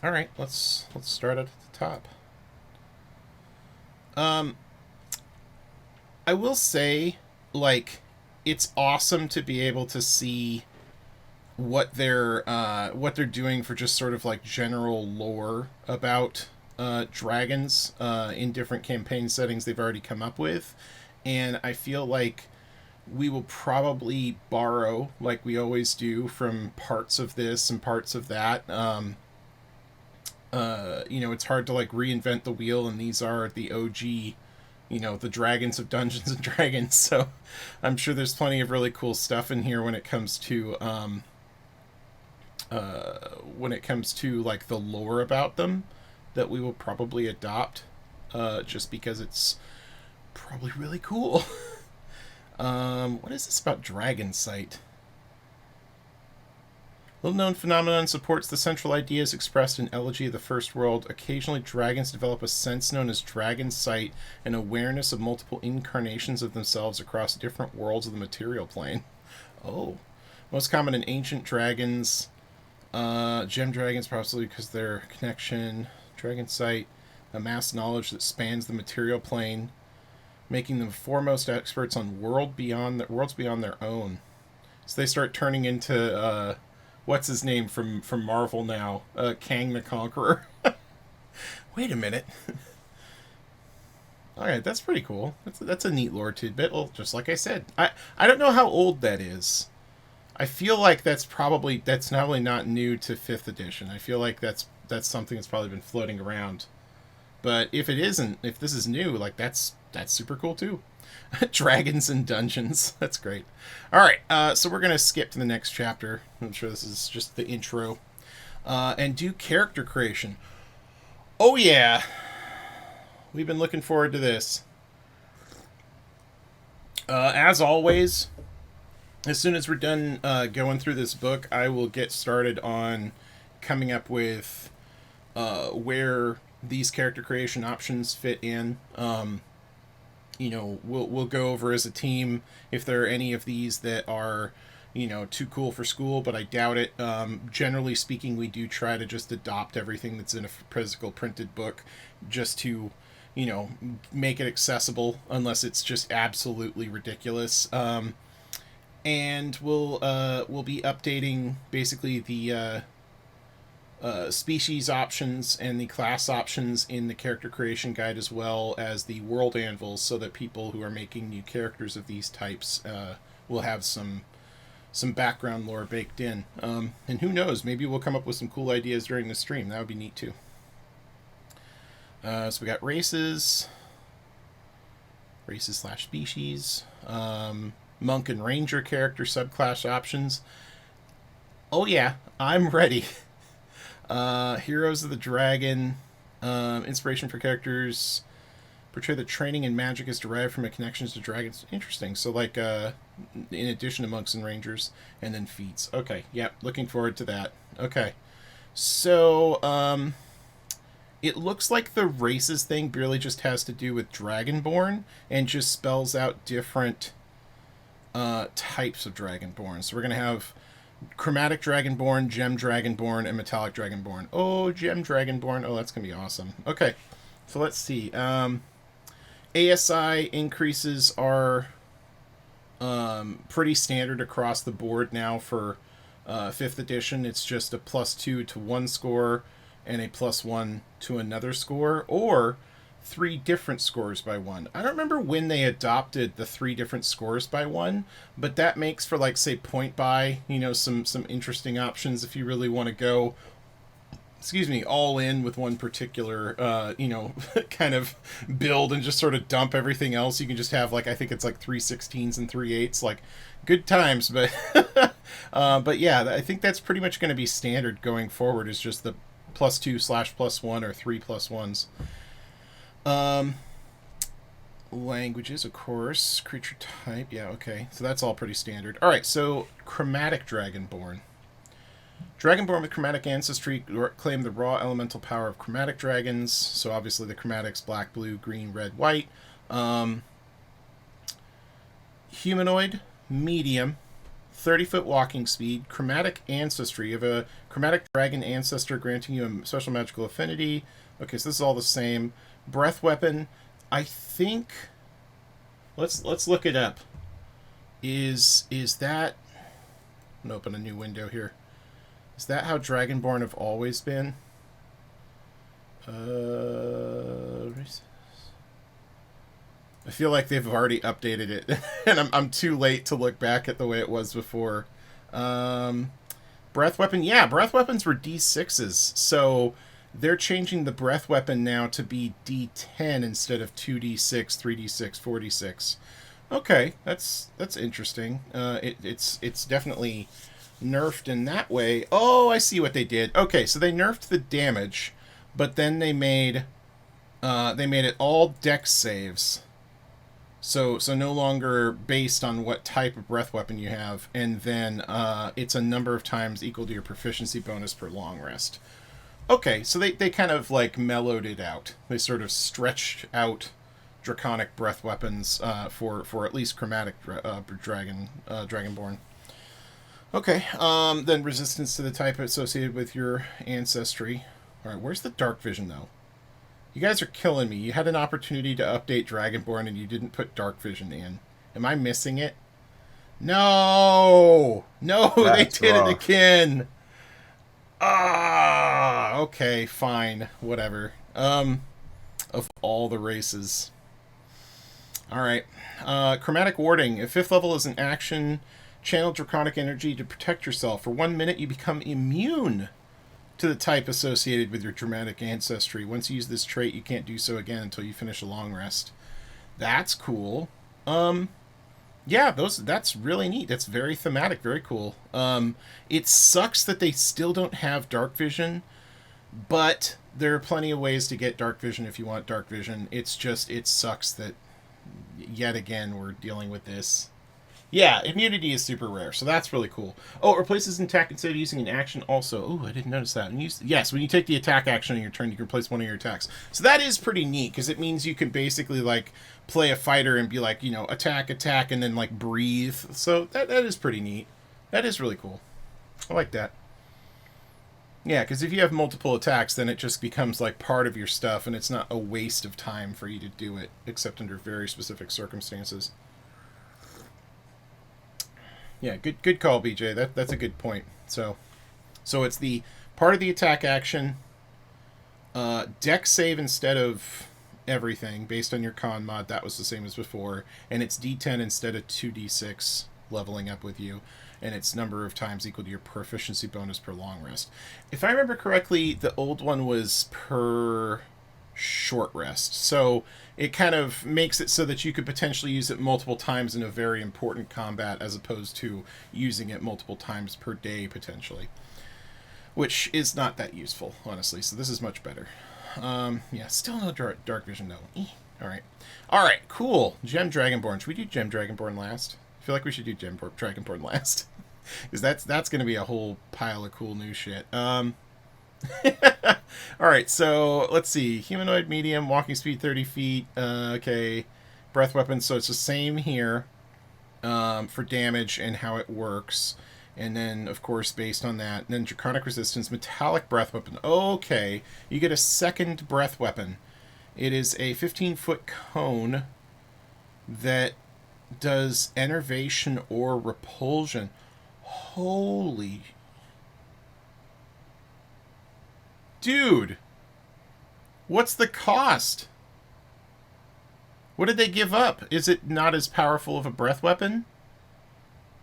All right, let's start at the top. Um, I will say, like, it's awesome to be able to see what they're doing for just sort of like general lore about dragons in different campaign settings they've already come up with, and I feel like we will probably borrow, like we always do, from parts of this and parts of that. It's hard to like reinvent the wheel, and these are the OG, the dragons of Dungeons and Dragons. So I'm sure there's plenty of really cool stuff in here when it comes to like the lore about them that we will probably adopt, just because it's probably really cool. What is this about Dragon Sight? Little known phenomenon supports the central ideas expressed in Elegy of the First World. Occasionally, dragons develop a sense known as dragon sight, an awareness of multiple incarnations of themselves across different worlds of the material plane. Oh. Most common in ancient dragons. Gem dragons, possibly because their connection. Dragon sight, amass knowledge that spans the material plane, making them foremost experts on worlds beyond their own. So they start turning into what's his name from Marvel now? Kang the Conqueror. Wait a minute. All right, that's pretty cool. That's a neat lore tidbit. Well, just like I said, I don't know how old that is. I feel like that's not only not new to 5th edition. I feel like that's something that's probably been floating around. But if it isn't, if this is new, like that's super cool too. Dragons and dungeons. That's great. All right, so we're going to skip to the next chapter. I'm sure this is just the intro. And do character creation. Oh, yeah. We've been looking forward to this. As always, as soon as we're done going through this book, I will get started on coming up with where these character creation options fit in. We'll go over as a team if there are any of these that are, too cool for school, but I doubt it. Generally speaking, we do try to just adopt everything that's in a physical printed book just to, make it accessible, unless it's just absolutely ridiculous. And we'll be updating basically the species options and the class options in the character creation guide, as well as the world anvils, so that people who are making new characters of these types will have some background lore baked in. And who knows, maybe we'll come up with some cool ideas during the stream. That would be neat too. So we got races / species, monk and ranger character subclass options. Oh yeah, I'm ready. Heroes of the Dragon, inspiration for characters, portray the training and magic is derived from a connections to dragons. Interesting. So like, in addition to monks and rangers, and then feats. Okay, yep, looking forward to that. Okay, so it looks like the races thing really just has to do with Dragonborn and just spells out different types of Dragonborn. So we're gonna have Chromatic Dragonborn, Gem Dragonborn, and Metallic Dragonborn. Oh, Gem Dragonborn. Oh, that's going to be awesome. Okay, so let's see. ASI increases are pretty standard across the board now for 5th edition. It's just a +2 to one score and a +1 to another score, or 3 different scores by 1. I don't remember when they adopted the 3 different scores by 1, but that makes for, like, say, point buy, some interesting options if you really want to go, all in with one particular, kind of build and just sort of dump everything else. You can just have, like, I think it's like 3 16s and 3 8s, like, good times, but, but yeah, I think that's pretty much going to be standard going forward, is just the +2 / +1 or 3 +1s. Languages, of course. Creature type, yeah, okay. So that's all pretty standard. Alright, so Chromatic Dragonborn. Dragonborn with chromatic ancestry claim the raw elemental power of chromatic dragons. So obviously the chromatics: black, blue, green, red, white. Humanoid, medium, 30-foot walking speed, chromatic ancestry. You have a chromatic dragon ancestor granting you a special magical affinity. Okay, so this is all the same. Breath weapon. I think. Let's look it up. Is that? I'm gonna open a new window here. Is that how Dragonborn have always been? I feel like they've already updated it, and I'm too late to look back at the way it was before. Breath weapon, yeah, breath weapons were D6s, so they're changing the breath weapon now to be D10 instead of 2D6, 3D6, 4D6. Okay, that's interesting. It's definitely nerfed in that way. Oh, I see what they did. Okay, so they nerfed the damage, but then they made it all dex saves. So no longer based on what type of breath weapon you have, and then it's a number of times equal to your proficiency bonus per long rest. Okay, so they kind of like mellowed it out. They sort of stretched out draconic breath weapons for at least chromatic dragonborn. Okay, then resistance to the type associated with your ancestry. All right, where's the dark vision though? You guys are killing me. You had an opportunity to update Dragonborn and you didn't put Dark Vision in. Am I missing it? No! No, that's they did rough. It again! Ah, okay, fine. Whatever. Of all the races. Alright. Chromatic Warding. If 5th level is an action, channel Draconic energy to protect yourself. For 1 minute, you become immune to the type associated with your dramatic ancestry. Once you use this trait, you can't do so again until you finish a long rest. That's cool. Yeah, that's really neat. That's very thematic, very cool. It sucks that they still don't have dark vision, but there are plenty of ways to get dark vision if you want dark vision. It's just, it sucks that yet again we're dealing with this. Yeah, immunity is super rare, so that's really cool. Oh, it replaces an attack instead of using an action also. Oh, I didn't notice that. Yes, when you take the attack action on your turn, you can replace one of your attacks. So that is pretty neat, because it means you can basically, like, play a fighter and be like, you know, attack, and then, like, breathe. So that is pretty neat. That is really cool. I like that. Yeah, because if you have multiple attacks, then it just becomes, like, part of your stuff, and it's not a waste of time for you to do it, except under very specific circumstances. Yeah, good call, BJ. That's a good point. So it's the part of the attack action, dex save instead of everything based on your con mod. That was the same as before, and it's D10 instead of 2D6 leveling up with you, and it's number of times equal to your proficiency bonus per long rest. If I remember correctly, the old one was per short rest, so it kind of makes it so that you could potentially use it multiple times in a very important combat as opposed to using it multiple times per day potentially, which is not that useful, honestly. So this is much better. Yeah, still no dark vision though. All right, cool. Gem Dragonborn. Should we do Gem Dragonborn last? I feel like we should do Gem Dragonborn last, because that's going to be a whole pile of cool new shit. Alright, so let's see. Humanoid medium, walking speed 30 feet. Okay. Breath weapon, so it's the same here for damage and how it works. And then, of course, based on that, and then Draconic resistance, metallic breath weapon. Okay, you get a second breath weapon. It is a 15-foot cone that does enervation or repulsion. Holy... Dude, what's the cost? What did they give up? Is it not as powerful of a breath weapon?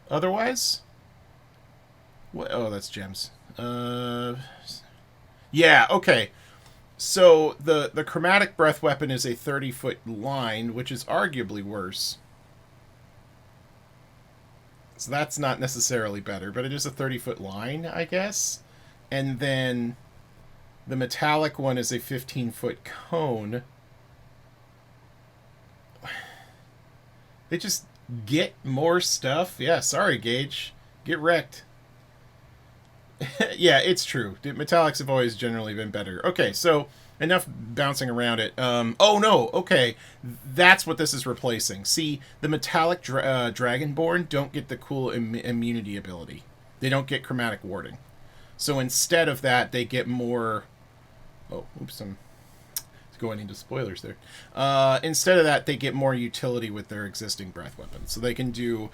Otherwise? What? Oh, that's gems. Yeah, okay. So the chromatic breath weapon is a 30-foot line, which is arguably worse. So that's not necessarily better, but it is a 30-foot line, I guess. And then the metallic one is a 15-foot cone. They just get more stuff. Yeah, sorry, Gage. Get wrecked. Yeah, it's true. Metallics have always generally been better. Okay, so enough bouncing around it. Oh no, okay, that's what this is replacing. See, the metallic Dragonborn don't get the cool immunity ability. They don't get chromatic warding. So instead of that, they get more. Oh, oops, I'm going into spoilers there. Instead of that, they get more utility with their existing breath weapons. So they can do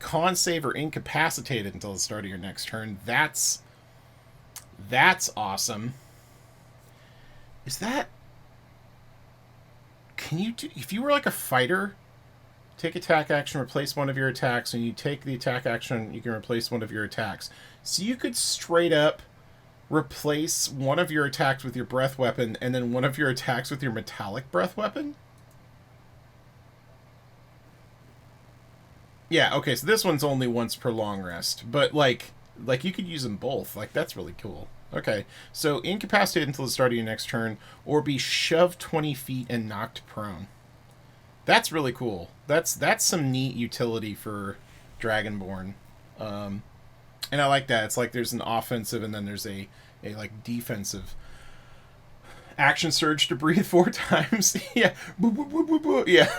con save or incapacitated until the start of your next turn. That's awesome. Is that... Can you do... If you were like a fighter, take attack action, replace one of your attacks, and you take the attack action, you can replace one of your attacks. So you could straight up replace one of your attacks with your breath weapon, and then one of your attacks with your metallic breath weapon? Yeah, okay, so this one's only once per long rest, but like you could use them both. Like, that's really cool. Okay, so incapacitated until the start of your next turn, or be shoved 20 feet and knocked prone. That's really cool. That's some neat utility for Dragonborn. And I like that. It's like there's an offensive and then there's a like defensive. Action surge to breathe 4 times. Yeah. Boo, boo, boo, boo, boo. Yeah.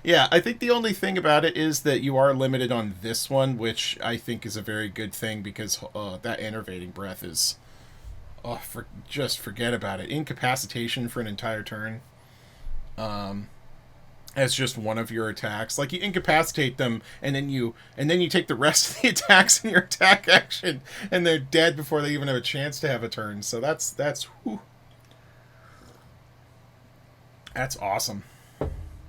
Yeah, I think the only thing about it is that you are limited on this one, which I think is a very good thing because that enervating breath is... just forget about it. Incapacitation for an entire turn. As just one of your attacks. Like, you incapacitate them, and then you take the rest of the attacks in your attack action, and they're dead before they even have a chance to have a turn. So that's whew. That's awesome.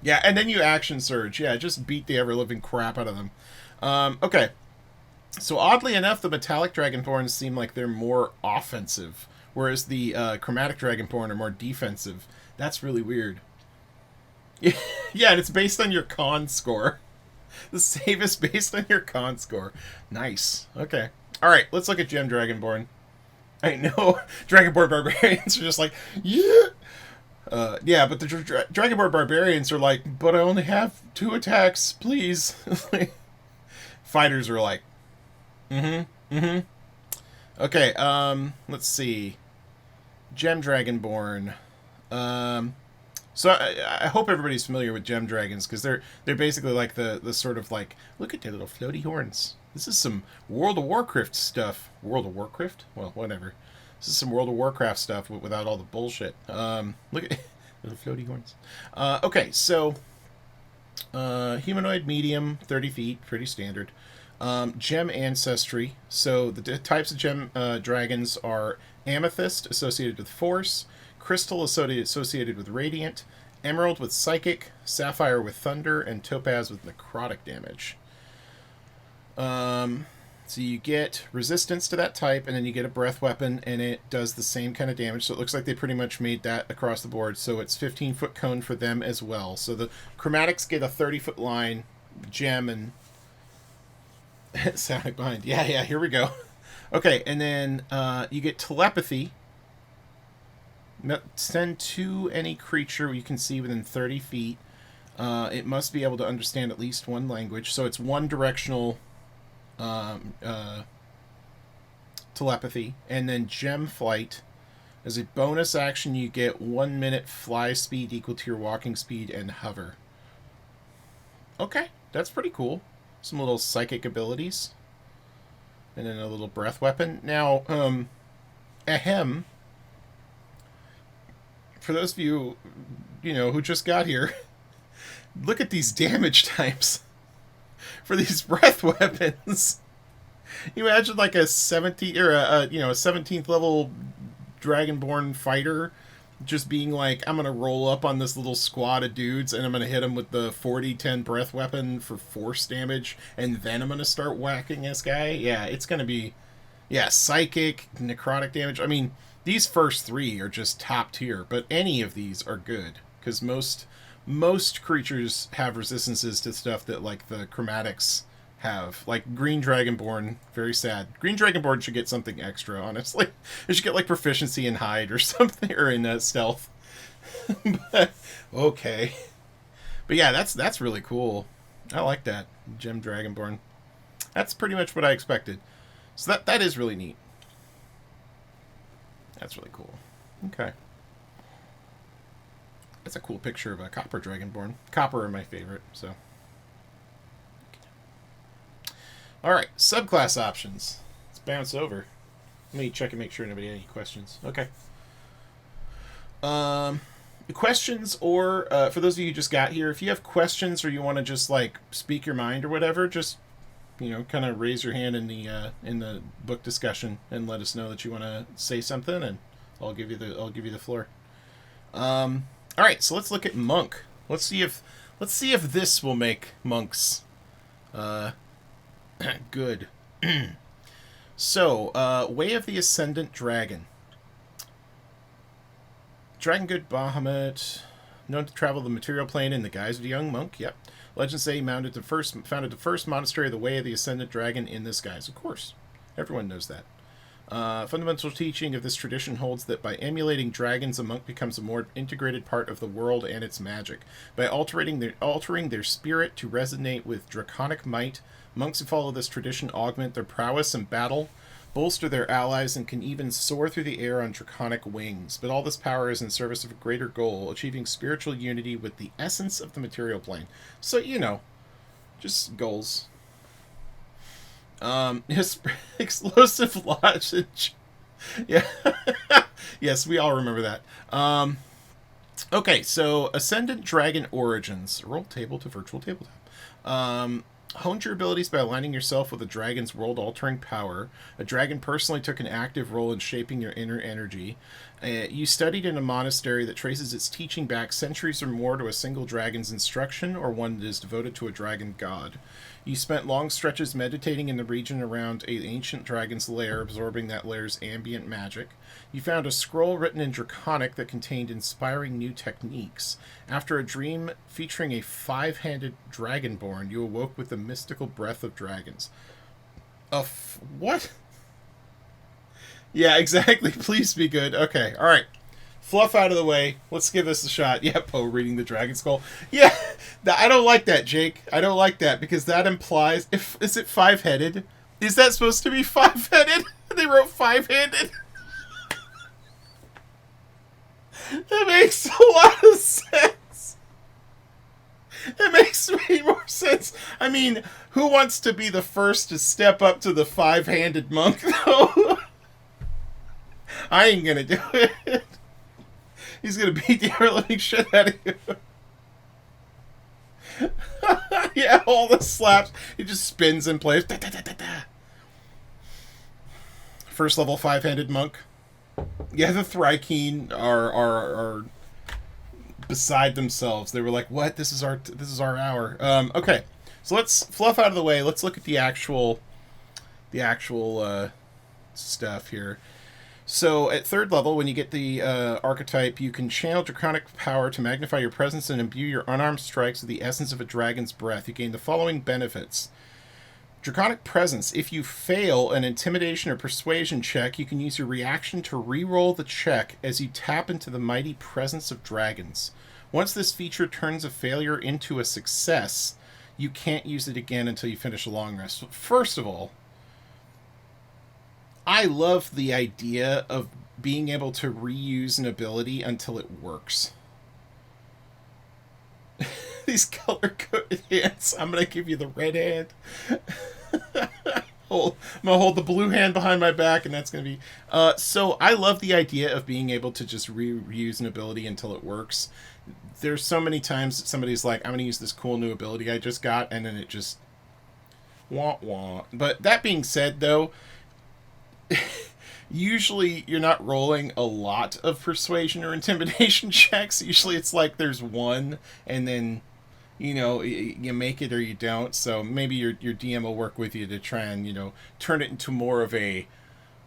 Yeah, and then you action surge. Yeah, just beat the ever-living crap out of them. Okay. So oddly enough, the metallic Dragonborns seem like they're more offensive, whereas the chromatic Dragonborn are more defensive. That's really weird. Yeah, and it's based on your con score. The save is based on your con score. Nice. Okay. Alright, let's look at Gem Dragonborn. I know Dragonborn Barbarians are just like, yeah! Yeah, but the Dragonborn Barbarians are like, but I only have 2 attacks, please. Fighters are like, Okay, let's see. Gem Dragonborn. So I hope everybody's familiar with Gem Dragons, because they're basically like the sort of like, look at their little floaty horns. This is some World of Warcraft stuff. World of Warcraft? Well, whatever. This is some World of Warcraft stuff without all the bullshit. Look at little floaty horns. Okay, so humanoid medium, 30 feet, pretty standard. Gem ancestry. So the types of gem dragons are amethyst, associated with force, crystal, associated with radiant, emerald with psychic, sapphire with thunder, and topaz with necrotic damage. So you get resistance to that type, and then you get a breath weapon, and it does the same kind of damage. So it looks like they pretty much made that across the board. So it's 15-foot cone for them as well. So the chromatics get a 30-foot line, gem, and Sonic Bind. Yeah, here we go. Okay, and then you get telepathy. Send to any creature you can see within 30 feet. It must be able to understand at least one language. So it's one directional telepathy. And then gem flight. As a bonus action, you get 1 minute fly speed equal to your walking speed and hover. Okay, that's pretty cool. Some little psychic abilities. And then a little breath weapon. Now, ahem. For those of you, who just got here, look at these damage types for these breath weapons. You imagine like a 17 or a 17th level Dragonborn fighter just being like, I'm gonna roll up on this little squad of dudes and I'm gonna hit them with the 40-10 breath weapon for force damage, and then I'm gonna start whacking this guy. Yeah, it's gonna be, psychic, necrotic damage. I mean, these first 3 are just top tier, but any of these are good, because most creatures have resistances to stuff that like the chromatics have. Like Green Dragonborn, very sad. Green Dragonborn should get something extra, honestly. It should get like proficiency in hide or something, or in stealth. But, okay. But yeah, that's really cool. I like that. Gem Dragonborn. That's pretty much what I expected. So that is really neat. That's really cool. Okay. That's a cool picture of a copper dragonborn. Copper are my favorite, so. Alright, subclass options. Let's bounce over. Let me check and make sure nobody had any questions. Okay. Questions, or for those of you who just got here, if you have questions or you want to just like speak your mind or whatever, just kind of raise your hand in the book discussion and let us know that you want to say something, and I'll give you the floor. All right, so let's look at monk. Let's see if this will make monks good. So, Way of the Ascendant Dragon. Dragon Good Bahamut, known to travel the material plane in the guise of a young monk. Yep. Legends say he founded the first monastery of the Way of the Ascendant Dragon in this guise. Of course. Everyone knows that. Fundamental teaching of this tradition holds that by emulating dragons, a monk becomes a more integrated part of the world and its magic. By altering their spirit to resonate with draconic might, monks who follow this tradition augment their prowess in battle, bolster their allies, and can even soar through the air on draconic wings. But all this power is in service of a greater goal, achieving spiritual unity with the essence of the material plane. So, just goals. Explosive lodge. Yeah. Yes, we all remember that. Okay, so Ascendant Dragon Origins. Roll table to virtual tabletop. Honed your abilities by aligning yourself with a dragon's world-altering power. A dragon personally took an active role in shaping your inner energy. You studied in a monastery that traces its teaching back centuries or more to a single dragon's instruction, or one that is devoted to a dragon god. You spent long stretches meditating in the region around an ancient dragon's lair, absorbing that lair's ambient magic. You found a scroll written in Draconic that contained inspiring new techniques. After a dream featuring a 5-handed dragonborn, you awoke with the mystical breath of dragons. What? Yeah, exactly. Please be good. Okay, alright. Fluff out of the way. Let's give this a shot. Yeah, Poe reading the Dragon Skull. Yeah, I don't like that, Jake. I don't like that, because that implies... Is it 5-headed? Is that supposed to be 5-headed? They wrote 5-handed? That makes a lot of sense. It makes way more sense. I mean, who wants to be the first to step up to the 5-handed monk, though? I ain't gonna do it. He's gonna beat the ever-living shit out of you. Yeah, all the slaps. He just spins in place. Da, da, da, da, da. First level 5-handed monk. Yeah, the Thrykeen are beside themselves. They were like, "What? This is our hour." Okay, so let's fluff out of the way. Let's look at the actual stuff here. So at 3rd level, when you get the archetype, you can channel Draconic power to magnify your presence and imbue your unarmed strikes with the essence of a dragon's breath. You gain the following benefits. Draconic Presence. If you fail an intimidation or persuasion check, you can use your reaction to re-roll the check as you tap into the mighty presence of dragons. Once this feature turns a failure into a success, you can't use it again until you finish a long rest. First of all, I love the idea of being able to reuse an ability until it works. These color-coded hands. I'm going to give you the red hand. I'm going to hold the blue hand behind my back, and that's going to be... So I love the idea of being able to just reuse an ability until it works. There's so many times that somebody's like, I'm going to use this cool new ability I just got, and then it just... wah-wah. But that being said, though... Usually you're not rolling a lot of persuasion or intimidation checks. Usually it's like there's one, and then you make it or you don't. So maybe your DM will work with you to try and turn it into more of an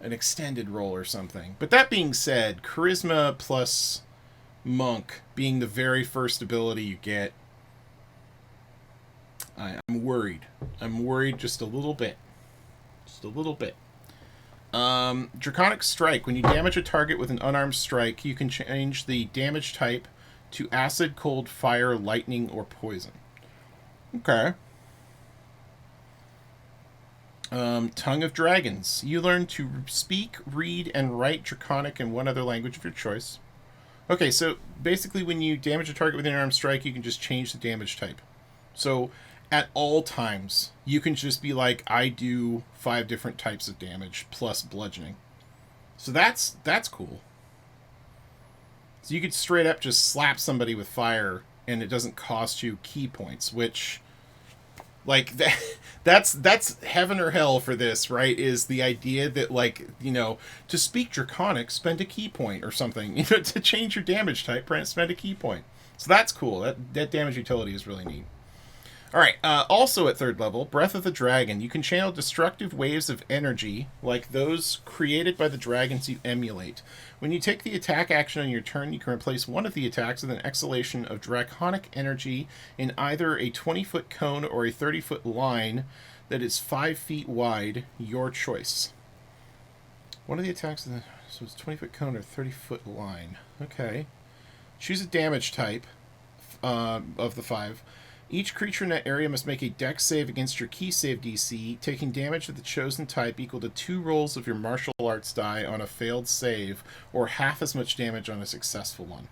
extended roll or something. But that being said, charisma plus monk being the very first ability you get, I'm worried. I'm worried just a little bit. Just a little bit. Draconic Strike. When you damage a target with an unarmed strike, you can change the damage type to acid, cold, fire, lightning, or poison. Okay. Tongue of Dragons. You learn to speak, read, and write Draconic and one other language of your choice. Okay, so basically when you damage a target with an unarmed strike, you can just change the damage type. So at all times, you can just be like, I do 5 different types of damage plus bludgeoning. So that's cool. So you could straight up just slap somebody with fire and it doesn't cost you key points, which, like, that's heaven or hell for this, right? Is the idea that, like, you know, to speak Draconic, spend a key point or something. You know, to change your damage type, spend a key point. So that's cool. That damage utility is really neat. All right, also at 3rd level, Breath of the Dragon. You can channel destructive waves of energy, like those created by the dragons you emulate. When you take the attack action on your turn, you can replace one of the attacks with an exhalation of draconic energy in either a 20-foot cone or a 30-foot line that is 5 feet wide, your choice. One of the attacks, so it's 20-foot cone or 30-foot line. Okay. Choose a damage type of the 5. Each creature in that area must make a dex save against your key save DC, taking damage of the chosen type equal to 2 rolls of your martial arts die on a failed save, or half as much damage on a successful one.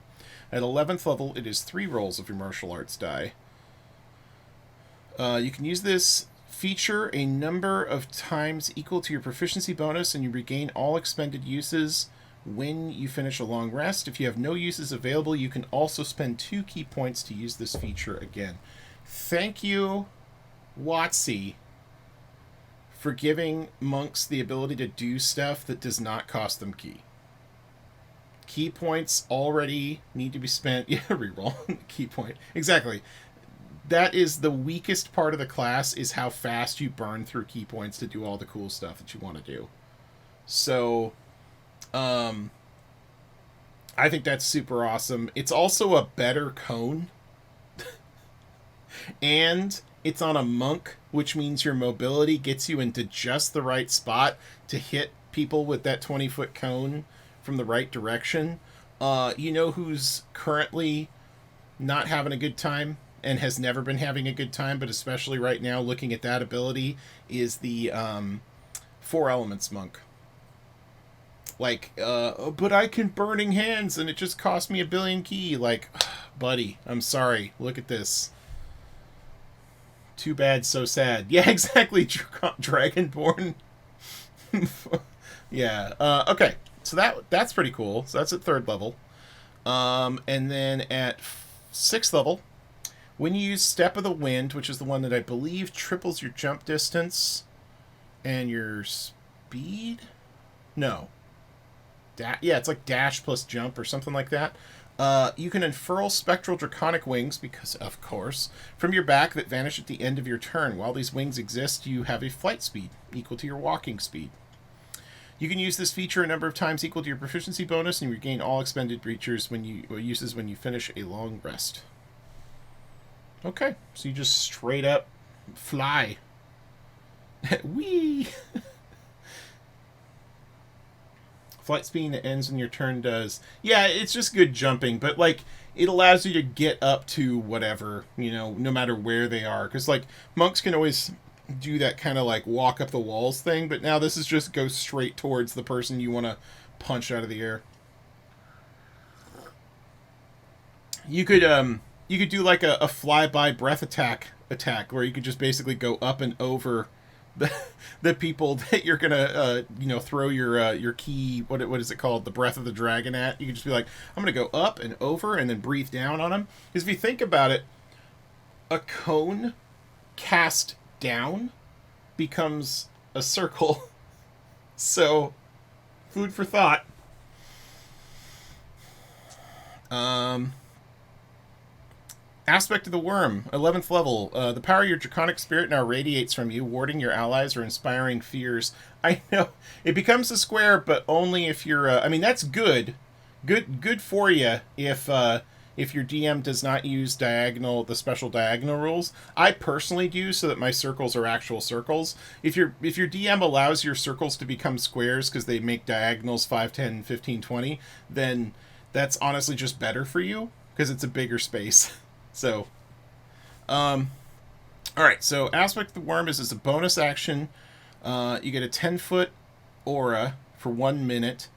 At 11th level, it is 3 rolls of your martial arts die. You can use this feature a number of times equal to your proficiency bonus, and you regain all expended uses when you finish a long rest. If you have no uses available, you can also spend 2 key points to use this feature again. Thank you, WotC, for giving monks the ability to do stuff that does not cost them key. Key points already need to be spent. Yeah, reroll. Key point. Exactly. That is the weakest part of the class, is how fast you burn through key points to do all the cool stuff that you want to do. So, I think that's super awesome. It's also a better cone. And it's on a monk, which means your mobility gets you into just the right spot to hit people with that 20-foot cone from the right direction. You know who's currently not having a good time and has never been having a good time, but especially right now looking at that ability, is the 4 Elements monk. Like, but I can Burning Hands and it just cost me 1 billion key. Like, buddy, I'm sorry. Look at this. Too bad, so sad. Yeah, exactly. Dragonborn. Yeah. Okay. So that's pretty cool. So that's at 3rd level. And then at 6th level, when you use Step of the Wind, which is the one that I believe triples your jump distance and your speed. No. Yeah, it's like dash plus jump or something like that. You can unfurl spectral draconic wings, because of course, from your back that vanish at the end of your turn. While these wings exist, you have a flight speed equal to your walking speed. You can use this feature a number of times equal to your proficiency bonus, and you regain all expended uses when you finish a long rest. Okay, so you just straight up fly. Whee! Flight speed that ends when your turn does. Yeah, it's just good jumping, but, like, it allows you to get up to whatever, you know, no matter where they are. Because, like, monks can always do that kind of, like, walk up the walls thing, but now this is just go straight towards the person you want to punch out of the air. You could do, like, a flyby breath attack, where you could just basically go up and over the people that you're gonna throw your key, what is it called, the Breath of the Dragon at. You can just be like, I'm gonna go up and over and then breathe down on them. Because if you think about it, a cone cast down becomes a circle. So, food for thought. Aspect of the Worm, 11th level. The power of your draconic spirit now radiates from you, warding your allies or inspiring fears. I know. It becomes a square, but only if you're... I mean, that's good. Good for you if your DM does not use the special diagonal rules. I personally do, so that my circles are actual circles. If your DM allows your circles to become squares because they make diagonals 5, 10, 15, 20, then that's honestly just better for you, because it's a bigger space. So, alright, so Aspect of the Worm is a bonus action. You get a 10-foot aura for 1 minute,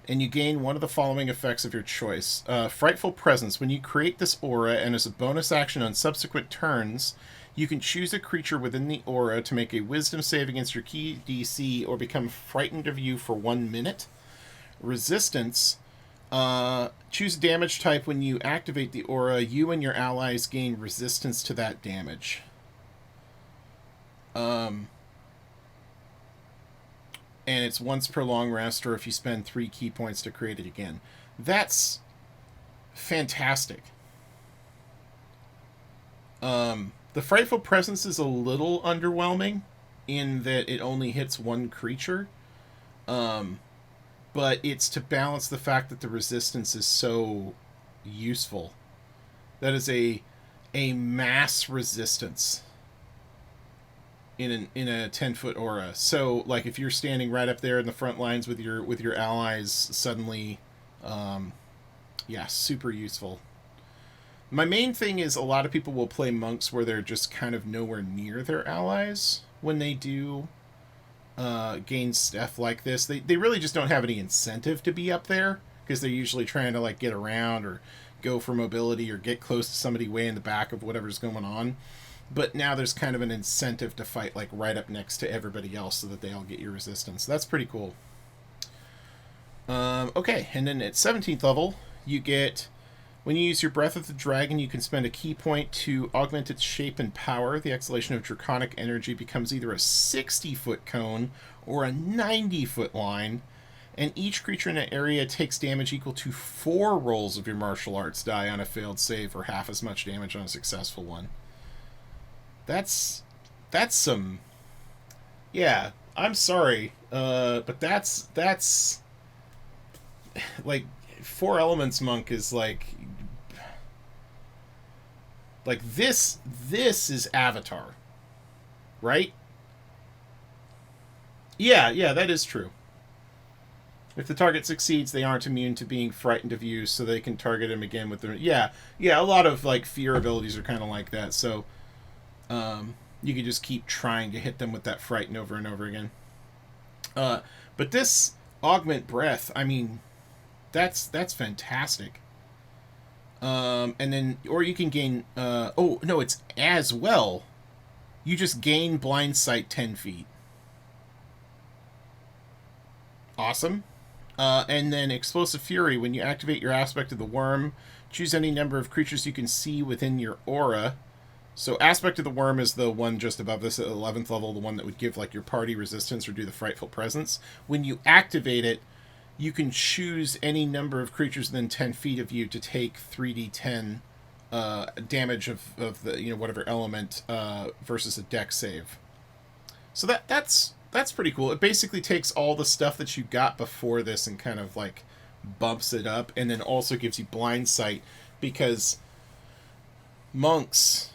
and you gain one of the following effects of your choice. Frightful Presence. When you create this aura, and as a bonus action on subsequent turns, you can choose a creature within the aura to make a wisdom save against your key DC or become frightened of you for 1 minute. Resistance. Choose damage type. When you activate the aura, you and your allies gain resistance to that damage. And it's once per long rest, or if you spend 3 key points to create it again. That's fantastic. The Frightful Presence is a little underwhelming in that it only hits 1 creature. But it's to balance the fact that the resistance is so useful. That is a mass resistance in a 10-foot aura. So like if you're standing right up there in the front lines with your allies, suddenly super useful. My main thing is a lot of people will play monks where they're just kind of nowhere near their allies when they do gain stuff like this. They really just don't have any incentive to be up there because they're usually trying to like get around or go for mobility or get close to somebody way in the back of whatever's going on. But now there's kind of an incentive to fight like right up next to everybody else so that they all get your resistance. That's pretty cool. Okay, and then at 17th level, you get, when you use your Breath of the Dragon, you can spend a key point to augment its shape and power. The exhalation of draconic energy becomes either a 60-foot cone or a 90-foot line, and each creature in that area takes damage equal to 4 rolls of your martial arts die on a failed save, or half as much damage on a successful one. That's some... Yeah, I'm sorry, but that's... Like, 4 Elements Monk is like this is Avatar, right? Yeah, that is true. If the target succeeds, they aren't immune to being frightened of you, so they can target him again with their... Yeah, a lot of like fear abilities are kind of like that, so you can just keep trying to hit them with that frighten over and over again. But this augment breath, I mean, that's fantastic. And then, or you can gain, oh no, it's as well. You just gain blind sight 10 feet. Awesome. And then Explosive Fury. When you activate your Aspect of the Worm, choose any number of creatures you can see within your aura. So Aspect of the Worm is the one just above this at 11th level, the one that would give like your party resistance or do the Frightful Presence. When you activate it, you can choose any number of creatures within 10 feet of you to take 3d10 damage of the, whatever element versus a dex save. So that's pretty cool. It basically takes all the stuff that you got before this and kind of like bumps it up, and then also gives you blind sight, because monks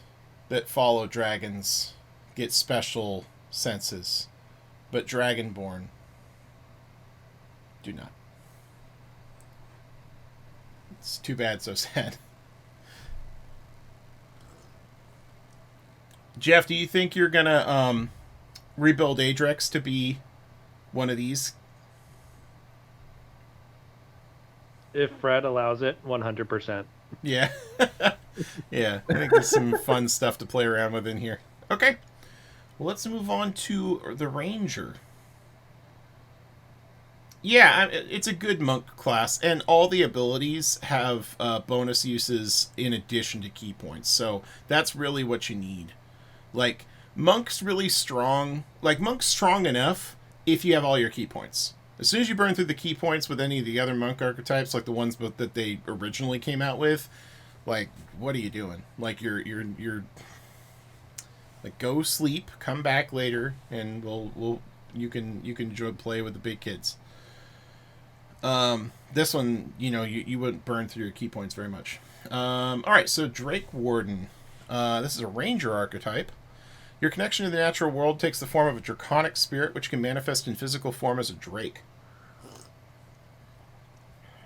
that follow dragons get special senses, but Dragonborn do not. It's too bad, so sad. Jeff, do you think you're gonna rebuild Adrex to be one of these? If Fred allows it, 100%. Yeah. Yeah, I think there's some fun stuff to play around with in here. Okay. Well, let's move on to the Ranger. Yeah, it's a good monk class, and all the abilities have bonus uses in addition to key points, so that's really what you need. Like, Monk's really strong. Like, Monk's strong enough if you have all your key points. As soon as you burn through the key points with any of the other monk archetypes, like the ones that they originally came out with, like, what are you doing? Like, you're like, go sleep, come back later, and you can play with the big kids. This one, you wouldn't burn through your key points very much. All right, so Drake Warden. This is a ranger archetype. Your connection to the natural world takes the form of a draconic spirit, which can manifest in physical form as a drake.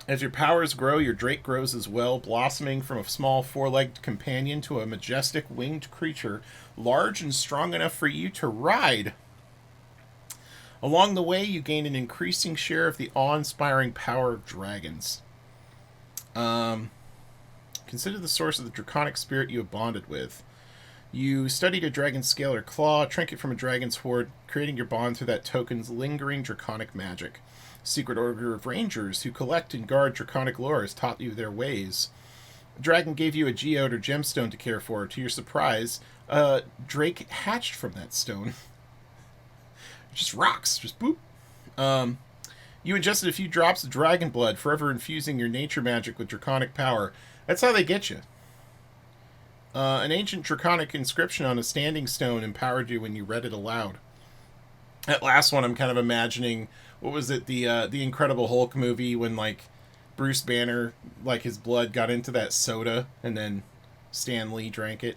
As your powers grow, your drake grows as well, blossoming from a small four-legged companion to a majestic winged creature, large and strong enough for you to ride. Along the way, you gain an increasing share of the awe-inspiring power of dragons. Consider the source of the draconic spirit you have bonded with. You studied a dragon's scale or claw, a trinket from a dragon's hoard, creating your bond through that token's lingering draconic magic. Secret Order of Rangers, who collect and guard draconic lore, has taught you their ways. A dragon gave you a geode or gemstone to care for. To your surprise, a drake hatched from that stone. Just rocks, just boop. You ingested a few drops of dragon blood, forever infusing your nature magic with draconic power. That's how they get you. An ancient draconic inscription on a standing stone empowered you when you read it aloud. That last one, I'm kind of imagining, what was it, the Incredible Hulk movie when, like, Bruce Banner, like, his blood got into that soda, and then Stan Lee drank it.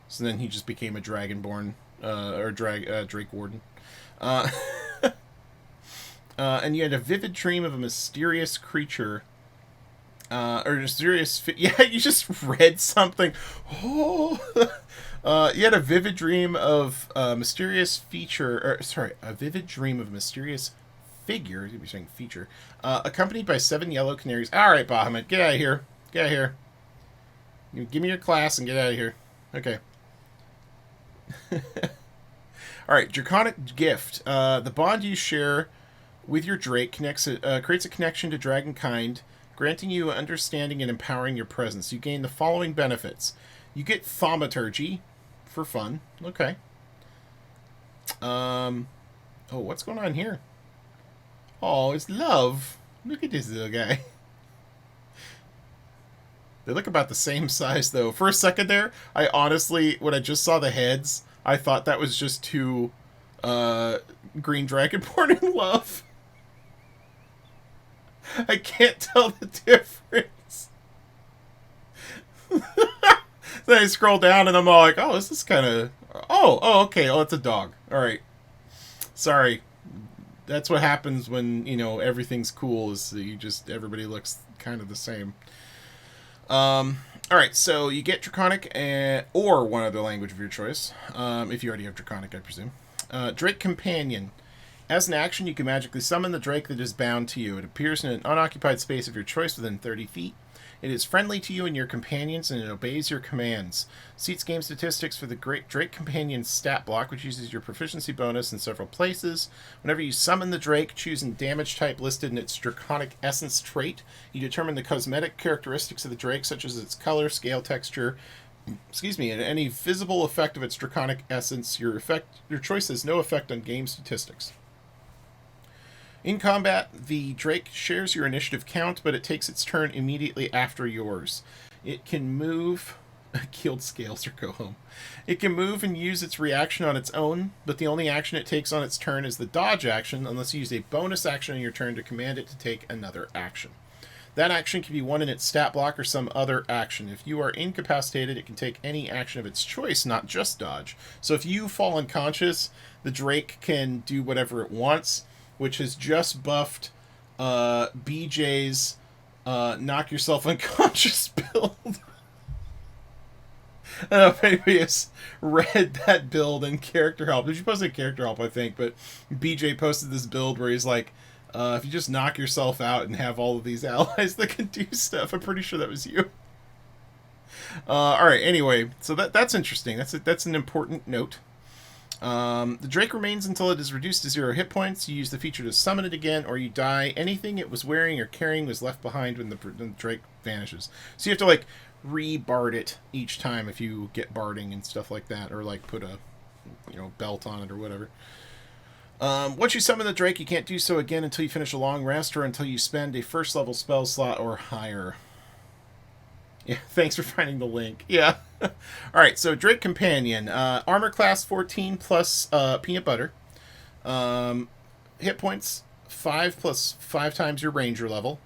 So then he just became a dragonborn, Drake Warden. And you had a vivid dream of a mysterious creature, or mysterious... Yeah, you just read something. Oh! You had a vivid dream of a mysterious feature... a vivid dream of a mysterious figure, you'd be saying feature, accompanied by 7 yellow canaries. Alright, Bahamut, get out of here. Get out of here. You give me your class and get out of here. Okay. Alright, Draconic Gift. The bond you share with your Drake creates a connection to dragonkind, granting you understanding and empowering your presence. You gain the following benefits. You get thaumaturgy for fun. Okay. Oh, what's going on here? Oh, it's love. Look at this little guy. They look about the same size, though. For a second there, I honestly, when I just saw the heads, I thought that was just 2 green dragonborn in love. I can't tell the difference. Then I scroll down and I'm all like, oh, this is kind of... Oh, okay. Oh, it's a dog. All right. Sorry. That's what happens when, you know, everything's cool, is that you just... Everybody looks kind of the same. Alright, so you get Draconic or one other language of your choice. If you already have Draconic, I presume. Drake Companion. As an action, you can magically summon the Drake that is bound to you. It appears in an unoccupied space of your choice within 30 feet. It is friendly to you and your companions, and it obeys your commands. Seats game statistics for the Great Drake Companion's stat block, which uses your proficiency bonus in several places. Whenever you summon the Drake, choose a damage type listed in its Draconic Essence trait. You determine the cosmetic characteristics of the Drake, such as its color, scale, texture, and any visible effect of its Draconic Essence. Your choice has no effect on game statistics. In combat, the Drake shares your initiative count, but it takes its turn immediately after yours. It can move... Keeled scales or go home. It can move and use its reaction on its own, but the only action it takes on its turn is the dodge action, unless you use a bonus action on your turn to command it to take another action. That action can be one in its stat block or some other action. If you are incapacitated, it can take any action of its choice, not just dodge. So if you fall unconscious, the Drake can do whatever it wants, which has just buffed BJ's knock yourself unconscious build. I don't know if anybody has read that build in Character Help. Did you post it in Character Help, I think, but BJ posted this build where he's like, if you just knock yourself out and have all of these allies that can do stuff. I'm pretty sure that was you. Alright, anyway, so that's interesting. That's an important note. The Drake remains until it is reduced to 0 hit points. You use the feature to summon it again, or you die. Anything it was wearing or carrying was left behind when the Drake vanishes. So you have to, like, re-bard it each time if you get barding and stuff like that, or, like, put a, belt on it or whatever. Once you summon the Drake, you can't do so again until you finish a long rest or until you spend a first level spell slot or higher. Yeah, thanks for finding the link. Yeah. Alright, so Drake Companion. Armor class 14 plus peanut butter. Hit points 5 plus 5 times your ranger level.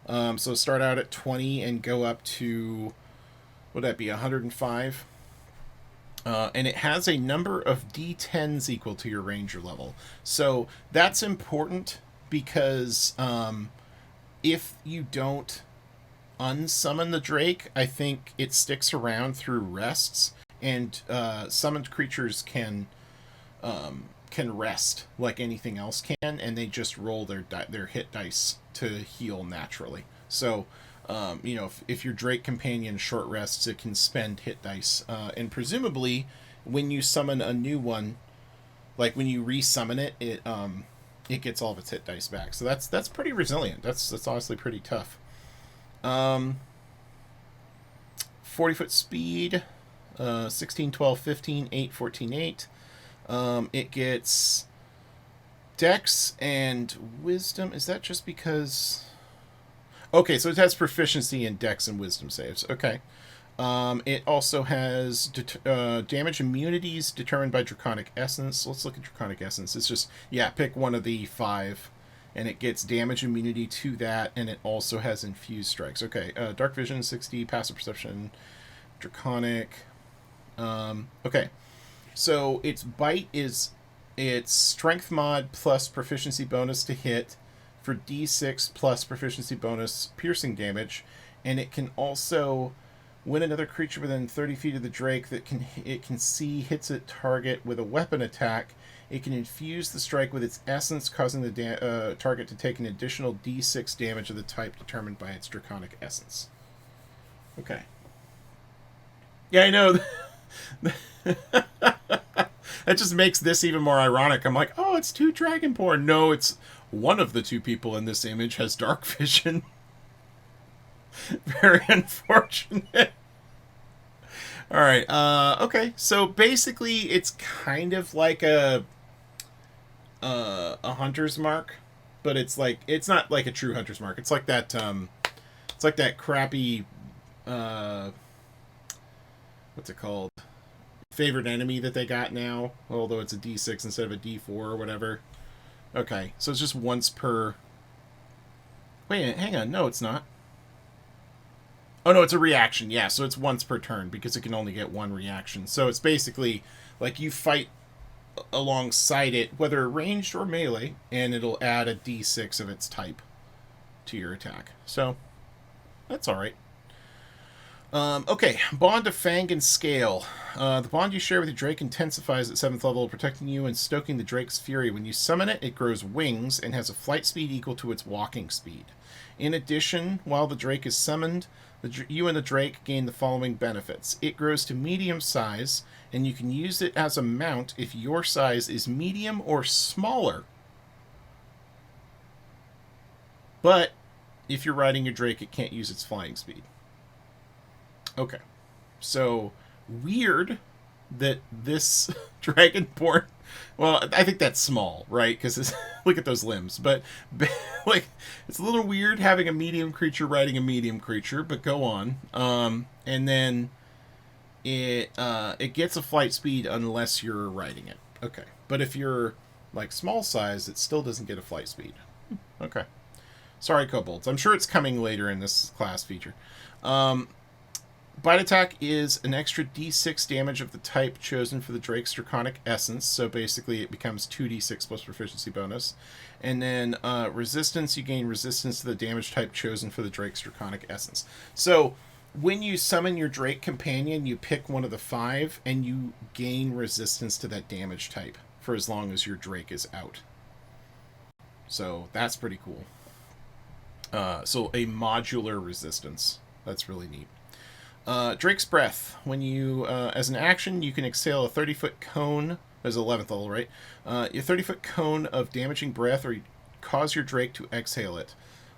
So start out at 20 and go up to, would that be 105? And it has a number of D10s equal to your ranger level. So that's important because if you don't unsummon the Drake, I think it sticks around through rests, and summoned creatures can can rest like anything else can, and they just roll their hit dice to heal naturally. So, you know, if your Drake companion short rests, it can spend hit dice, and presumably, when you summon a new one, like when you resummon it, it gets all of its hit dice back. So that's pretty resilient. That's honestly pretty tough. 40-foot speed, 16, 12, 15, 8, 14, 8. It gets Dex and Wisdom. Is that just because... Okay, so it has proficiency in Dex and Wisdom saves. Okay. It also has damage immunities determined by Draconic Essence. Let's look at Draconic Essence. It's just, yeah, pick one of the 5, and it gets damage immunity to that, and it also has infused strikes. Okay, Dark Vision, 60, Passive Perception, Draconic. Okay, so its bite is its Strength mod plus proficiency bonus to hit for D6 plus proficiency bonus piercing damage, and it can also... When another creature within 30 feet of the Drake that it can see hits a target with a weapon attack, it can infuse the strike with its essence, causing the target to take an additional D6 damage of the type determined by its Draconic Essence. Okay. Yeah, I know. That just makes this even more ironic. I'm like, oh, it's 2 Dragonborn. No, it's one of the 2 people in this image has dark vision. Very unfortunate. All right. Okay. So basically, it's kind of like a hunter's mark, but it's not like a true hunter's mark. It's like that. It's like that crappy. What's it called? Favorite enemy that they got now. Although it's a D6 instead of a D4 or whatever. Okay. So it's just once per. Wait. Hang on. No, it's not. Oh, no, it's a reaction. Yeah, so it's once per turn because it can only get 1 reaction. So it's basically like you fight alongside it, whether ranged or melee, and it'll add a d6 of its type to your attack. So that's all right. Okay, Bond of Fang and Scale. The bond you share with your Drake intensifies at 7th level, protecting you and stoking the Drake's fury. When you summon it, it grows wings and has a flight speed equal to its walking speed. In addition, while the Drake is summoned, you and the Drake gain the following benefits. It grows to medium size, and you can use it as a mount if your size is medium or smaller. But if you're riding your Drake, it can't use its flying speed. Okay. So, weird that this Dragonborn... Well, I think that's small, right? Because look at those limbs. But, like, it's a little weird having a medium creature riding a medium creature, but go on. And then it gets a flight speed unless you're riding it. Okay. But if you're, like, small size, it still doesn't get a flight speed. Okay. Sorry, kobolds. I'm sure it's coming later in this class feature. Bite attack is an extra d6 damage of the type chosen for the Drake's Draconic Essence. So basically it becomes 2d6 plus proficiency bonus. And then resistance, you gain resistance to the damage type chosen for the Drake's Draconic Essence. So when you summon your Drake companion, you pick one of the 5 and you gain resistance to that damage type for as long as your Drake is out. So that's pretty cool. So a modular resistance. That's really neat. Drake's Breath. When you, as an action, you can exhale a 30-foot cone. There's 11th level, right? A 30-foot cone of damaging breath, or you cause your Drake to exhale it.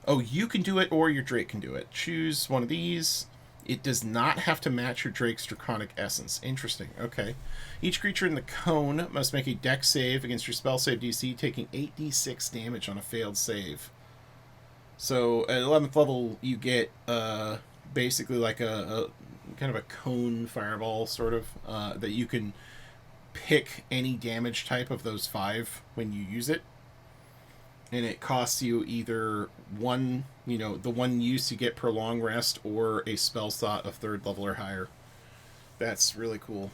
Oh, you can do it, or your Drake can do it. Choose one of these. It does not have to match your Drake's Draconic Essence. Interesting. Okay. Each creature in the cone must make a dex save against your spell save DC, taking 8d6 damage on a failed save. So at 11th level, you get basically like a kind of a cone fireball sort of that you can pick any damage type of those 5 when you use it, and it costs you either one, the one use you get per long rest, or a spell slot of 3rd level or higher. That's really cool.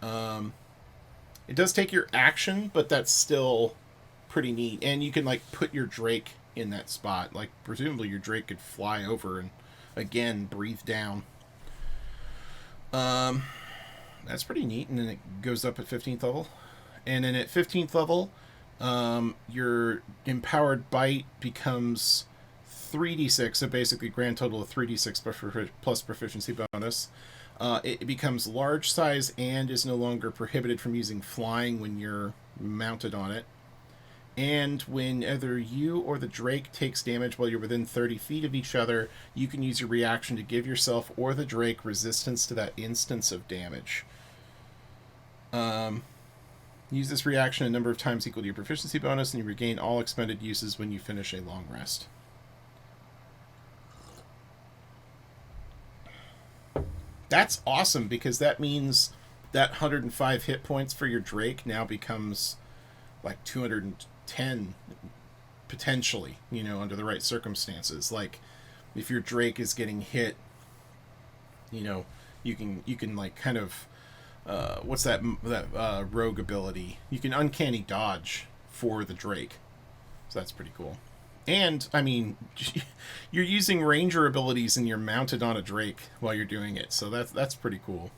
It does take your action, but that's still pretty neat, and you can like put your Drake in that spot. Like presumably your Drake could fly over and again breathe down. That's pretty neat. And then it goes up at 15th level. And then at 15th level, your Empowered Bite becomes 3d6, so basically grand total of 3d6 plus proficiency bonus. It becomes large size and is no longer prohibited from using flying when you're mounted on it. And when either you or the Drake takes damage while you're within 30 feet of each other, you can use your reaction to give yourself or the Drake resistance to that instance of damage. Use this reaction a number of times equal to your proficiency bonus, and you regain all expended uses when you finish a long rest. That's awesome, because that means that 105 hit points for your Drake now becomes like 210 potentially, under the right circumstances. Like if your Drake is getting hit, you can like kind of what's that rogue ability? You can uncanny dodge for the Drake. So that's pretty cool. And, I mean, you're using ranger abilities and you're mounted on a Drake while you're doing it. So that's pretty cool.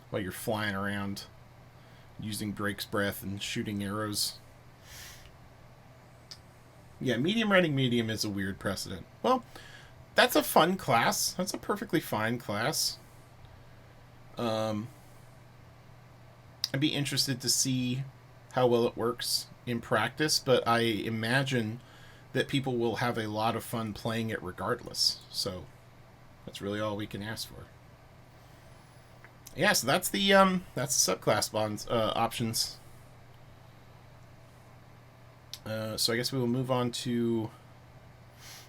While you're flying around using Drake's breath and shooting arrows. Yeah, medium riding medium is a weird precedent. Well, that's a fun class. That's a perfectly fine class. I'd be interested to see how well it works in practice, but I imagine that people will have a lot of fun playing it regardless. So that's really all we can ask for. Yeah, so that's the subclass options. So I guess we will move on to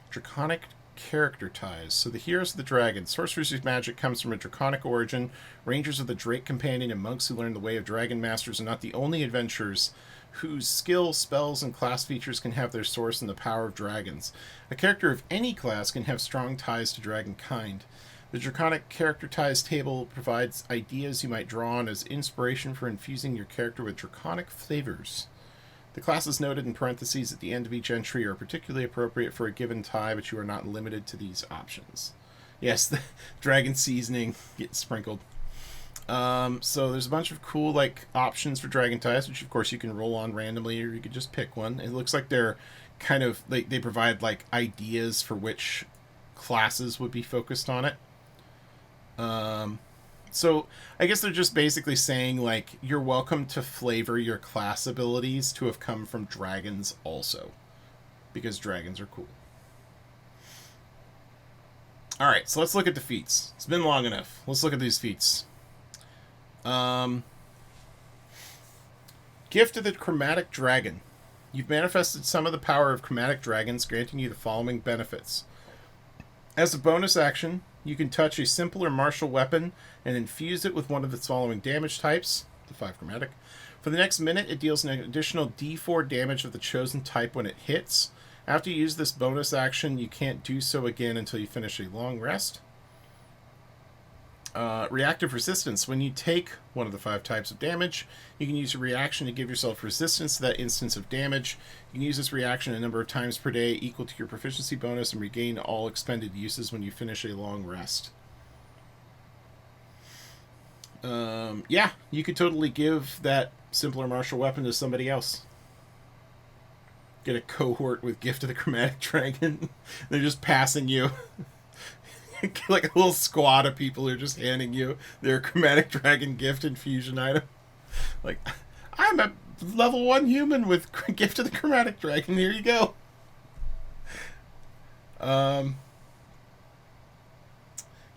Draconic character ties. So the Heroes of the Dragon. Sorcerers whose magic comes from a draconic origin. Rangers of the Drake Companion and monks who learn the way of dragon masters are not the only adventurers whose skill, spells, and class features can have their source in the power of dragons. A character of any class can have strong ties to dragonkind. The Draconic character ties table provides ideas you might draw on as inspiration for infusing your character with draconic flavors. The classes noted in parentheses at the end of each entry are particularly appropriate for a given tie, but you are not limited to these options. Yes, the dragon seasoning gets sprinkled. So there's a bunch of cool options for dragon ties, which of course you can roll on randomly, or you could just pick one. It looks like they're kind of they provide ideas for which classes would be focused on it. So I guess they're just basically saying you're welcome to flavor your class abilities to have come from dragons also, because dragons are cool. All right, so let's look at the feats. It's been long enough. Let's look at these feats. Gift of the Chromatic Dragon. You've manifested some of the power of chromatic dragons, granting you the following benefits. As a bonus action, you can touch a simple or martial weapon and infuse it with one of its following damage types, the 5 chromatic. For the next minute, it deals an additional d4 damage of the chosen type when it hits. After you use this bonus action, you can't do so again until you finish a long rest. Reactive resistance. When you take one of the 5 types of damage, you can use a reaction to give yourself resistance to that instance of damage. You can use this reaction a number of times per day equal to your proficiency bonus and regain all expended uses when you finish a long rest. Yeah, you could totally give that simpler martial weapon to somebody else. Get a cohort with Gift of the Chromatic Dragon. They're just passing you like a little squad of people who are just handing you their Chromatic Dragon gift infusion item. I'm a level 1 human with Gift of the Chromatic Dragon. Here you go.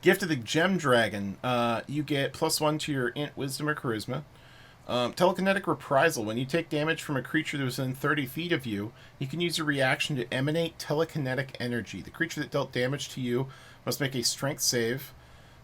Gift of the Gem Dragon. You get +1 to your int, wisdom, or charisma. Telekinetic Reprisal. When you take damage from a creature that was within 30 feet of you, you can use a reaction to emanate telekinetic energy. The creature that dealt damage to you must make a strength save.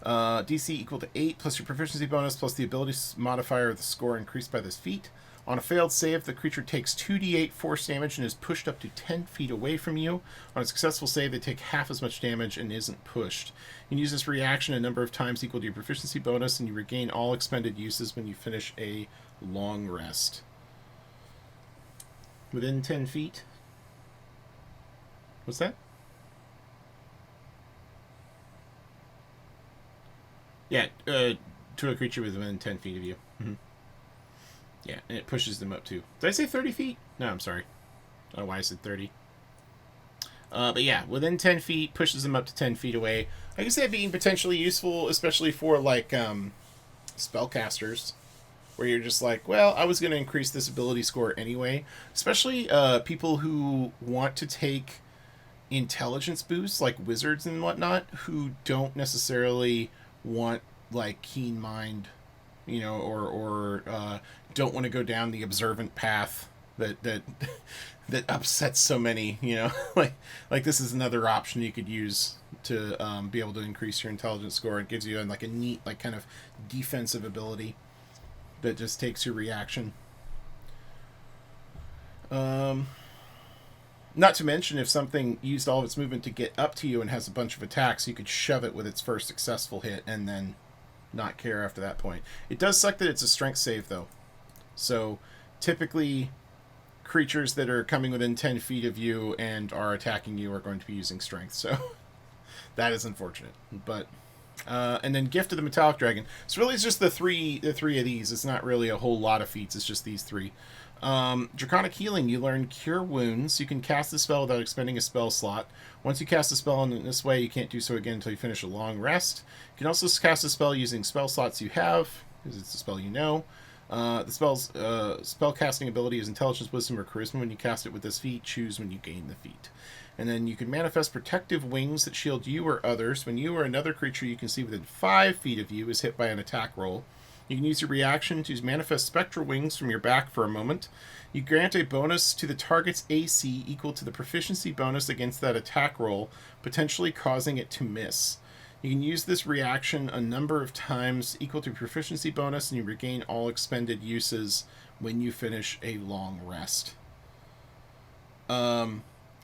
DC equal to 8 plus your proficiency bonus plus the ability modifier of the score increased by this feat. On a failed save, the creature takes 2d8 force damage and is pushed up to 10 feet away from you. On a successful save, they take half as much damage and isn't pushed. You can use this reaction a number of times equal to your proficiency bonus, and you regain all expended uses when you finish a long rest. Within 10 feet? What's that? Yeah, to a creature within 10 feet of you. Mm-hmm. Yeah, and it pushes them up too. Did I say 30 feet? No, I'm sorry. I don't know why I said 30. But yeah, within 10 feet, pushes them up to 10 feet away. I can see that being potentially useful, especially for, like, spellcasters, where you're just like, well, I was going to increase this ability score anyway. Especially people who want to take intelligence boosts, like wizards and whatnot, who don't necessarily want, like, keen mind, you know, or don't want to go down the observant path that that upsets so many, you know. like this is another option you could use to be able to increase your intelligence score. It gives you like a neat, like, kind of defensive ability that just takes your reaction. Not to mention, if something used all of its movement to get up to you and has a bunch of attacks, you could shove it with its first successful hit and then not care after that point. It does suck that it's a strength save, though. So, typically, creatures that are coming within 10 feet of you and are attacking you are going to be using strength. So, that is unfortunate. But, and then Gift of the Metallic Dragon. So really, it's just the three of these. It's not really a whole lot of feats. It's just these three. Draconic Healing. You learn Cure Wounds. You can cast the spell without expending a spell slot. Once you cast a spell in this way, you can't do so again until you finish a long rest. You can also cast a spell using spell slots you have, because it's a spell you know. The spell's spell casting ability is Intelligence, Wisdom, or Charisma. When you cast it with this feat, choose when you gain the feat. And then you can manifest protective wings that shield you or others. When you or another creature you can see within 5 feet of you is hit by an attack roll, you can use your reaction to manifest spectral wings from your back for a moment. You grant a bonus to the target's AC equal to the proficiency bonus against that attack roll, potentially causing it to miss. You can use this reaction a number of times equal to proficiency bonus, and you regain all expended uses when you finish a long rest.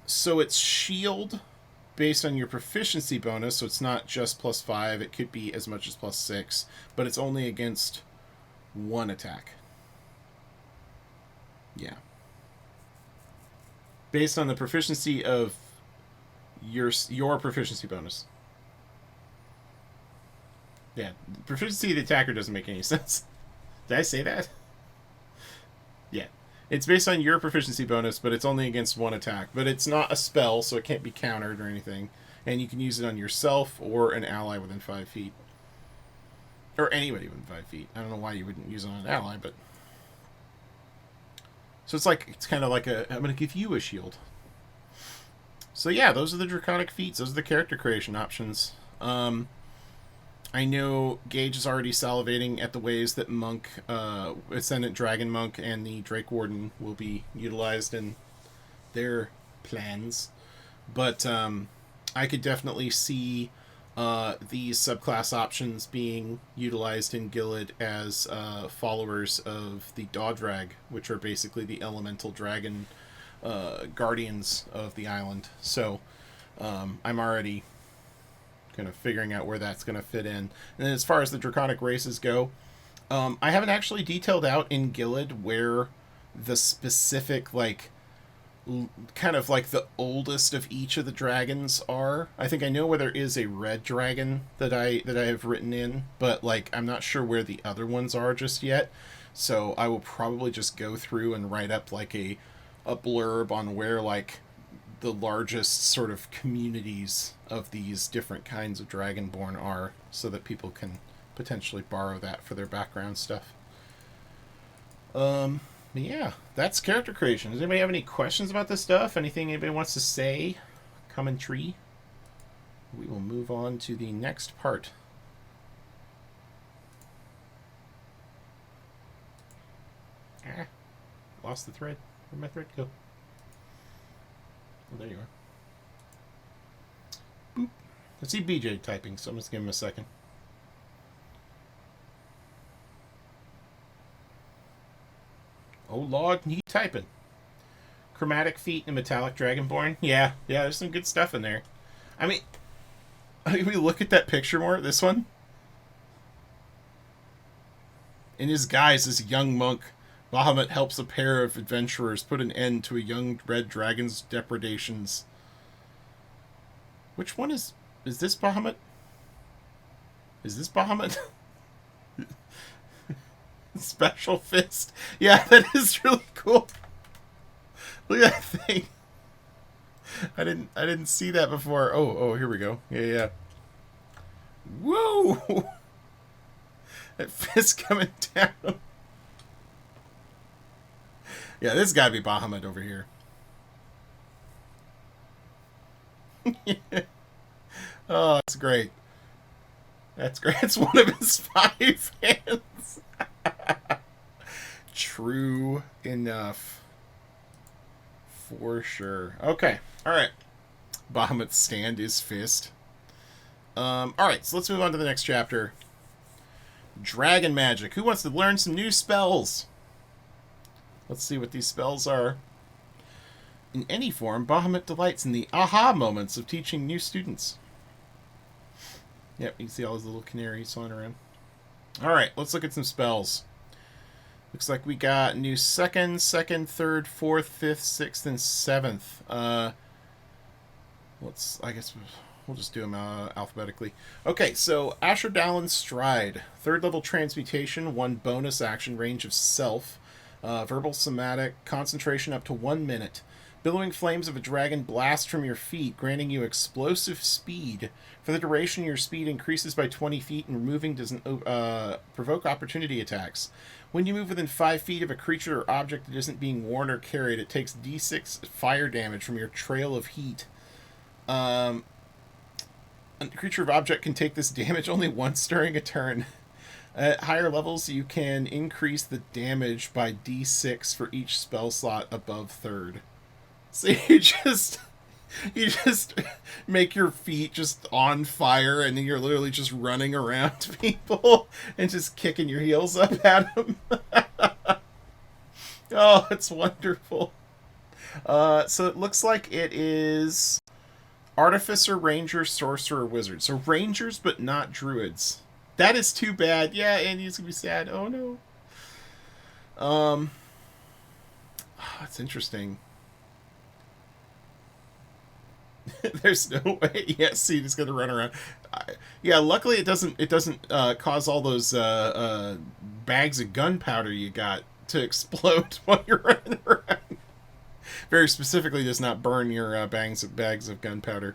So it's shield based on your proficiency bonus, so it's not just +5, it could be as much as +6, but it's only against one attack. Yeah. Based on the proficiency of your proficiency bonus. Yeah, proficiency of the attacker doesn't make any sense. Did I say that? Yeah. It's based on your proficiency bonus, but it's only against one attack. But it's not a spell, so it can't be countered or anything. And you can use it on yourself or an ally within 5 feet. Or anybody within 5 feet. I don't know why you wouldn't use it on an ally, but... So it's kind of like I'm going to give you a shield. So yeah, those are the Draconic Feats. Those are the character creation options. I know Gage is already salivating at the ways that Monk, Ascendant Dragon Monk, and the Drake Warden will be utilized in their plans. But I could definitely see these subclass options being utilized in Gilead as followers of the Dawdrag, which are basically the elemental dragon guardians of the island. So I'm already kind of figuring out where that's going to fit in. And then as far as the Draconic Races go, I haven't actually detailed out in Gilead where the specific, like, kind of like the oldest of each of the dragons are. I think I know where there is a red dragon that I have written in, but, like, I'm not sure where the other ones are just yet. So I will probably just go through and write up, like, a blurb on where, like, the largest sort of communities of these different kinds of Dragonborn are, so that people can potentially borrow that for their background stuff. Yeah, that's character creation. Does anybody have any questions about this stuff? Anything anybody wants to say? Commentary? We will move on to the next part. Lost the thread. Where'd my thread go? Oh, there you are. Boop. I see BJ typing, so I'm just give him a second. Oh Lord, he typing. Chromatic Feat and Metallic Dragonborn. Yeah, there's some good stuff in there. I mean, we look at that picture more, this one. In his guise as a young monk, Bahamut helps a pair of adventurers put an end to a young red dragon's depredations. Which one is this Bahamut? Is this Bahamut? Special fist. Yeah, that is really cool. Look at that thing. I didn't see that before. Oh, here we go. Yeah. Whoa! That fist coming down. Yeah, this got to be Bahamut over here. Oh, that's great. That's great. It's one of his 5 hands. True enough. For sure. Okay. All right. Bahamut's stand is fist. All right, so let's move on to the next chapter. Dragon magic. Who wants to learn some new spells? Let's see what these spells are. In any form, Bahamut delights in the aha moments of teaching new students. Yep, you can see all those little canaries flying around. Alright, let's look at some spells. Looks like we got new second, third, fourth, fifth, sixth, and seventh. I guess we'll just do them alphabetically. Okay, so Asher Dallin's Stride. 3rd level transmutation, 1 bonus action, range of self. Verbal somatic, concentration up to 1 minute. Billowing flames of a dragon blast from your feet, granting you explosive speed. For the duration, your speed increases by 20 feet, and removing doesn't provoke opportunity attacks. When you move within 5 feet of a creature or object that isn't being worn or carried, it takes d6 fire damage from your trail of heat. A creature or object can take this damage only once during a turn. At higher levels, you can increase the damage by d6 for each spell slot above 3rd. So you just make your feet just on fire, and then you're literally just running around people and just kicking your heels up at them. Oh, it's wonderful. So it looks like it is Artificer, Ranger, Sorcerer, Wizard. So Rangers, but not Druids. That is too bad. Yeah, Andy's gonna be sad. Oh no. That's interesting. There's no way. Yeah, Seed is gonna run around. Yeah, luckily it doesn't cause all those bags of gunpowder you got to explode while you're running around. Very specifically, does not burn your bags of gunpowder.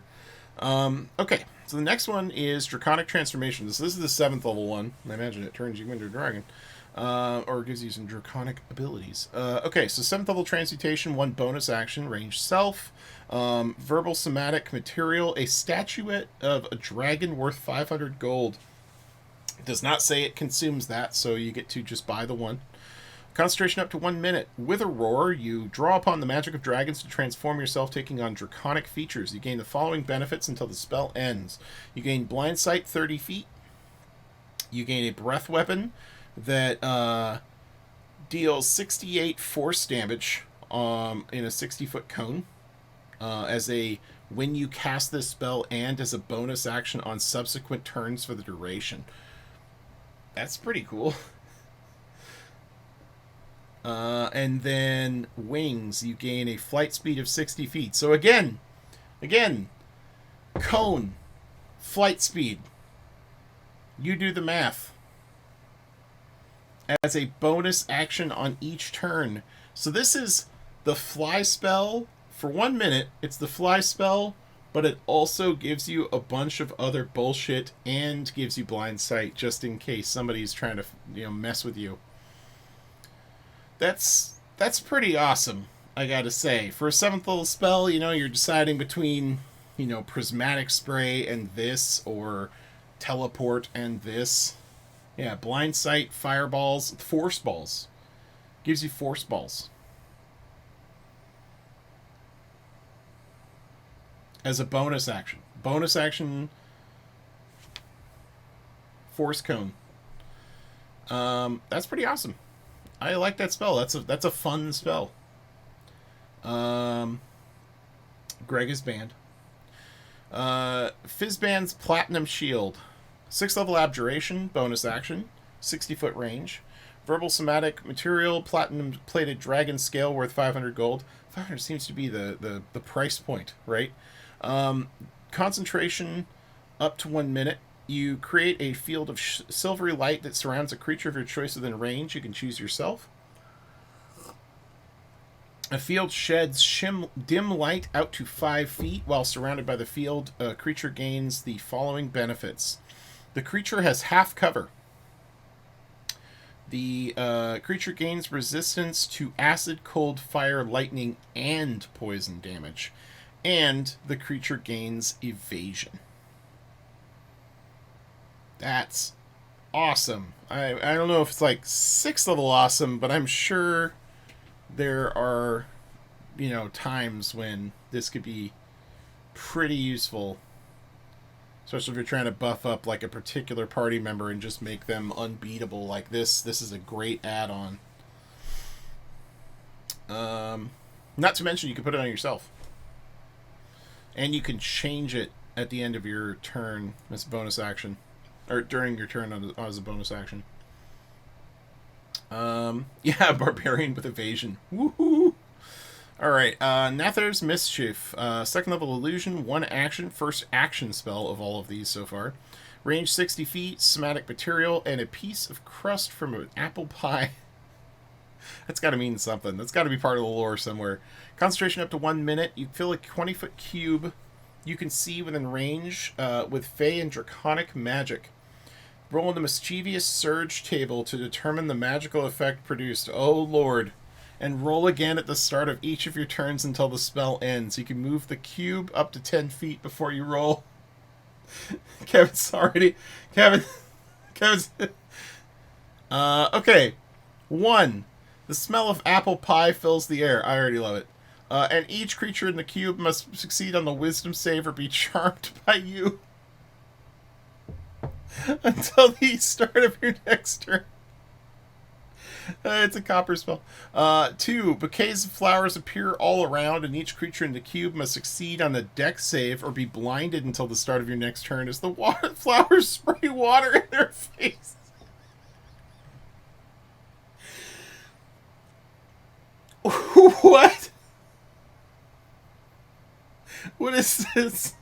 Okay, so the next one is Draconic Transformation. This is the 7th level one. I imagine it turns you into a dragon. Or gives you some draconic abilities. Okay, so 7th level Transmutation, 1 bonus action, range self. Verbal somatic material, a statuette of a dragon worth 500 gold. It does not say it consumes that, so you get to just buy the one. Concentration up to 1 minute. With a roar, you draw upon the magic of dragons to transform yourself, taking on draconic features. You gain the following benefits until the spell ends. You gain blind sight 30 feet. You gain a breath weapon that deals 68 force damage in a 60-foot cone. When you cast this spell and as a bonus action on subsequent turns for the duration. That's pretty cool. And then wings, you gain a flight speed of 60 feet. So again, cone, flight speed. You do the math. As a bonus action on each turn. So this is the fly spell. For 1 minute, it's the fly spell, but it also gives you a bunch of other bullshit and gives you blind sight just in case somebody's trying to, mess with you. That's pretty awesome, I gotta say. For a 7th level spell, you're deciding between, prismatic spray and this, or teleport and this. Yeah, blind sight, fireballs, force balls. Gives you force balls. As a bonus action. Bonus action, force cone. That's pretty awesome. I like that spell. That's a fun spell. Greg is banned. Fizban's Platinum Shield. 6th level Abjuration, bonus action, 60-foot range. Verbal somatic material, platinum plated dragon scale worth 500 gold. 500 seems to be the price point, right? Concentration up to 1 minute. You create a field of silvery light that surrounds a creature of your choice within range. You can choose yourself. A field sheds dim light out to 5 feet. While surrounded by the field, a creature gains the following benefits. The creature has half cover. The creature gains resistance to acid, cold, fire, lightning, and poison damage. And the creature gains evasion. That's awesome. I don't know if it's like 6th level awesome, but I'm sure there are, times when this could be pretty useful. Especially if you're trying to buff up like a particular party member and just make them unbeatable like this. This is a great add-on. Not to mention you can put it on yourself. And you can change it at the end of your turn as a bonus action. Or during your turn as a bonus action. Yeah, Barbarian with evasion. Woohoo! Alright, Nether's Mischief. 2nd level illusion, 1 action, first action spell of all of these so far. Range 60 feet, somatic material, and a piece of crust from an apple pie. That's gotta mean something. That's gotta be part of the lore somewhere. Concentration up to 1 minute. You fill a 20-foot cube you can see within range with Fey and Draconic magic. Roll the mischievous surge table to determine the magical effect produced. Oh, Lord. And roll again at the start of each of your turns until the spell ends. You can move the cube up to 10 feet before you roll. Kevin's already... Kevin's... Okay. 1. The smell of apple pie fills the air. I already love it. And each creature in the cube must succeed on the wisdom save or be charmed by you until the start of your next turn. It's a copper spell. 2. Bouquets of flowers appear all around, and each creature in the cube must succeed on a dex save or be blinded until the start of your next turn as the flowers spray water in their face. What? What is this?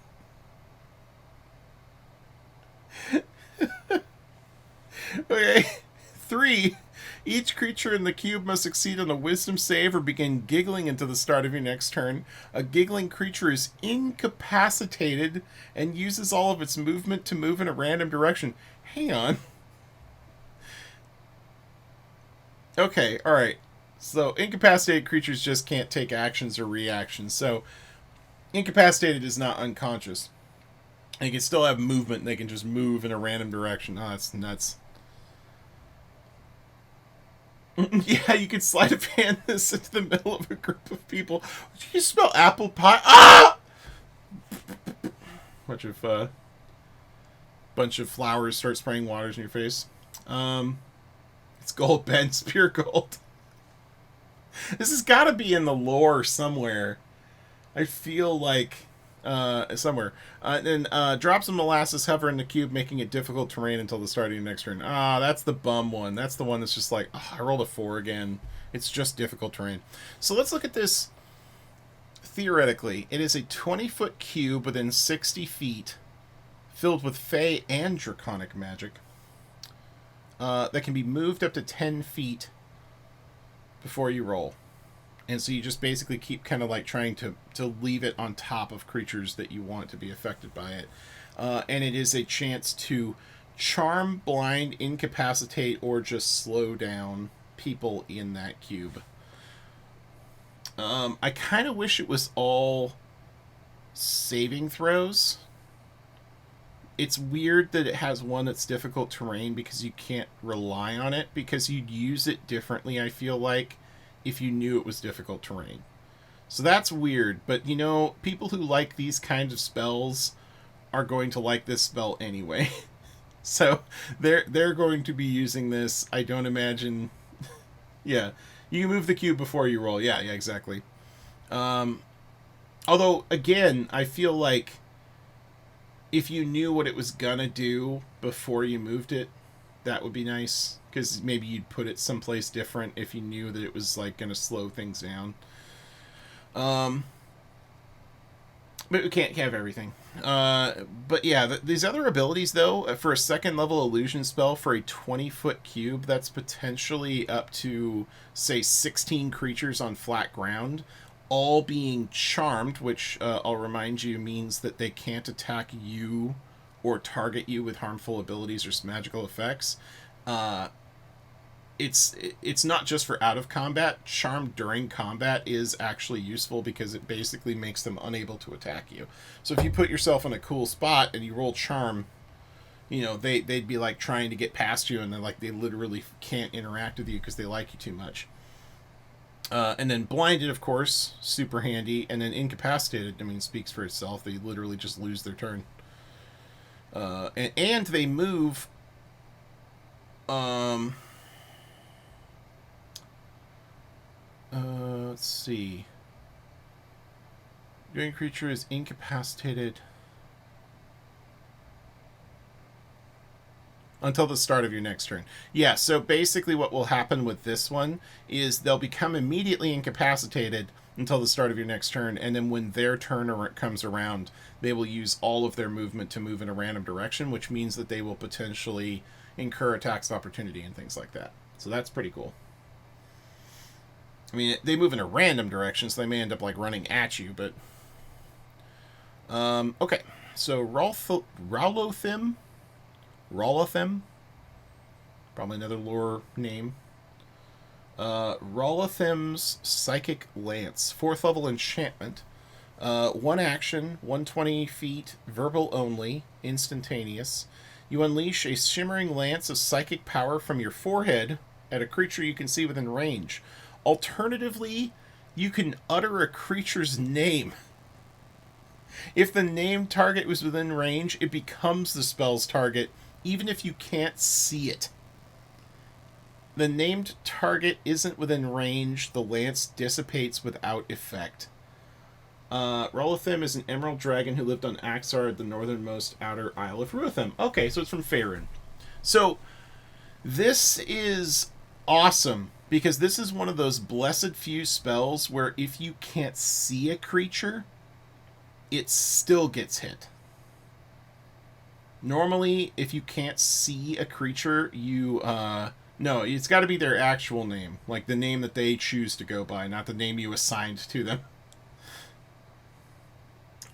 Okay. 3. Each creature in the cube must succeed on a wisdom save or begin giggling until the start of your next turn. A giggling creature is incapacitated and uses all of its movement to move in a random direction. Hang on. Okay, alright. So, incapacitated creatures just can't take actions or reactions. So, incapacitated is not unconscious. They can still have movement. They can just move in a random direction. Oh, that's nuts. Yeah, you could sleight of hand this into the middle of a group of people. Did you smell apple pie? Ah! Bunch of flowers start spraying waters in your face. It's gold, Ben. It's pure gold. This has got to be in the lore somewhere. I feel like somewhere. Then drops of molasses hover in the cube, making it difficult terrain until the start of your next turn. Ah, that's the bum one. That's the one that's just like, oh, I rolled a 4 again. It's just difficult terrain. So let's look at this theoretically. It is a 20-foot cube within 60 feet, filled with Fey and Draconic magic, that can be moved up to 10 feet before you roll. And so you just basically keep kind of like trying to leave it on top of creatures that you want to be affected by it. And it is a chance to charm, blind, incapacitate, or just slow down people in that cube. I kind of wish it was all saving throws. It's weird that it has one that's difficult terrain because you can't rely on it, because you'd use it differently, I feel like, if you knew it was difficult terrain. So that's weird, but people who like these kinds of spells are going to like this spell anyway. So they're going to be using this. I don't imagine... Yeah, you can move the cube before you roll. Yeah, exactly. Although, again, I feel like if you knew what it was gonna do before you moved it, that would be nice. Because maybe you'd put it someplace different if you knew that it was like going to slow things down. But we can't have everything. But yeah, these other abilities, though, for a second level illusion spell for a 20-foot cube, that's potentially up to, say, 16 creatures on flat ground, all being charmed, which I'll remind you means that they can't attack you or target you with harmful abilities or magical effects. It's not just for out of combat. Charm during combat is actually useful because it basically makes them unable to attack you. So if you put yourself in a cool spot and you roll charm, you know, they'd be like trying to get past you, and then like they literally can't interact with you because they like you too much. And then blinded, of course, super handy, and then incapacitated. I mean, speaks for itself. They literally just lose their turn. And they move. Let's see. Your creature is incapacitated until the start of your next turn. Yeah, so basically what will happen with this one is they'll become immediately incapacitated until the start of your next turn, and then when their turn comes around, they will use all of their movement to move in a random direction, which means that they will potentially incur attacks of opportunity and things like that. So that's pretty cool. I mean, they move in a random direction, so they may end up like running at you, but okay. So Ralothim, probably another lore name. Ralothim's Psychic Lance, 4th level enchantment. 1 action, 120 feet, verbal only, instantaneous. You unleash a shimmering lance of psychic power from your forehead at a creature you can see within range. Alternatively, you can utter a creature's name. If the named target was within range, it becomes the spell's target, even if you can't see it. The named target isn't within range, the lance dissipates without effect. Rolothim is an emerald dragon who lived on Axar, the northernmost outer Isle of Ruathim. Okay, so it's from Faerun. So, this is awesome, because this is one of those blessed few spells where if you can't see a creature, it still gets hit. Normally, if you can't see a creature, you, no, it's got to be their actual name. Like the name that they choose to go by, not the name you assigned to them.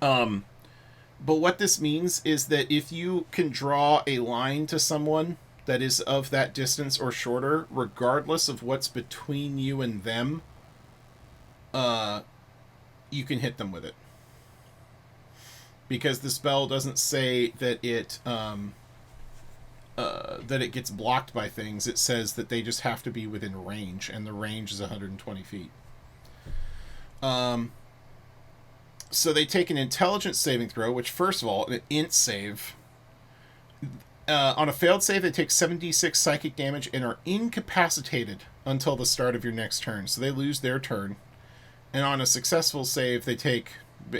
But what this means is that if you can draw a line to someone that is of that distance or shorter, regardless of what's between you and them, you can hit them with it. Because the spell doesn't say that it gets blocked by things. It says that they just have to be within range, and the range is 120 feet. So they take an intelligence saving throw, which, first of all, an int save. On a failed save, they take 7d6 psychic damage and are incapacitated until the start of your next turn. So they lose their turn. And on a successful save, they take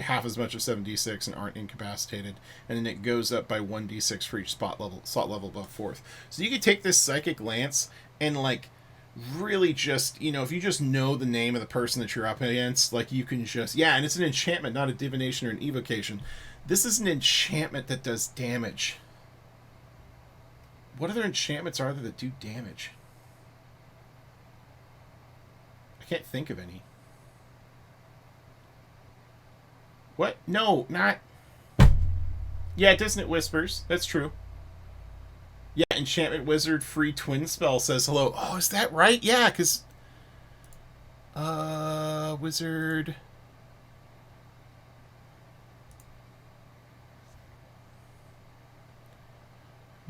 half as much of 7d6 and aren't incapacitated. And then it goes up by 1d6 for each slot level above 4th. So you could take this Psychic Lance and, like, really just, you know, if you just know the name of the person that you're up against, like, you can just, yeah, and it's an enchantment, not a divination or an evocation. This is an enchantment that does damage. What other enchantments are there that do damage? I can't think of any. What? No, not... Yeah, Dissonant Whispers. That's true. Yeah, Enchantment Wizard free twin spell says hello. Oh, is that right? Yeah, because... Wizard...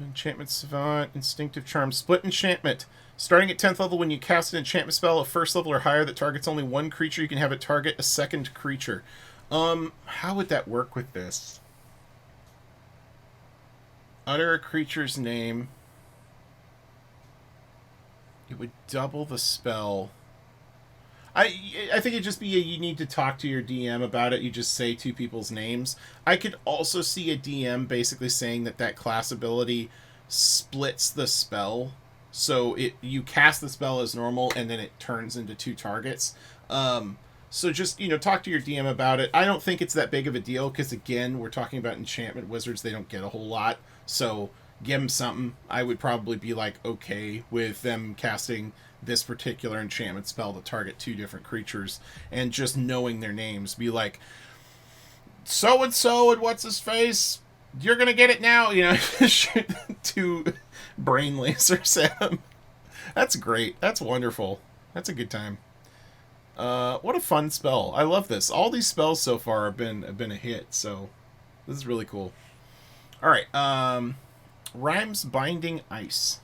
Enchantment Savant, Instinctive Charm, Split Enchantment. Starting at 10th level, when you cast an enchantment spell of 1st level or higher that targets only one creature, you can have it target a second creature. How would that work with this? Utter a creature's name. It would double the spell. I think it'd just be you need to talk to your DM about it. You just say two people's names. I could also see a DM basically saying that class ability splits the spell. So you cast the spell as normal, and then it turns into two targets. So just, talk to your DM about it. I don't think it's that big of a deal because, again, we're talking about enchantment wizards. They don't get a whole lot. So give them something. I would probably be, okay with them casting this particular enchantment spell to target 2 different creatures and just knowing their names. Be like, so-and-so and what's-his-face, you're going to get it now. Shoot 2 brain lasers at them. That's great. That's wonderful. That's a good time. What a fun spell. I love this. All these spells so far have been a hit, so this is really cool. Alright, Rhymes Binding Ice.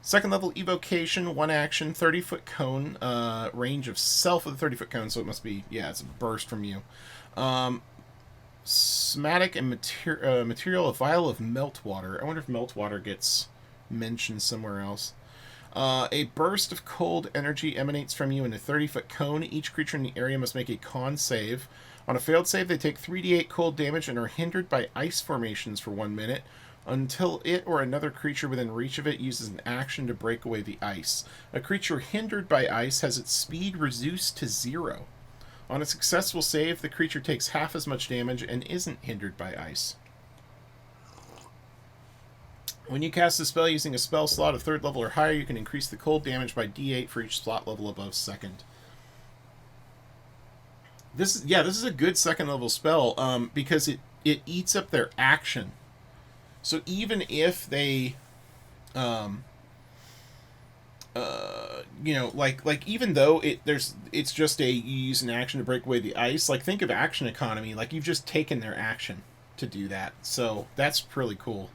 2nd level evocation, 1 action, 30-foot cone, range of self with a 30-foot cone, so it must be, it's a burst from you. Somatic and material, a vial of meltwater. I wonder if meltwater gets mentioned somewhere else. A burst of cold energy emanates from you in a 30-foot cone. Each creature in the area must make a con save. On a failed save, they take 3d8 cold damage and are hindered by ice formations for 1 minute until it or another creature within reach of it uses an action to break away the ice. A creature hindered by ice has its speed reduced to 0. On a successful save, the creature takes half as much damage and isn't hindered by ice. When you cast a spell using a spell slot of 3rd level or higher, you can increase the cold damage by d8 for each slot level above 2nd. This is a good 2nd level spell because it eats up their action. So even if they, even though it's just you use an action to break away the ice. Think of action economy. You've just taken their action to do that. So that's really cool.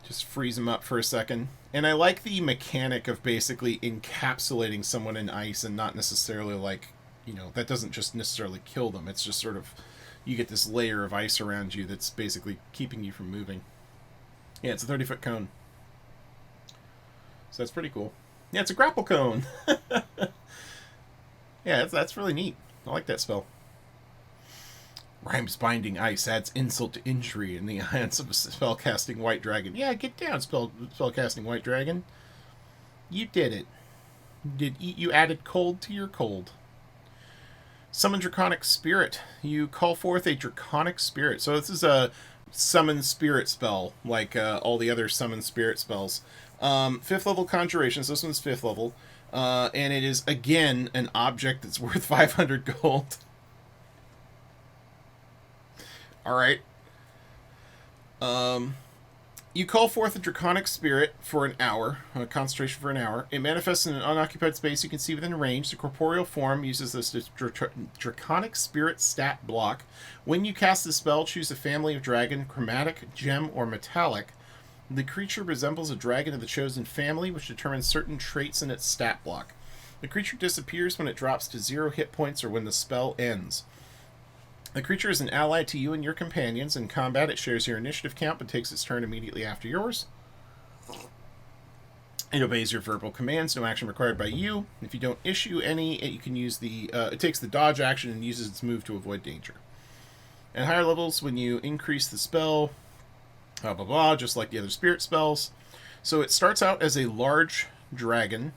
Just freeze them up for a second. And I like the mechanic of basically encapsulating someone in ice and not necessarily that doesn't just necessarily kill them. It's just sort of, you get this layer of ice around you that's basically keeping you from moving. Yeah, it's a 30-foot cone. So that's pretty cool. Yeah, it's a grapple cone. Yeah, that's really neat. I like that spell. Rhymes Binding Ice adds insult to injury in the hands of a spellcasting white dragon. Yeah, get down, spellcasting white dragon. You did it. You added cold to your cold. Summon Draconic Spirit. You call forth a Draconic Spirit. So this is a summon spirit spell, like all the other summon spirit spells. 5th level conjuration, so this one's 5th level. And it is, again, an object that's worth 500 gold. Alright. You call forth a Draconic Spirit for an hour, a concentration for an hour. It manifests in an unoccupied space you can see within range. The corporeal form uses this Draconic Spirit stat block. When you cast the spell, choose a family of dragon, chromatic, gem, or metallic. The creature resembles a dragon of the chosen family, which determines certain traits in its stat block. The creature disappears when it drops to 0 hit points or when the spell ends. The creature is an ally to you and your companions. In combat, it shares your initiative count, but takes its turn immediately after yours. It obeys your verbal commands, no action required by you. If you don't issue any, you can use it takes the dodge action and uses its move to avoid danger. At higher levels, when you increase the spell, blah blah blah, just like the other spirit spells. So it starts out as a large dragon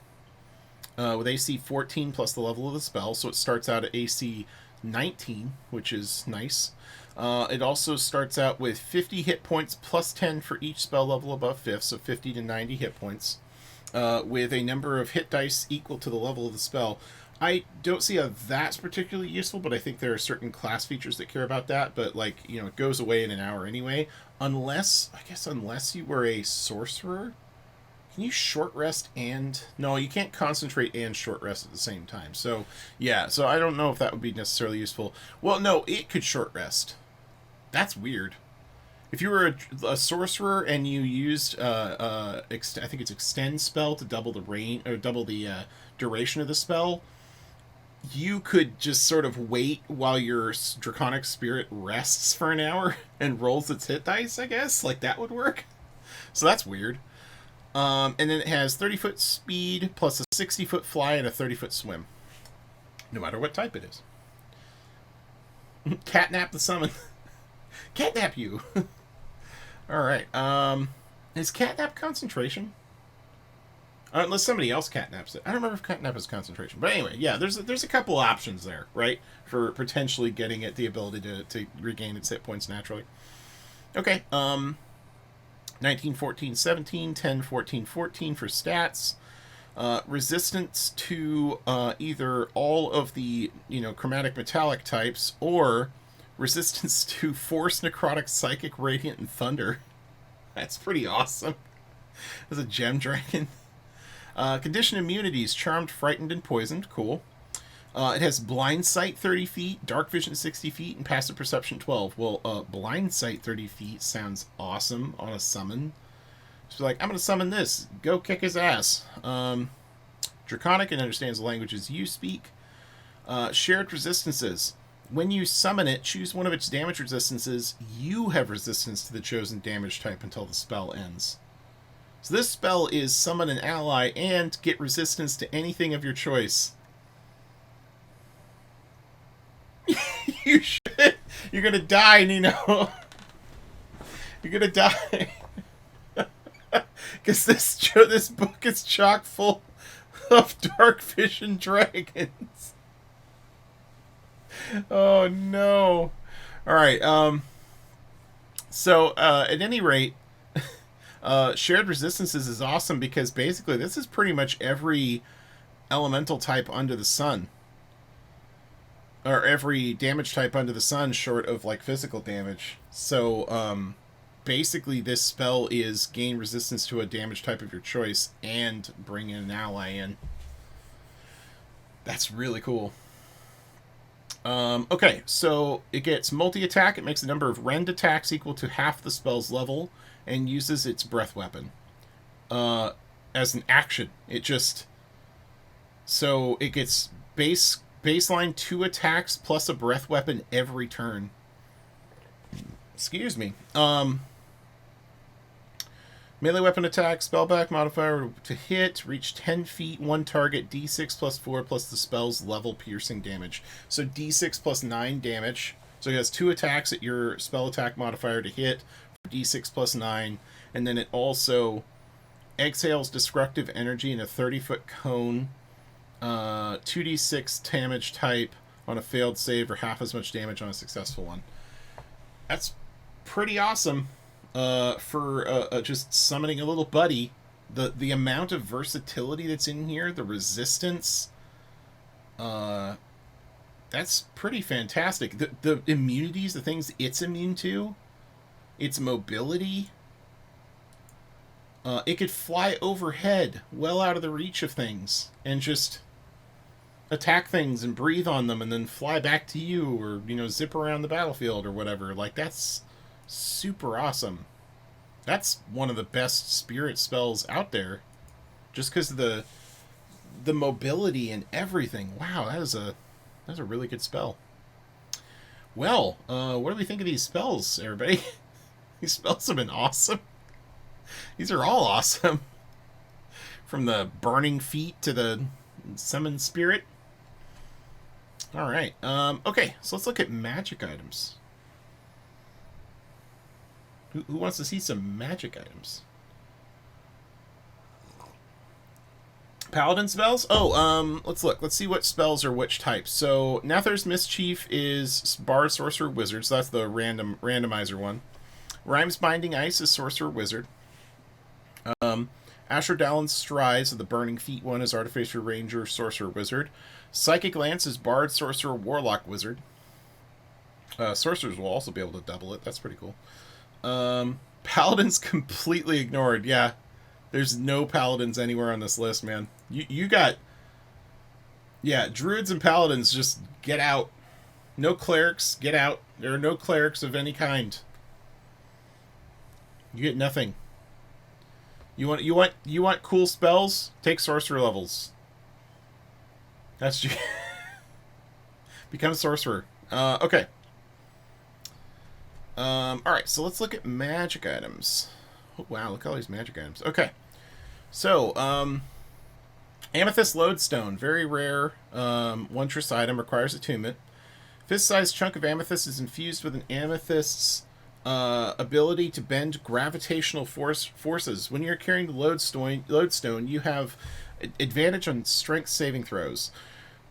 with AC 14 plus the level of the spell, so it starts out at AC 19, which is nice. It also starts out with 50 hit points plus 10 for each spell level above 5th, so 50 to 90 hit points, with a number of hit dice equal to the level of the spell. I don't see how that's particularly useful, but I think there are certain class features that care about that, but it goes away in an hour anyway, unless you were a sorcerer. Can you short rest and... No, you can't concentrate and short rest at the same time. So, yeah. So I don't know if that would be necessarily useful. Well, no, it could short rest. That's weird. If you were a sorcerer and you used, I think it's extend spell to double the range, or double the duration of the spell, you could just sort of wait while your Draconic Spirit rests for an hour and rolls its hit dice, I guess. That would work. So that's weird. And then it has 30-foot speed, plus a 60-foot fly, and a 30-foot swim. No matter what type it is. Catnap the summon. Catnap you! Alright, is Catnap concentration? Unless somebody else catnaps it. I don't remember if catnap is concentration. But anyway, yeah, there's a couple options there, right? For potentially getting it the ability to regain its hit points naturally. Okay, 19, 14, 17, 10, 14, 14 for stats. Resistance to either all of the, chromatic metallic types, or resistance to force, necrotic, psychic, radiant, and thunder. That's pretty awesome. As a gem dragon. Condition immunities: charmed, frightened, and poisoned. Cool. It has blind sight 30 feet, dark vision 60 feet, and passive perception 12. Well, blind sight 30 feet sounds awesome on a summon. Just like, I'm going to summon this. Go kick his ass. Draconic and understands the languages you speak. Shared resistances. When you summon it, choose one of its damage resistances. You have resistance to the chosen damage type until the spell ends. So this spell is summon an ally and get resistance to anything of your choice. You should. You're gonna die, Nino. You're gonna die. Because this book is chock full of dark vision dragons. Oh no. Alright, so at any rate, shared resistances is awesome because basically this is pretty much every elemental type under the sun. Or every damage type under the sun short of like physical damage. So basically this spell is gain resistance to a damage type of your choice and bring in an ally in. That's really cool. Okay, so it gets multi-attack. It makes the number of rend attacks equal to half the spell's level and uses its breath weapon as an action. It just... So it gets baseline 2 attacks plus a breath weapon every turn. Excuse me. Melee weapon attack, spellback modifier to hit, reach 10 feet, 1 target, d6 plus 4 plus the spell's level piercing damage. So d6 plus 9 damage. So it has 2 attacks at your spell attack modifier to hit, for d6 plus 9. And then it also exhales destructive energy in a 30-foot cone. 2d6 damage type on a failed save, or half as much damage on a successful one. That's pretty awesome. For just summoning a little buddy. The amount of versatility that's in here, the resistance, that's pretty fantastic. The immunities, the things it's immune to, its mobility, it could fly overhead, well out of the reach of things, and just attack things and breathe on them and then fly back to you, or, zip around the battlefield or whatever. Like, that's super awesome. That's one of the best spirit spells out there, just because of the mobility and everything. Wow, that's a really good spell. Well, what do we think of these spells, everybody? These spells have been awesome. These are all awesome. From the burning feet to the summon spirit. All right. Okay, so let's look at magic items. Who wants to see some magic items? Paladin spells? Oh, let's look. Let's see what spells are which types. So, Nether's Mischief is Bard, Sorcerer, Wizard. So that's the randomizer one. Rhyme's Binding Ice is Sorcerer, Wizard. Asher Dallin's Stride, so the Burning Feet one, is Artificer, Ranger, Sorcerer, Wizard. Psychic Lance is Bard, Sorcerer, Warlock, Wizard. Sorcerers will also be able to double it. That's pretty cool. Paladins completely ignored. Yeah, there's no Paladins anywhere on this list, man. You got... Yeah, Druids and Paladins, just get out. No Clerics, get out. There are no Clerics of any kind. You get nothing. You want cool spells? Take Sorcerer levels. That's... Become a Sorcerer. Okay. Alright, so let's look at magic items. Oh, wow, look at all these magic items. Okay. So, Amethyst Lodestone. Very rare. One-triss item. Requires attunement. Fist-sized chunk of amethyst is infused with an amethyst's ability to bend gravitational forces. When you're carrying the lodestone, you have advantage on strength saving throws.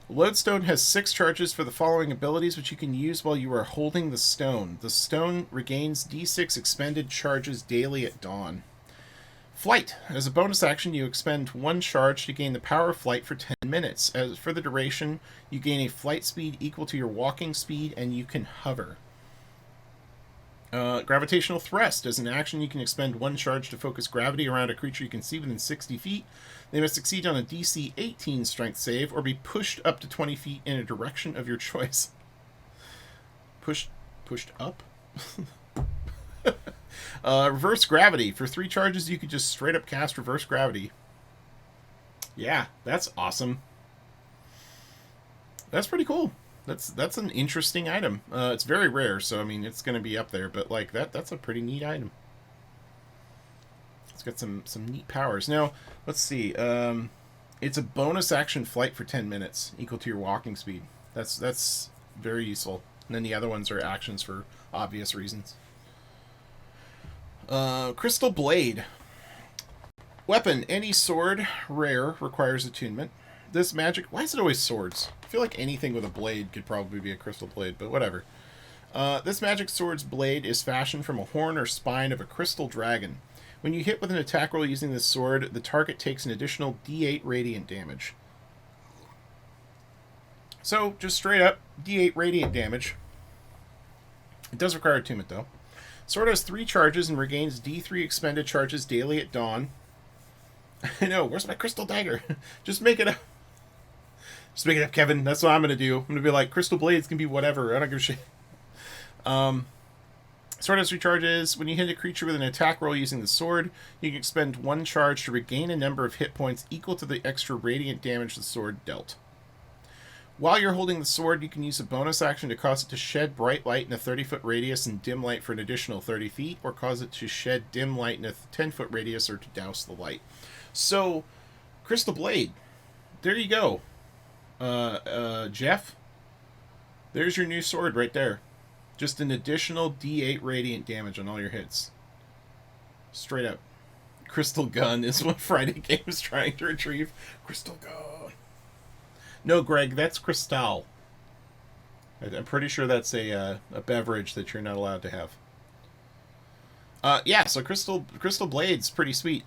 Lodestone has 6 charges for the following abilities, which you can use while you are holding the stone. The stone regains d6 expended charges daily at dawn. Flight. As a bonus action, you expend 1 charge to gain the power of flight for 10 minutes. As for the duration, you gain a flight speed equal to your walking speed, and you can hover. Gravitational Thrust. As an action, you can expend 1 charge to focus gravity around a creature you can see within 60 feet. They must succeed on a DC 18 strength save or be pushed up to 20 feet in a direction of your choice. Pushed up? Reverse Gravity. For 3 charges, you could just straight up cast Reverse Gravity. Yeah, that's awesome. That's pretty cool. That's an interesting item. It's very rare, so I mean it's going to be up there, but like that's a pretty neat item. It's got some neat powers. Now, let's see. It's a bonus action flight for 10 minutes, equal to your walking speed. That's very useful. And then the other ones are actions for obvious reasons. Crystal Blade. Weapon. Any sword, rare, requires attunement. This magic... Why is it always swords? I feel like anything with a blade could probably be a crystal blade, but whatever. This magic sword's blade is fashioned from a horn or spine of a crystal dragon. When you hit with an attack roll using this sword, the target takes an additional d8 radiant damage. So, just straight up, d8 radiant damage. It does require attunement, though. Sword has 3 charges and regains d3 expended charges daily at dawn. I know, where's my crystal dagger? Just make it up. Just make it up, Kevin. That's what I'm going to do. I'm going to be like, crystal blades can be whatever. I don't give a shit. Sword has 3 charges. When you hit a creature with an attack roll using the sword, you can expend 1 charge to regain a number of hit points equal to the extra radiant damage the sword dealt. While you're holding the sword, you can use a bonus action to cause it to shed bright light in a 30-foot radius and dim light for an additional 30 feet, or cause it to shed dim light in a 10-foot radius or to douse the light. So, Crystal Blade. There you go. Jeff, there's your new sword right there. Just an additional d8 radiant damage on all your hits. Straight up. Crystal Gun is what Friday Game is trying to retrieve. Crystal Gun. No, Greg, that's Cristal. I'm pretty sure that's a beverage that you're not allowed to have. Yeah, so Crystal Blade's pretty sweet.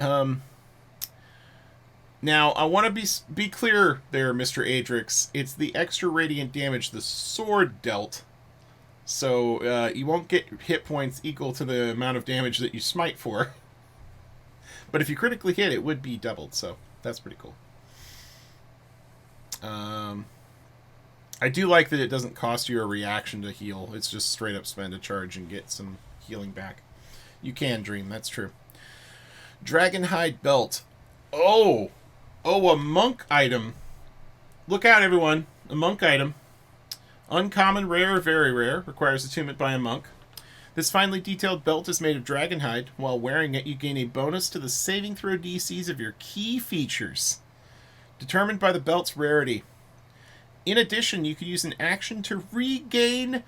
Now, I want to be clear there, Mr. Adrix. It's the extra radiant damage the sword dealt. So, you won't get hit points equal to the amount of damage that you smite for. But if you critically hit, it would be doubled, so that's pretty cool. I do like that it doesn't cost you a reaction to heal. It's just straight up spend a charge and get some healing back. You can dream, that's true. Dragonhide Belt. Oh, a monk item. Look out, everyone. A monk item. Uncommon, rare, very rare. Requires attunement by a monk. This finely detailed belt is made of dragonhide. While wearing it, you gain a bonus to the saving throw DCs of your key features, determined by the belt's rarity. In addition, you can use an action to regain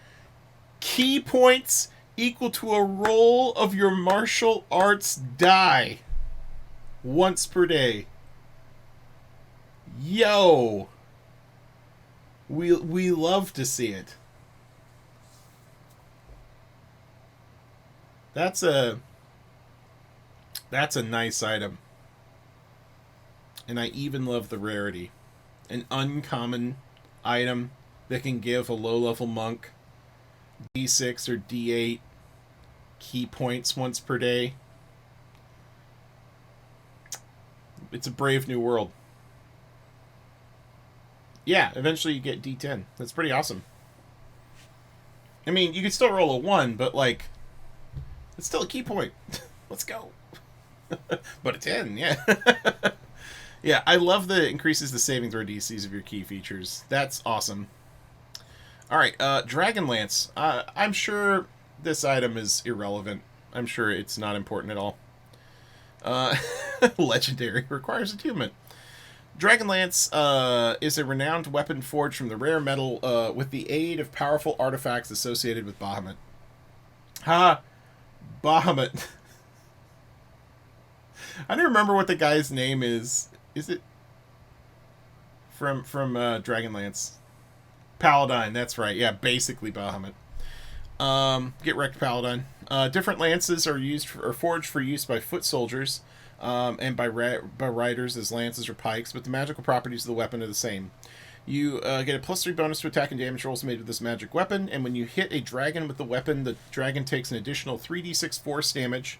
key points equal to a roll of your martial arts die once per day. Yo! We love to see it. That's a nice item. And I even love the rarity. An uncommon item that can give a low-level monk D6 or D8 key points once per day. It's a brave new world. Yeah, eventually you get D10. That's pretty awesome. I mean, you could still roll a 1, but, like, it's still a key point. Let's go. But a 10, yeah. Yeah, I love that it increases the saving throw DCs of your key features. That's awesome. Alright, Dragonlance. I'm sure this item is irrelevant. I'm sure it's not important at all. Legendary. Requires attunement. Dragonlance is a renowned weapon forged from the rare metal with the aid of powerful artifacts associated with Bahamut. Ha! Bahamut. I don't remember what the guy's name is. Is it from Dragonlance? Paladin, that's right. Yeah, basically Bahamut. Get wrecked, Paladin. Different lances are forged for use by foot soldiers and by riders as lances or pikes, but the magical properties of the weapon are the same. You get a +3 bonus to attack and damage rolls made with this magic weapon, and when you hit a dragon with the weapon, the dragon takes an additional 3d6 force damage.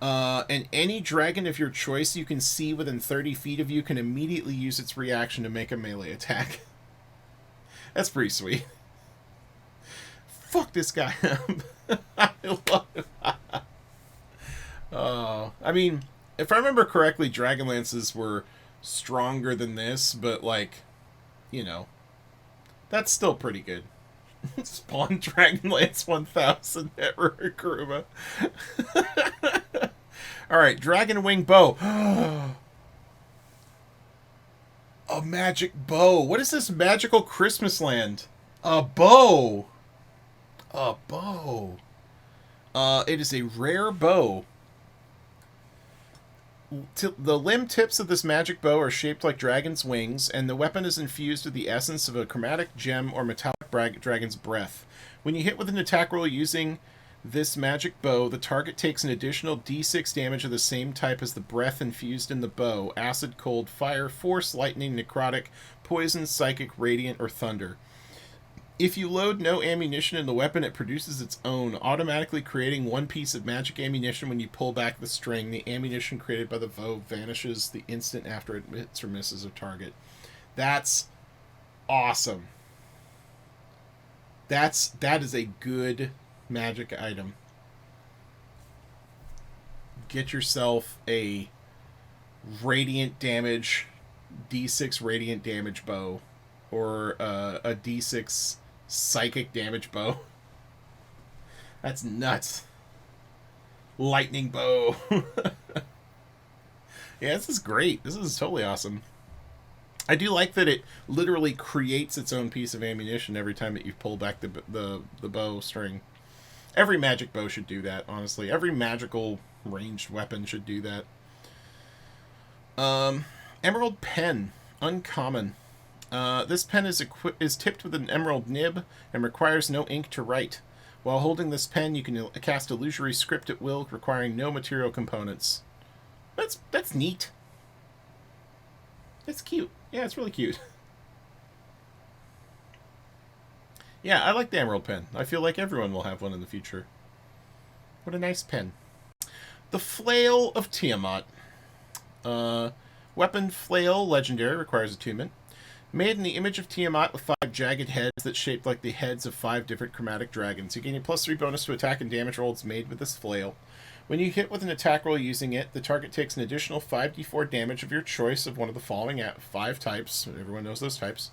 And any dragon of your choice you can see within 30 feet of you can immediately use its reaction to make a melee attack. That's pretty sweet. Fuck this guy up. I love it. I mean, if I remember correctly, Dragonlances were stronger than this, but, like, you know, that's still pretty good. Spawn Dragonlance 1000 at Kuruma. Alright, Dragon Wing Bow. A magic bow. What is this magical Christmas land? A bow. A bow. It is a rare bow. The limb tips of this magic bow are shaped like dragon's wings, and the weapon is infused with the essence of a chromatic gem or metallic dragon's breath. When you hit with an attack roll using this magic bow, the target takes an additional d6 damage of the same type as the breath infused in the bow: acid, cold, fire, force, lightning, necrotic, poison, psychic, radiant, or thunder. If you load no ammunition in the weapon, it produces its own, automatically creating one piece of magic ammunition when you pull back the string. The ammunition created by the bow vanishes the instant after it hits or misses a target. That's awesome. That is a good magic item. Get yourself a radiant damage, d6 radiant damage bow, or a d6 psychic damage bow. That's nuts. Lightning bow. Yeah, this is great. This is totally awesome. I do like that it literally creates its own piece of ammunition every time that you pull back the bow string. Every magic bow should do that, honestly. Every magical ranged weapon should do that. Emerald Pen. Uncommon. This pen is tipped with an emerald nib and requires no ink to write. While holding this pen, you can cast illusory script at will, requiring no material components. That's neat. It's cute. Yeah, it's really cute. Yeah, I like the emerald pen. I feel like everyone will have one in the future. What a nice pen. The Flail of Tiamat. Weapon Flail, legendary, requires attunement. Made in the image of Tiamat with 5 jagged heads that shaped like the heads of 5 different chromatic dragons. You gain a +3 bonus to attack and damage rolls made with this flail. When you hit with an attack roll using it, the target takes an additional 5d4 damage of your choice of one of the following 5 types. Everyone knows those types.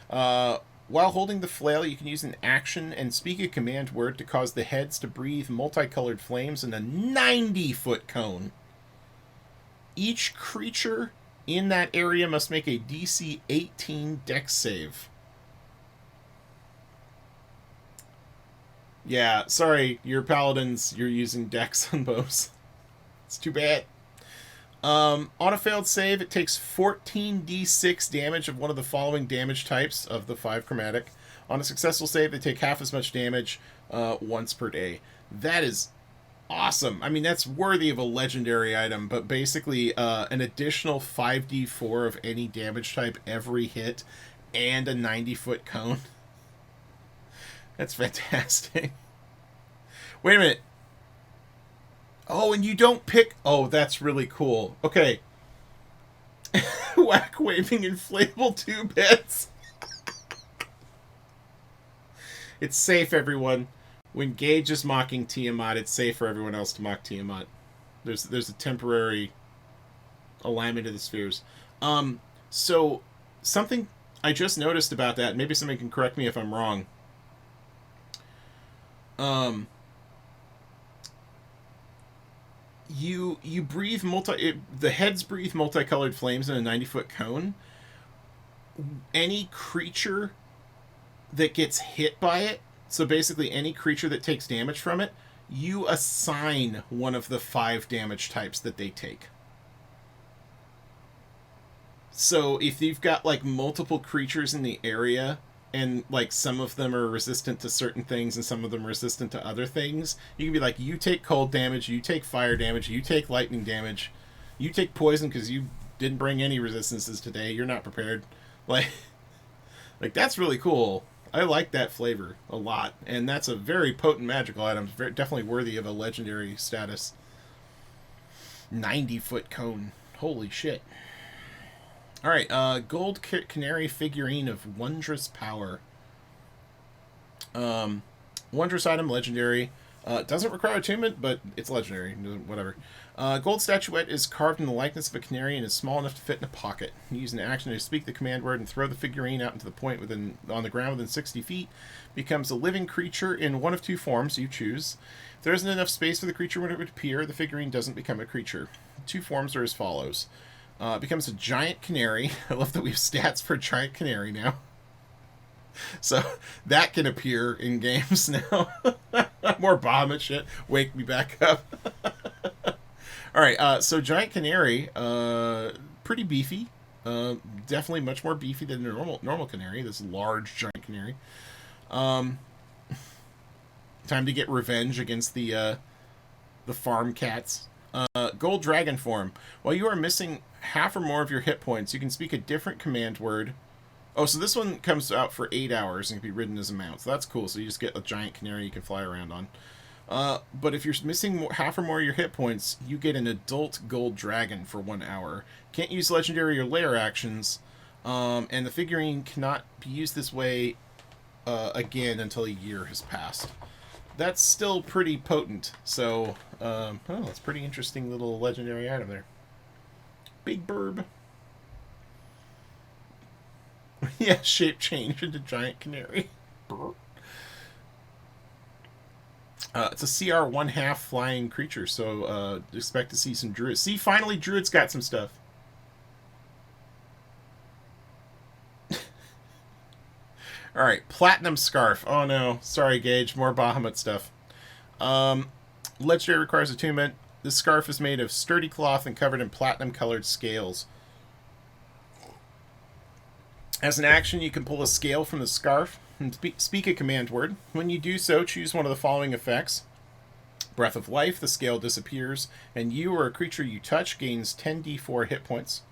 While holding the flail, you can use an action and speak a command word to cause the heads to breathe multicolored flames in a 90-foot cone. Each creature in that area must make a DC 18 Dex save. Yeah, sorry, your paladins, you're using Dex on bows. It's too bad. On a failed save, it takes 14d6 damage of one of the following damage types of the 5 chromatic. On a successful save, they take half as much damage once per day. That is awesome. I mean, that's worthy of a legendary item, but basically an additional 5d4 of any damage type every hit and a 90-foot cone. That's fantastic. Wait a minute. Oh, and you don't pick... Oh, that's really cool. Okay. Whack waving inflatable tube heads. It's safe, everyone. When Gage is mocking Tiamat, it's safe for everyone else to mock Tiamat. There's a temporary alignment of the spheres. So, something I just noticed about that, maybe somebody can correct me if I'm wrong. You breathe the heads breathe multicolored flames in a 90-foot cone. Any creature that gets hit by it, so basically any creature that takes damage from it, you assign one of the 5 damage types that they take. So if you've got like multiple creatures in the area, and like some of them are resistant to certain things and some of them are resistant to other things, you can be like, you take cold damage, you take fire damage, you take lightning damage, you take poison because you didn't bring any resistances today, you're not prepared. Like that's really cool. I like that flavor a lot, and that's a very potent magical item. Very, definitely worthy of a legendary status. 90-foot cone. Holy shit. Alright, gold canary figurine of wondrous power. Wondrous item, legendary. Doesn't require attunement, but it's legendary. Whatever. Gold statuette is carved in the likeness of a canary and is small enough to fit in a pocket. You use an action to speak the command word and throw the figurine out into the point on the ground within 60 feet. Becomes a living creature in one of 2 forms you choose. If there isn't enough space for the creature when it would appear, the figurine doesn't become a creature. The 2 forms are as follows. Becomes a giant canary. I love that we have stats for a giant canary now. So that can appear in games now. More Bahamut shit. Wake me back up. Alright, so giant canary, pretty beefy. Definitely much more beefy than a normal canary. This large giant canary. Time to get revenge against the farm cats. Gold dragon form. While you are missing half or more of your hit points, you can speak a different command word. Oh, so this one comes out for 8 hours and can be ridden as a mount. So that's cool. So you just get a giant canary you can fly around on. But if you're missing half or more of your hit points, you get an adult gold dragon for 1 hour. Can't use legendary or lair actions. And the figurine cannot be used this way again until a year has passed. That's still pretty potent. So, it's a pretty interesting little legendary item there. Big burb. Yeah, shape change into giant canary. It's a CR 1/2 flying creature, so expect to see some druids. See, finally, druids got some stuff. Alright, platinum scarf. Oh no, sorry Gage, more Bahamut stuff. Legendary requires attunement. This scarf is made of sturdy cloth and covered in platinum colored scales. As an action, you can pull a scale from the scarf and speak a command word. When you do so, choose one of the following effects. Breath of Life, the scale disappears, and you or a creature you touch gains 10d4 hit points.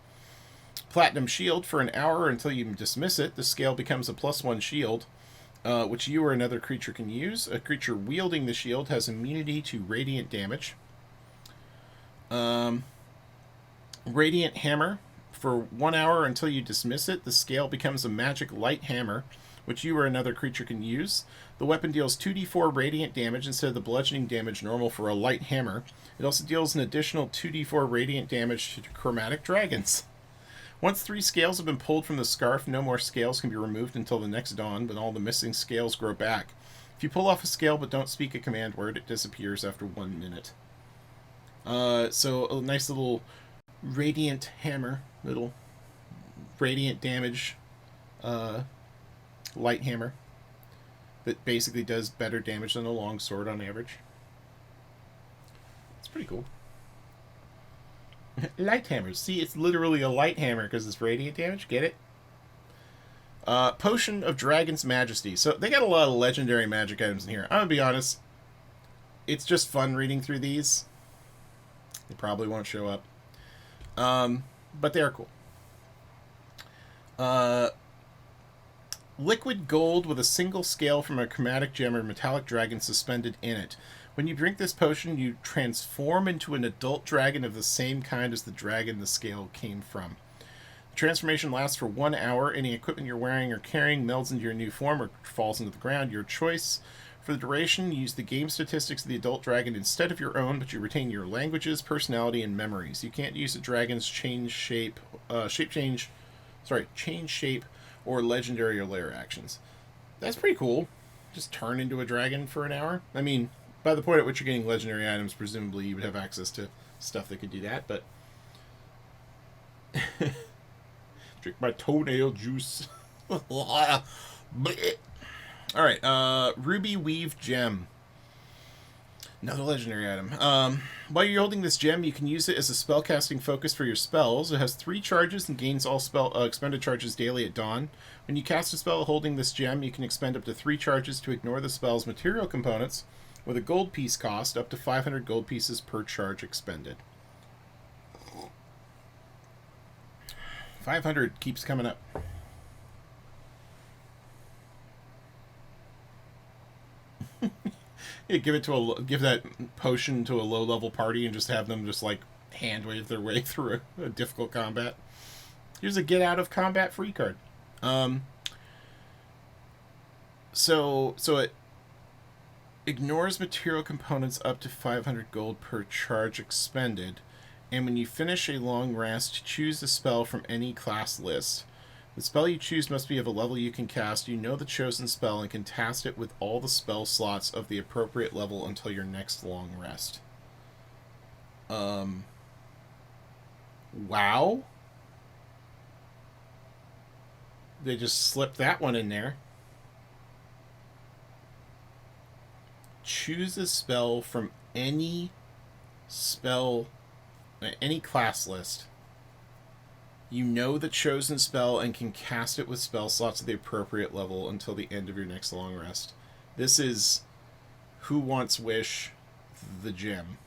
Platinum Shield, for an hour until you dismiss it, the scale becomes a +1 shield, which you or another creature can use. A creature wielding the shield has immunity to radiant damage. Radiant Hammer, for 1 hour until you dismiss it, the scale becomes a magic light hammer, which you or another creature can use. The weapon deals 2d4 radiant damage instead of the bludgeoning damage normal for a light hammer. It also deals an additional 2d4 radiant damage to chromatic dragons. Once 3 scales have been pulled from the scarf, no more scales can be removed until the next dawn, but all the missing scales grow back. If you pull off a scale but don't speak a command word, it disappears after 1 minute. So a nice little radiant hammer, little radiant damage light hammer that basically does better damage than a longsword on average. It's pretty cool. Light hammer. See, it's literally a light hammer because it's radiant damage. Get it? Potion of Dragon's Majesty. So they got a lot of legendary magic items in here. I'm gonna be honest. It's just fun reading through these. They probably won't show up. But they are cool. Liquid gold with a single scale from a chromatic gem or metallic dragon suspended in it. When you drink this potion, you transform into an adult dragon of the same kind as the dragon the scale came from. The transformation lasts for 1 hour. Any equipment you're wearing or carrying melds into your new form or falls into the ground. Your choice. For the duration, use the game statistics of the adult dragon instead of your own, but you retain your languages, personality, and memories. You can't use a dragon's change shape, change shape, or legendary or lair actions. That's pretty cool. Just turn into a dragon for an hour. I mean, by the point at which you're getting legendary items, presumably you would have access to stuff that could do that, but... Drink my toenail juice. Alright, Ruby Weave Gem. Another legendary item. While you're holding this gem, you can use it as a spellcasting focus for your spells. It has 3 charges and gains all spell expended charges daily at dawn. When you cast a spell holding this gem, you can expend up to 3 charges to ignore the spell's material components with a gold piece cost, up to 500 gold pieces per charge expended. 500 keeps coming up. Yeah, give that potion to a low-level party and just have them just like hand wave their way through a difficult combat. Here's a get out of combat free card. So it ignores material components up to 500 gold per charge expended, and when you finish a long rest, choose a spell from any class list. The spell you choose must be of a level you can cast. You know the chosen spell and can cast it with all the spell slots of the appropriate level until your next long rest. Wow. They just slipped that one in there. Choose a spell from any class list. You know the chosen spell and can cast it with spell slots at the appropriate level until the end of your next long rest. This is Who Wants Wish, the gem.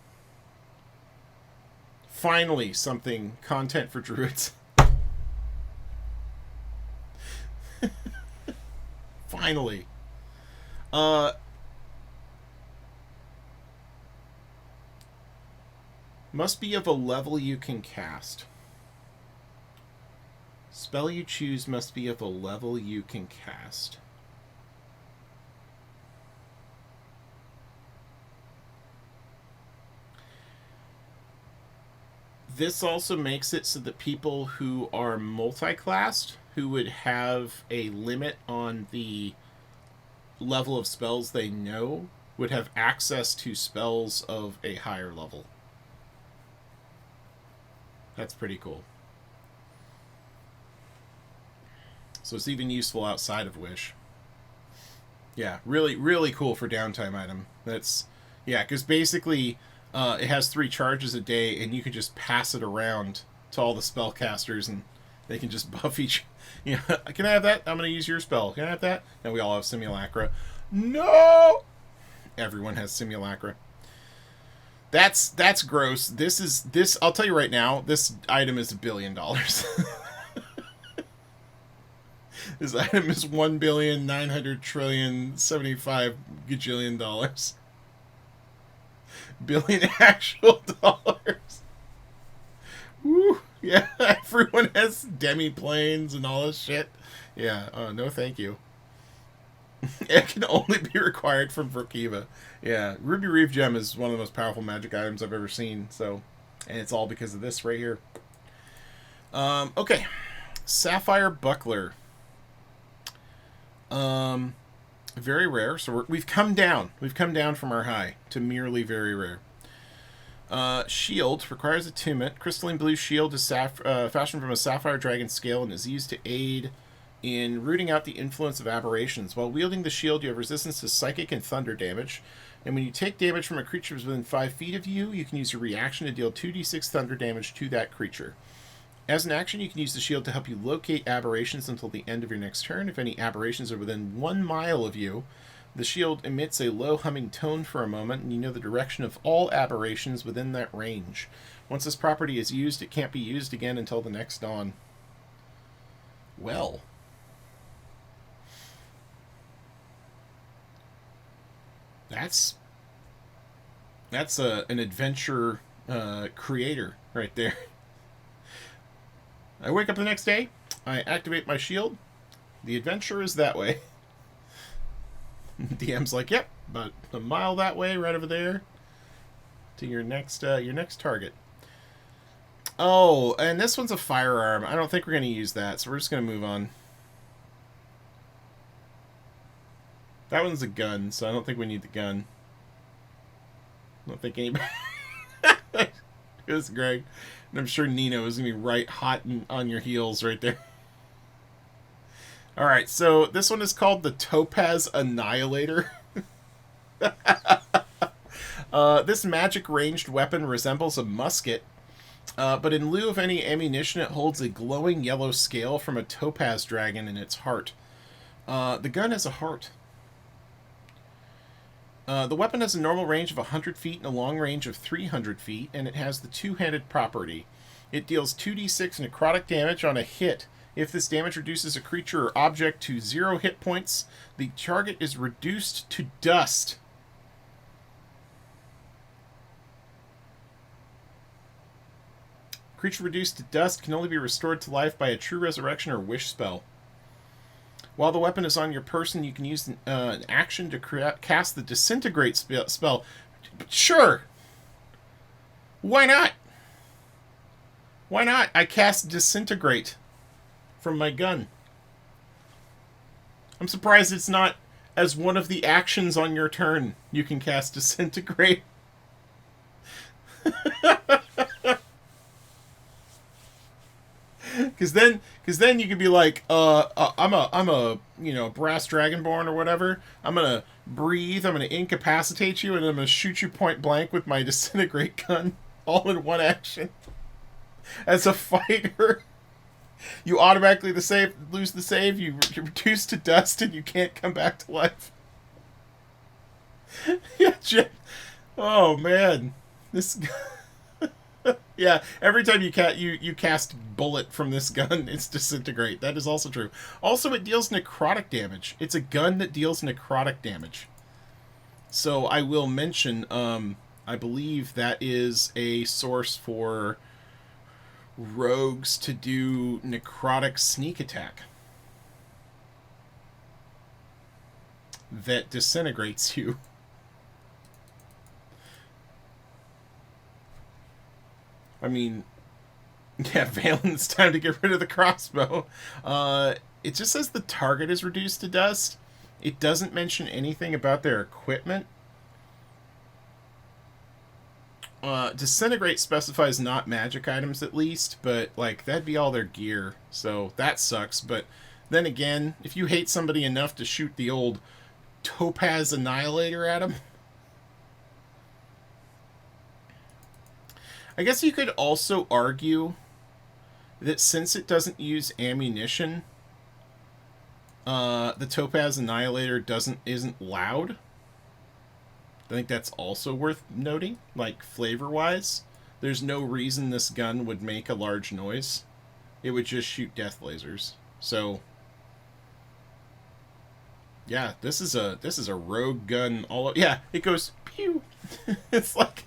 Finally, something content for druids. Finally. Must be of a level you can cast. Spell you choose must be of a level you can cast. This also makes it so that people who are multi-classed, who would have a limit on the level of spells they know, would have access to spells of a higher level. That's pretty cool. So it's even useful outside of Wish. Yeah, really, really cool for downtime item. That's, yeah, because basically it has 3 charges a day, and you can just pass it around to all the spellcasters, and they can just buff each. You know, can I have that? I'm going to use your spell. Can I have that? And we all have Simulacra. No! Everyone has Simulacra. That's gross. This. I'll tell you right now. This item is $1 billion. This item is $1,900,000,075 gajillion dollars. Billion actual dollars. Woo! Yeah, everyone has demi-planes and all this shit. Yeah, oh, no thank you. It can only be required from Vrokiva. Yeah, Ruby Reef Gem is one of the most powerful magic items I've ever seen, so, and it's all because of this right here. Okay. Sapphire Buckler. Very rare, so we've come down. We've come down from our high to merely very rare. Shield requires attunement. Crystalline blue shield is fashioned from a sapphire dragon scale and is used to aid in rooting out the influence of aberrations. While wielding the shield, you have resistance to psychic and thunder damage. And when you take damage from a creature within 5 feet of you, you can use your reaction to deal 2d6 thunder damage to that creature. As an action, you can use the shield to help you locate aberrations until the end of your next turn. If any aberrations are within 1 mile of you, the shield emits a low humming tone for a moment, and you know the direction of all aberrations within that range. Once this property is used, it can't be used again until the next dawn. Well. That's an adventure creator right there. I wake up the next day, I activate my shield, the adventure is that way. DM's like, yep, about a mile that way, right over there, to your next target. Oh, and this one's a firearm. I don't think we're going to use that, so we're just going to move on. That one's a gun, so I don't think we need the gun. I don't think anybody... It's Greg. And I'm sure Nino is going to be right hot on your heels right there. Alright, so this one is called the Topaz Annihilator. This magic ranged weapon resembles a musket, but in lieu of any ammunition, it holds a glowing yellow scale from a topaz dragon in its heart. The gun has a heart. The weapon has a normal range of 100 feet and a long range of 300 feet, and it has the two-handed property. It deals 2d6 necrotic damage on a hit. If this damage reduces a creature or object to 0 hit points, the target is reduced to dust. Creature reduced to dust can only be restored to life by a true resurrection or wish spell. While the weapon is on your person, you can use an action to cast the Disintegrate spell. Sure. Why not? Why not? I cast Disintegrate from my gun. I'm surprised it's not as one of the actions on your turn. You can cast Disintegrate. Because then you could be like, I'm a brass dragonborn or whatever. I'm gonna breathe. I'm gonna incapacitate you, and I'm gonna shoot you point blank with my Disintegrate gun, all in one action. As a fighter, you automatically lose the save. You're reduced to dust, and you can't come back to life. Yeah, oh man, this. Yeah, every time you cast bullet from this gun, it's Disintegrate. That is also true. Also, it deals necrotic damage. It's a gun that deals necrotic damage. So I will mention, I believe that is a source for rogues to do necrotic sneak attack that disintegrates you. I mean, yeah, Valen's time to get rid of the crossbow. It just says the target is reduced to dust. It doesn't mention anything about their equipment. Disintegrate specifies not magic items at least, but like that'd be all their gear, so that sucks. But then again, if you hate somebody enough to shoot the old Topaz Annihilator at them, I guess you could also argue that since it doesn't use ammunition, the Topaz Annihilator isn't loud. I think that's also worth noting, like flavor-wise. There's no reason this gun would make a large noise. It would just shoot death lasers. So yeah, this is a rogue gun. Yeah, it goes pew. It's like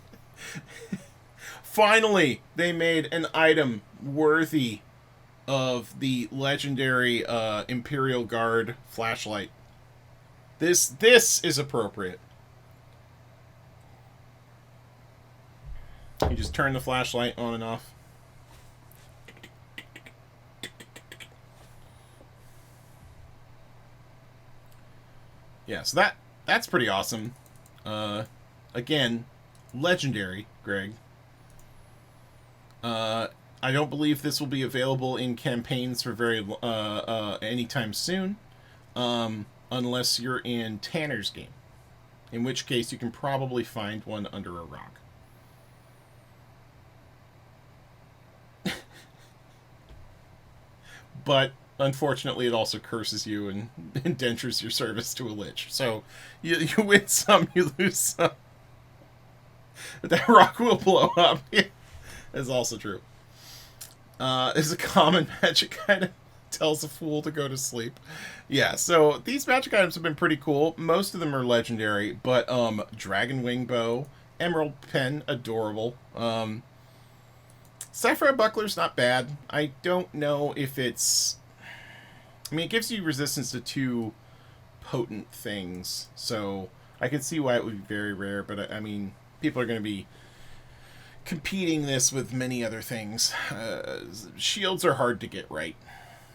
finally they made an item worthy of the legendary Imperial Guard flashlight. This is appropriate. You just turn the flashlight on and off. Yeah, so that's pretty awesome. Again, legendary, Greg. I don't believe this will be available in campaigns for anytime soon, unless you're in Tanner's game, in which case you can probably find one under a rock. But unfortunately, it also curses you and indentures your service to a lich. So you win some, you lose some. But that rock will blow up. That's also true. Is a common magic item. Tells a fool to go to sleep. Yeah, so these magic items have been pretty cool. Most of them are legendary, but Dragon Wing Bow, Emerald Pen, adorable. Sapphire Buckler's not bad. I don't know if it's... I mean, it gives you resistance to 2 potent things, so I can see why it would be very rare, but I mean, people are going to be competing this with many other things. Shields are hard to get right.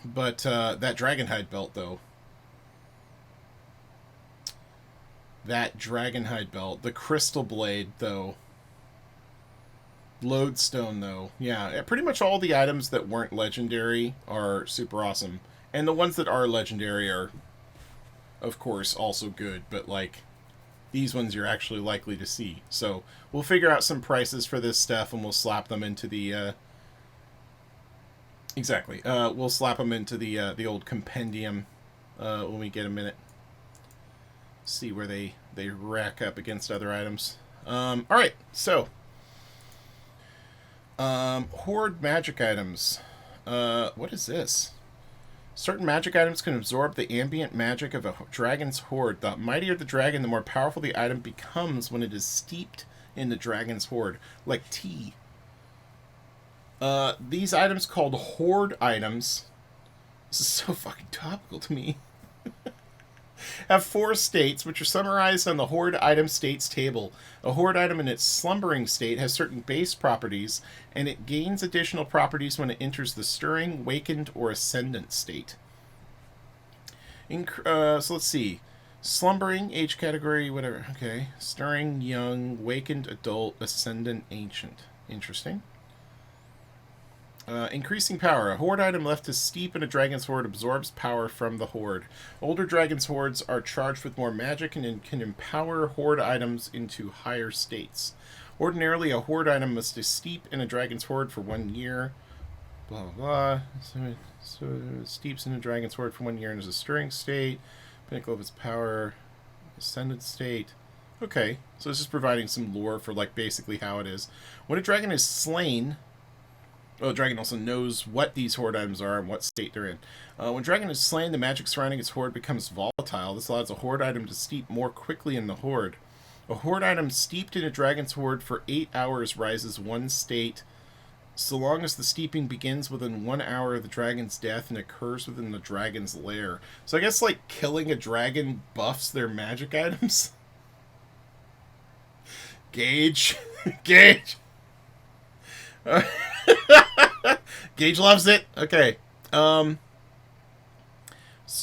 But that Dragonhide belt, though. That Dragonhide belt. The Crystal Blade, though. Lodestone, though. Yeah, pretty much all the items that weren't legendary are super awesome. And the ones that are legendary are, of course, also good. But, like, these ones you're actually likely to see. So we'll figure out some prices for this stuff, and we'll slap them into the we'll slap them into the old compendium when we get a minute. See where they rack up against other items. All right, so Hoard magic items. What is this? Certain magic items can absorb the ambient magic of a dragon's hoard. The mightier the dragon, the more powerful the item becomes when it is steeped in the dragon's hoard, like tea. These items called Hoard items, this is so fucking topical to me, have 4 states, which are summarized on the Hoard item states table. A Hoard item in its slumbering state has certain base properties, and it gains additional properties when it enters the stirring, wakened, or ascendant state. So let's see. Slumbering, age category, whatever. Okay. Stirring, young, wakened, adult, ascendant, ancient. Interesting. Increasing power. A Hoard item left to steep in a dragon's hoard absorbs power from the Hoard. Older dragon's hoards are charged with more magic and can empower Hoard items into higher states. Ordinarily, a Hoard item must steep in a dragon's hoard for 1 year. Blah, blah, blah. So it steeps in a dragon's hoard for 1 year and is a stirring state. Pinnacle of its power. Ascendant state. Okay, so this is providing some lore for, like, basically how it is. When a dragon is slain... Oh, the dragon also knows what these Hoard items are and what state they're in. When dragon is slain, the magic surrounding its hoard becomes volatile. This allows a Hoard item to steep more quickly in the hoard. A Hoard item steeped in a dragon's hoard for 8 hours rises 1 state, so long as the steeping begins within 1 hour of the dragon's death and occurs within the dragon's lair. So I guess, like, killing a dragon buffs their magic items? Gage. Gage. Gage loves it. Okay.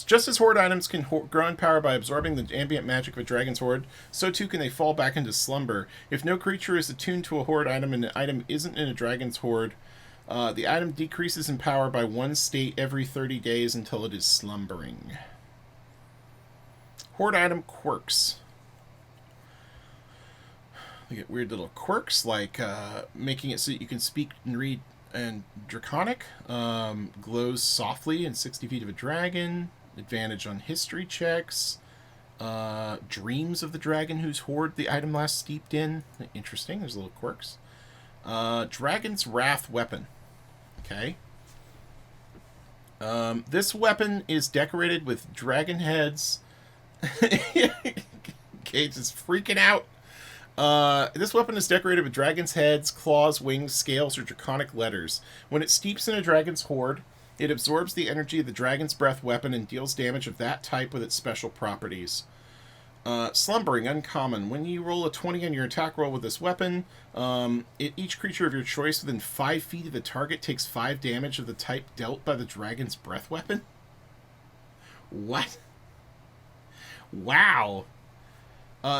Just as Hoard items can grow in power by absorbing the ambient magic of a dragon's hoard, so too can they fall back into slumber. If no creature is attuned to a Hoard item and the item isn't in a dragon's hoard, the item decreases in power by 1 state every 30 days until it is slumbering. Hoard item quirks. They get weird little quirks, like making it so that you can speak and read and Draconic, glows softly in 60 feet of a dragon, advantage on history checks, dreams of the dragon whose hoard the item last steeped in. Interesting, there's little quirks. Dragon's Wrath weapon. Okay. This weapon is decorated with dragon heads. Gage is freaking out. This weapon is decorated with dragon's heads, claws, wings, scales, or draconic letters. When it steeps in a dragon's hoard, it absorbs the energy of the dragon's breath weapon and deals damage of that type with its special properties. Slumbering, uncommon. When you roll a 20 on your attack roll with this weapon, each creature of your choice within 5 feet of the target takes 5 damage of the type dealt by the dragon's breath weapon? What? Wow.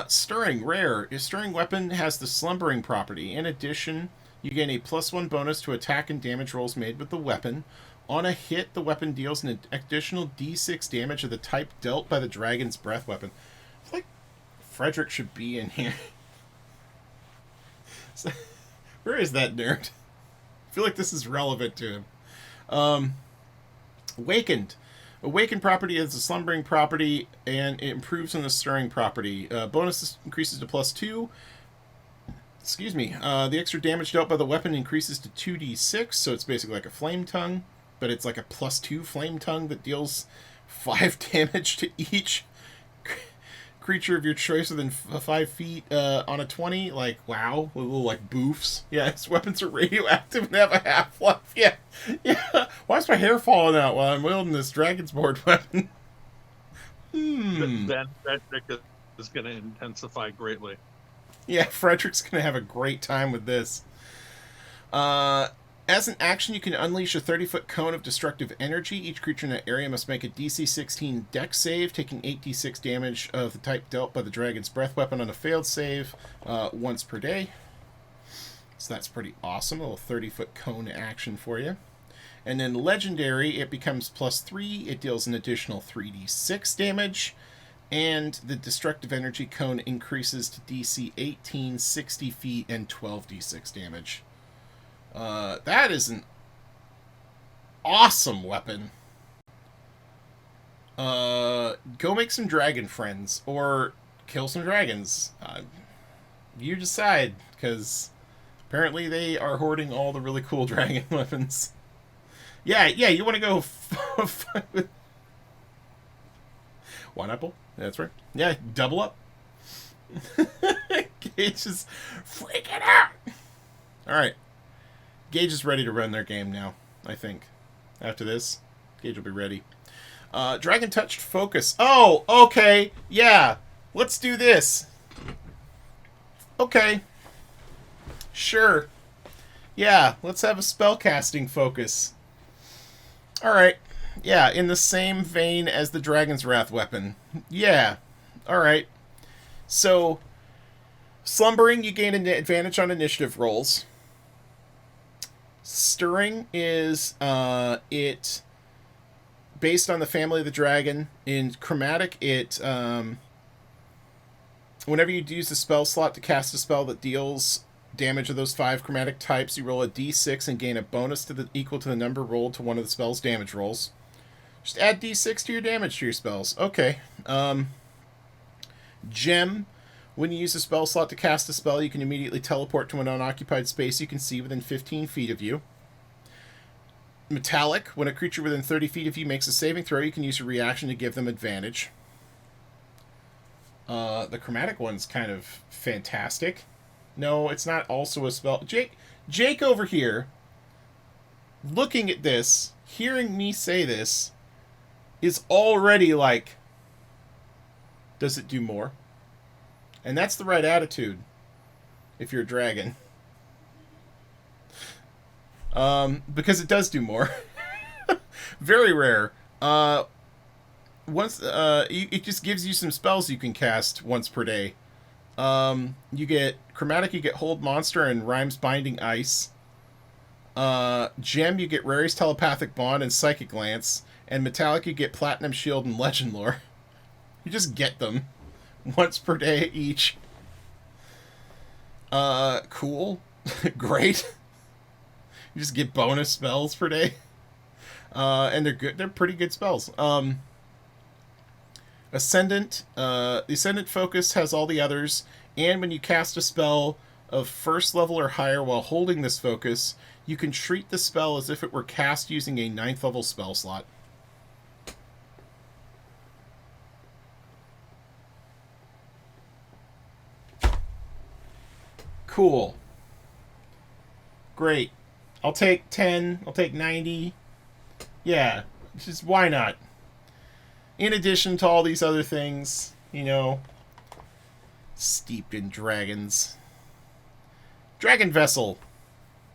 Stirring, rare. A stirring weapon has the slumbering property. In addition, you gain a +1 bonus to attack and damage rolls made with the weapon. On a hit, the weapon deals an additional d6 damage of the type dealt by the dragon's breath weapon. I feel like Frederick should be in here. So, where is that nerd? I feel like this is relevant to him. Awakened. Awakened property is a slumbering property, and it improves on the stirring property. Bonus increases to +2. Excuse me. The extra damage dealt by the weapon increases to 2d6, so it's basically like a flame tongue, but it's like a +2 flame tongue that deals 5 damage to each creature of your choice within 5 feet on a 20. Like, wow. Little, like, boofs. Yeah, his weapons are radioactive and have a half-life. Yeah. Yeah. Why is my hair falling out while I'm wielding this dragon's board weapon? Then Frederick is going to intensify greatly. Yeah, Frederick's going to have a great time with this. As an action, you can unleash a 30-foot cone of destructive energy. Each creature in that area must make a DC 16 dex save, taking 8d6 damage of the type dealt by the dragon's breath weapon on a failed save once per day. So that's pretty awesome. A little 30-foot cone action for you. And then legendary, it becomes +3. It deals an additional 3d6 damage. And the destructive energy cone increases to DC 18, 60 feet, and 12d6 damage. That is an awesome weapon. Go make some dragon friends, or kill some dragons. You decide, because apparently they are hoarding all the really cool dragon weapons. Yeah, you want to go fight with... One apple? That's right. Yeah, double up. Gage is freaking out. Alright. Gage is ready to run their game now, I think. After this, Gage will be ready. Dragon Touched Focus. Oh, okay. Yeah. Let's do this. Okay. Sure. Yeah, let's have a spellcasting focus. Alright. Yeah, in the same vein as the Dragon's Wrath weapon. Yeah. Alright. So, Slumbering, you gain an advantage on initiative rolls. Stirring is, it... based on the family of the dragon. In Chromatic, it, whenever you use the spell slot to cast a spell that deals damage of those 5 chromatic types, you roll a d6 and gain a bonus equal to the number rolled to one of the spell's damage rolls. Just add d6 to your damage to your spells. Okay. Gem. When you use a spell slot to cast a spell, you can immediately teleport to an unoccupied space you can see within 15 feet of you. Metallic. When a creature within 30 feet of you makes a saving throw, you can use a reaction to give them advantage. The chromatic one's kind of fantastic. No, it's not also a spell. Jake over here, looking at this, hearing me say this, is already like, does it do more? And that's the right attitude if you're a dragon. Because it does do more. Very rare. It just gives you some spells you can cast once per day. You get Chromatic, you get Hold Monster and Rhymes Binding Ice. Gem, you get Rary's Telepathic Bond and Psychic Lance. And Metallic, you get Platinum Shield and Legend Lore. You just get them once per day each. Cool. Great. You just get bonus spells per day. And they're good. They're pretty good spells. Ascendant. The Ascendant Focus has all the others. And when you cast a spell of first level or higher while holding this focus, you can treat the spell as if it were cast using a 9th level spell slot. Cool. Great. I'll take 10. I'll take 90. Yeah. Just why not? In addition to all these other things, you know, steeped in dragons. Dragon Vessel.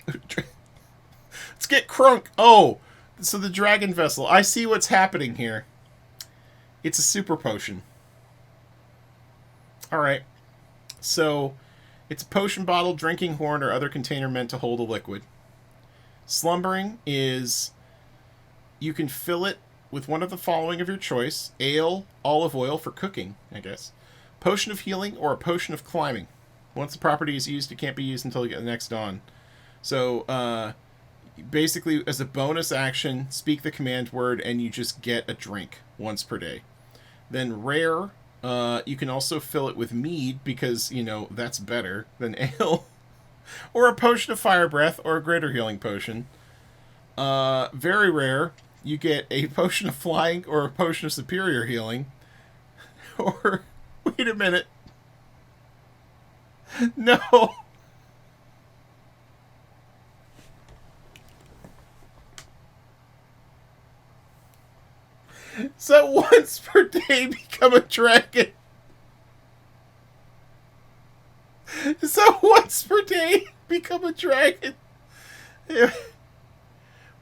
Let's get crunk. Oh, so the Dragon Vessel. I see what's happening here. It's a super potion. Alright. So, it's a potion bottle, drinking horn, or other container meant to hold a liquid. Slumbering is... you can fill it with one of the following of your choice. Ale, olive oil for cooking, I guess. Potion of healing, or a potion of climbing. Once the property is used, it can't be used until you get the next dawn. So, basically, as a bonus action, speak the command word, and you just get a drink once per day. Then rare, you can also fill it with mead, because, you know, that's better than ale. Or a potion of fire breath, or a greater healing potion. Very rare, you get a potion of flying, or a potion of superior healing. Or, wait a minute. No. So once per day become a dragon. So once per day become a dragon.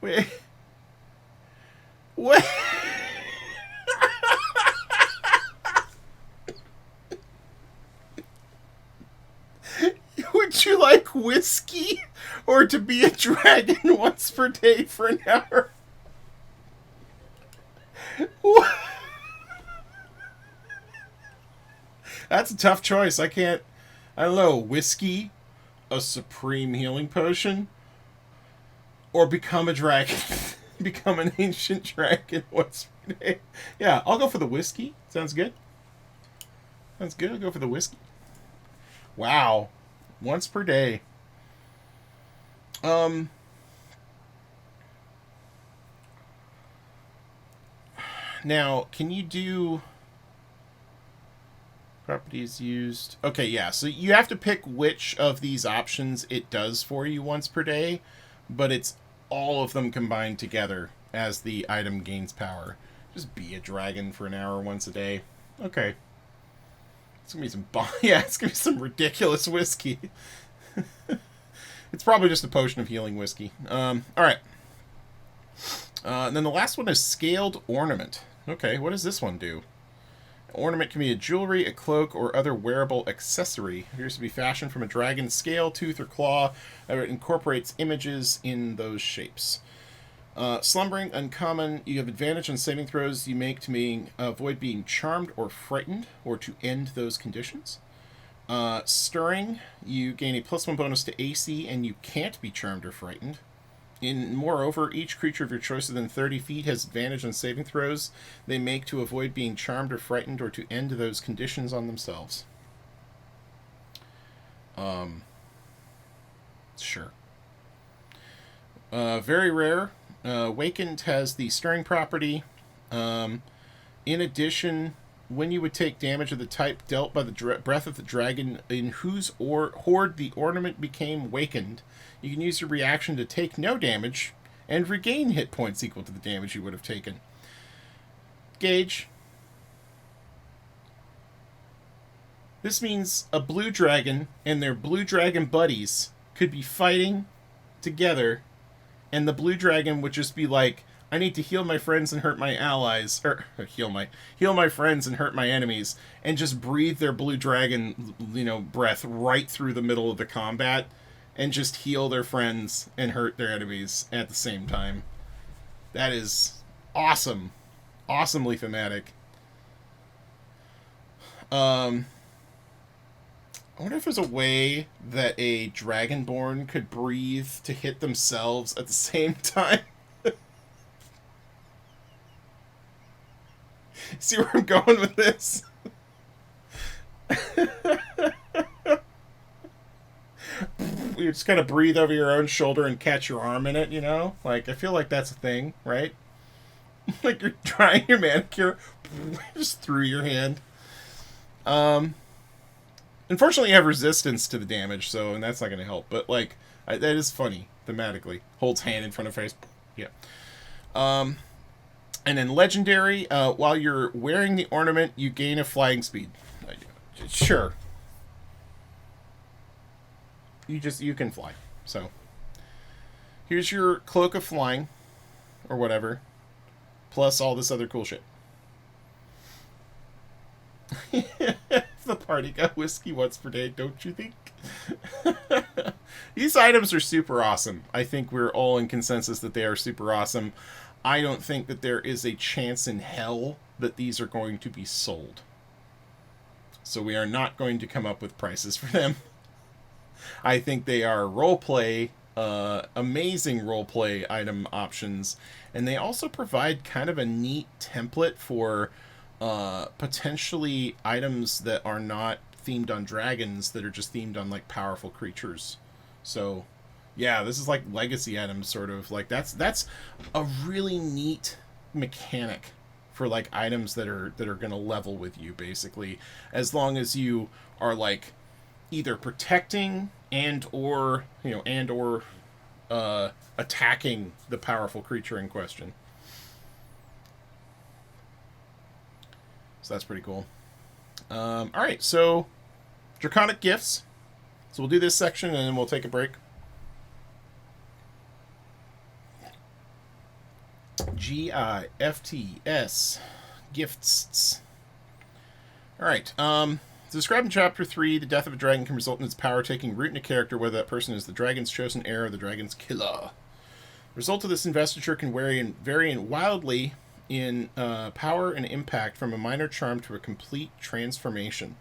Wait. What? Would you like whiskey or to be a dragon once per day for an hour? What? That's a tough choice. I can't. I don't know. Whiskey, a supreme healing potion, or become a dragon. Become an ancient dragon once per day. Yeah, I'll go for the whiskey. Sounds good. Sounds good. I'll go for the whiskey. Wow. Once per day. Now, can you do properties used? Okay, yeah. So you have to pick which of these options it does for you once per day, but it's all of them combined together as the item gains power. Just be a dragon for an hour once a day. Okay. It's gonna be some yeah, it's gonna be some ridiculous whiskey. It's probably just a potion of healing whiskey. Alright. And then the last one is Scaled Ornament. Okay, what does this one do? Ornament can be a jewelry, a cloak, or other wearable accessory. It appears to be fashioned from a dragon's scale, tooth, or claw. It incorporates images in those shapes. Slumbering, uncommon. You have advantage on saving throws you make to avoid being charmed or frightened, or to end those conditions. Stirring, you gain a +1 bonus to AC, and you can't be charmed or frightened. Moreover, each creature of your choice within 30 feet has advantage on saving throws they make to avoid being charmed or frightened, or to end those conditions on themselves. Sure. Very rare. Wakened has the stirring property. In addition, when you would take damage of the type dealt by the breath of the dragon in whose hoard the ornament became wakened, you can use your reaction to take no damage and regain hit points equal to the damage you would have taken. Gauge. This means a blue dragon and their blue dragon buddies could be fighting together, and the blue dragon would just be like, I need to heal my friends and hurt my allies, or heal my friends and hurt my enemies, and just breathe their blue dragon, breath right through the middle of the combat, and just heal their friends and hurt their enemies at the same time. That is awesome. Awesomely thematic. I wonder if there's a way that a Dragonborn could breathe to hit themselves at the same time. See where I'm going with this? You just kind of breathe over your own shoulder and catch your arm in it, I feel like that's a thing, right? Like you're trying your manicure just through your hand. Unfortunately, you have resistance to the damage, and that's not going to help. But, that is funny, thematically. Holds hand in front of face. Yeah. And then Legendary, while you're wearing the ornament, you gain a flying speed. Sure. You can fly. So, here's your Cloak of Flying, or whatever, plus all this other cool shit. The party got whiskey once per day, don't you think? These items are super awesome. I think we're all in consensus that they are super awesome. I don't think that there is a chance in hell that these are going to be sold. So we are not going to come up with prices for them. I think they are roleplay, amazing roleplay item options, and they also provide kind of a neat template for potentially items that are not themed on dragons, that are just themed on powerful creatures. So yeah, this is like legacy items, sort of. That's a really neat mechanic for items that are going to level with you, basically, as long as you are either protecting and/or attacking the powerful creature in question. So that's pretty cool. All right, so Draconic Gifts. So we'll do this section and then we'll take a break. Gifts. Gifts. All right. Described in Chapter 3, the death of a dragon can result in its power taking root in a character, whether that person is the dragon's chosen heir or the dragon's killer. The result of this investiture can vary wildly in power and impact, from a minor charm to a complete transformation.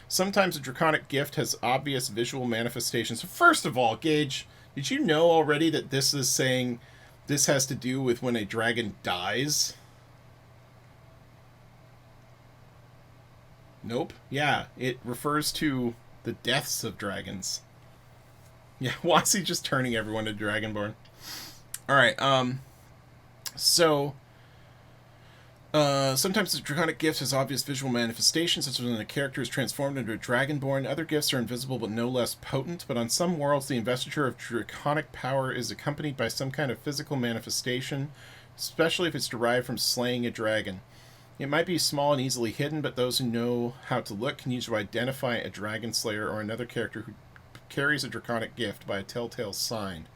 Sometimes a Draconic gift has obvious visual manifestations. So first of all, Gage, did you know already that this is saying this has to do with when a dragon dies? Nope. Yeah, it refers to the deaths of dragons. Yeah, why is he just turning everyone to Dragonborn? Alright, so... sometimes the Draconic gift has obvious visual manifestations, such as when a character is transformed into a Dragonborn. Other gifts are invisible but no less potent, but on some worlds the investiture of Draconic power is accompanied by some kind of physical manifestation, especially if it's derived from slaying a dragon. It might be small and easily hidden, but those who know how to look can use to identify a dragon slayer or another character who carries a Draconic gift by a telltale sign.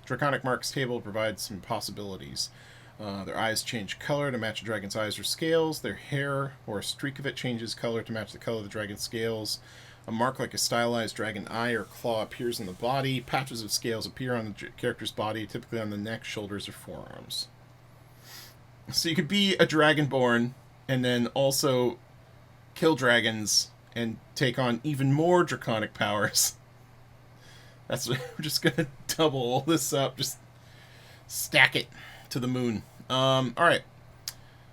Draconic Marks table provides some possibilities. Their eyes change color to match a dragon's eyes or scales. Their hair or a streak of it changes color to match the color of the dragon's scales. A mark like a stylized dragon eye or claw appears on the body. Patches of scales appear on the character's body, typically on the neck, shoulders, or forearms. So you could be a Dragonborn and then also kill dragons and take on even more Draconic powers. That's we're just gonna double all this up, just stack it to the moon. Alright.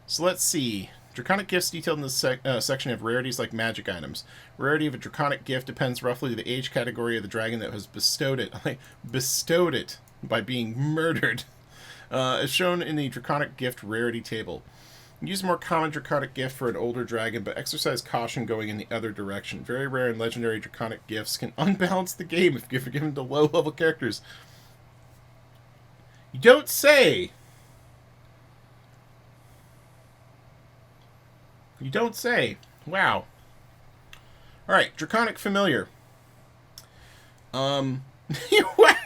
So let's see. Draconic gifts detailed in this section have rarities like magic items. Rarity of a Draconic gift depends roughly on the age category of the dragon that has bestowed it. Bestowed it by being murdered. As shown in the Draconic gift rarity table. Use a more common Draconic gift for an older dragon, but exercise caution going in the other direction. Very rare and legendary Draconic gifts can unbalance the game if given to low-level characters. You don't say! You don't say. Wow. Alright, Draconic Familiar. What?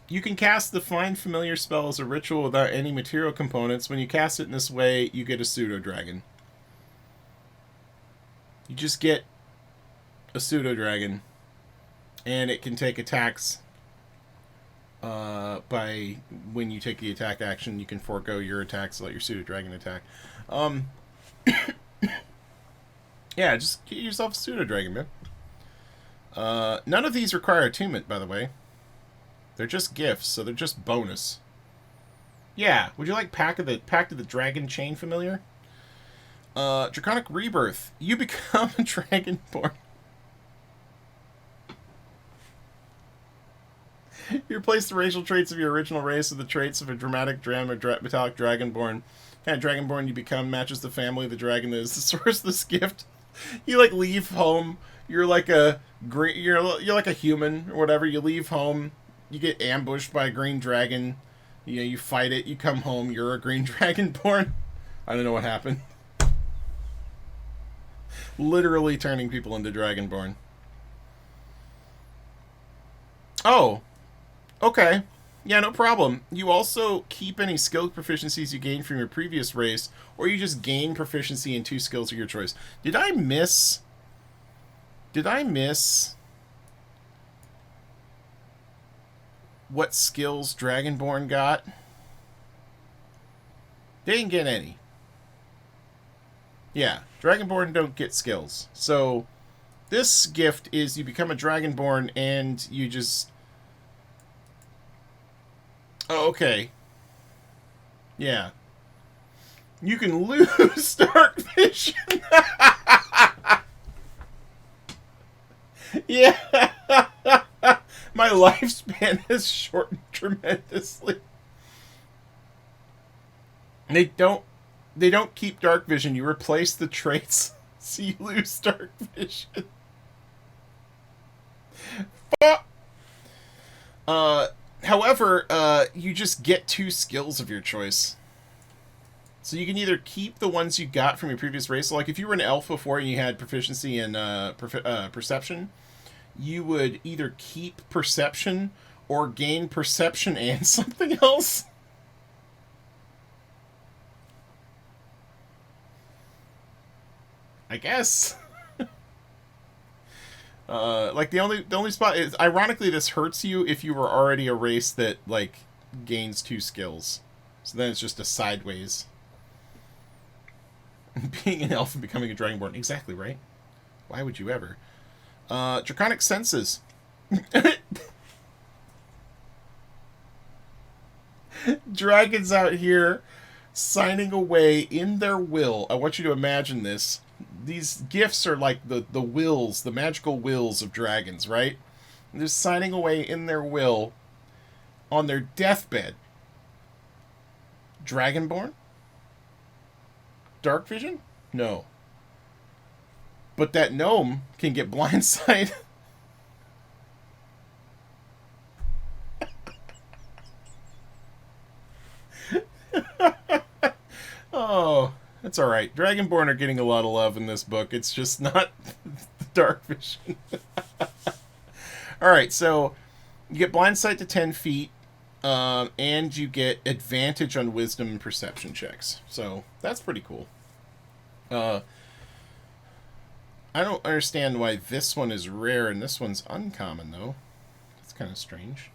You can cast the Find Familiar spell as a ritual without any material components. When you cast it in this way, you get a pseudo-dragon. You just get a pseudo-dragon. And it can take attacks by... When you take the attack action, you can forego your attacks to let your pseudo-dragon attack. Yeah, just get yourself a pseudo-dragon, man. None of these require attunement, by the way. They're just gifts, so they're just bonus. Yeah, would you like Pact of the Dragon Chain Familiar? Draconic Rebirth. You become a Dragonborn. You replace the racial traits of your original race with the traits of a dramatic dram or metallic Dragonborn. Kind of Dragonborn you become matches the family of the dragon that is the source of this gift. You like leave home. You're like a you're like a human or whatever. You leave home. You get ambushed by a green dragon. You know, you fight it. You come home. You're a green Dragonborn. I don't know what happened. Literally turning people into Dragonborn. Oh. Okay. Yeah, no problem. You also keep any skill proficiencies you gain from your previous race, or you just gain proficiency in 2 skills of your choice. Did I miss... what skills Dragonborn got? They didn't get any. Yeah, Dragonborn don't get skills. So, this gift is you become a Dragonborn and you just... Oh, okay. Yeah. You can lose dark vision. Yeah. My lifespan has shortened tremendously. They don't keep dark vision. You replace the traits, so you lose dark vision. However, you just get 2 skills of your choice. So you can either keep the ones you got from your previous race. So like if you were an elf before and you had proficiency in perception, you would either keep perception or gain perception and something else. I guess. Like the only spot is, ironically, this hurts you if you were already a race that like gains 2 skills. So then it's just a sideways. Being an elf and becoming a dragonborn. Exactly, right? Why would you ever? Draconic senses. Dragons out here signing away in their will. I want you to imagine this. These gifts are like the wills, the magical wills of dragons, right? They're signing away in their will on their deathbed. Dragonborn? Dark vision? No. But that gnome can get blindsight. Oh, that's all right. Dragonborn are getting a lot of love in this book. It's just not dark vision. All right, so you get blind sight to 10 feet, and you get advantage on wisdom and perception checks. So that's pretty cool. I don't understand why this one is rare and this one's uncommon, though. That's kind of strange.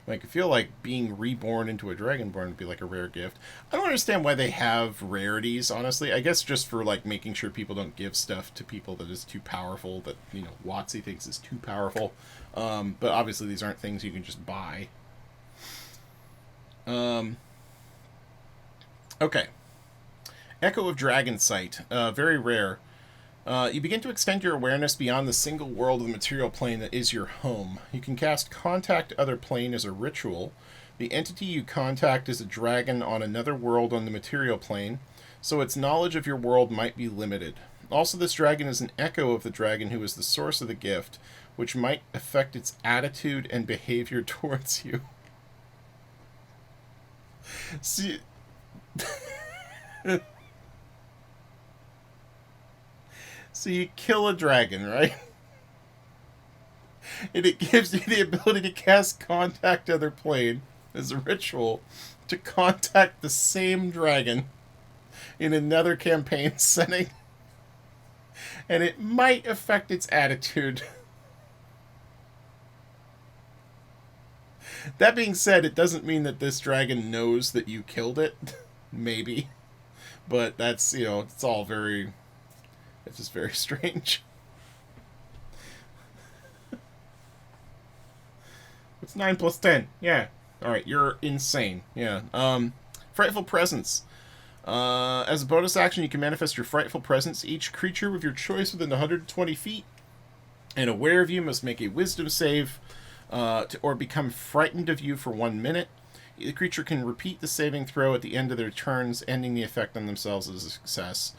Like, I feel like being reborn into a Dragonborn would be like a rare gift. I don't understand why they have rarities, honestly. I guess just for, like, making sure people don't give stuff to people that is too powerful, that, you know, WotC thinks is too powerful. But obviously these aren't things you can just buy. Okay. Echo of Dragon Sight. Very rare. You begin to extend your awareness beyond the single world of the material plane that is your home. You can cast Contact Other Plane as a ritual. The entity you contact is a dragon on another world on the material plane, so its knowledge of your world might be limited. Also, this dragon is an echo of the dragon who is the source of the gift, which might affect its attitude and behavior towards you. See... So you kill a dragon, right? And it gives you the ability to cast Contact Other Plane as a ritual to contact the same dragon in another campaign setting. And it might affect its attitude. That being said, it doesn't mean that this dragon knows that you killed it. Maybe. But that's, you know, it's all very... It's just very strange. It's 9 plus 10. Yeah. Alright, you're insane. Yeah. Frightful Presence. As a bonus action, you can manifest your Frightful Presence. Each creature of your choice within 120 feet and aware of you must make a wisdom save or become frightened of you for 1 minute. The creature can repeat the saving throw at the end of their turns, ending the effect on themselves as a success.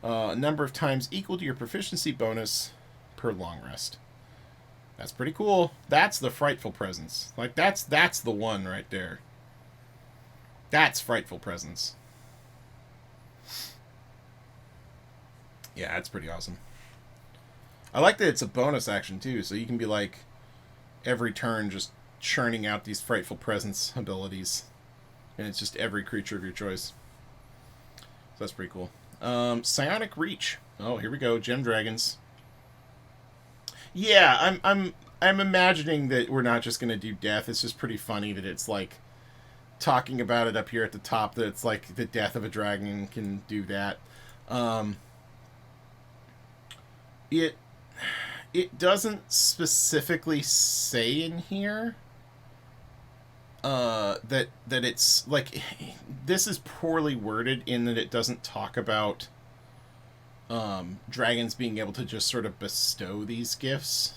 A number of times equal to your proficiency bonus per long rest. That's pretty cool. That's the Frightful Presence. Like, that's the one right there. That's Frightful Presence. Yeah, that's pretty awesome. I like that it's a bonus action, too, so you can be, like, every turn just churning out these Frightful Presence abilities. And it's just every creature of your choice. So that's pretty cool. Psionic Reach. Oh, here we go. Gem Dragons. Yeah, I'm imagining that we're not just gonna do death. It's just pretty funny that it's like talking about it up here at the top that it's like the death of a dragon can do that. It doesn't specifically say in here that it's like, this is poorly worded in that it doesn't talk about dragons being able to just sort of bestow these gifts.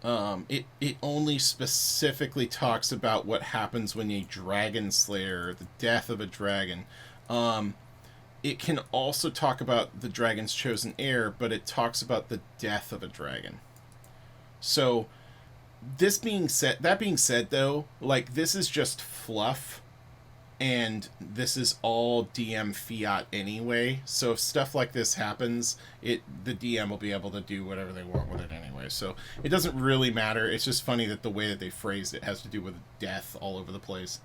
It only specifically talks about what happens when a dragon slayer, the death of a dragon. It can also talk about the dragon's chosen heir, but it talks about the death of a dragon. So that being said though, like, this is just fluff, and this is all DM fiat anyway, so if stuff like this happens, the DM will be able to do whatever they want with it anyway, so it doesn't really matter. It's just funny that the way that they phrased it has to do with death all over the place.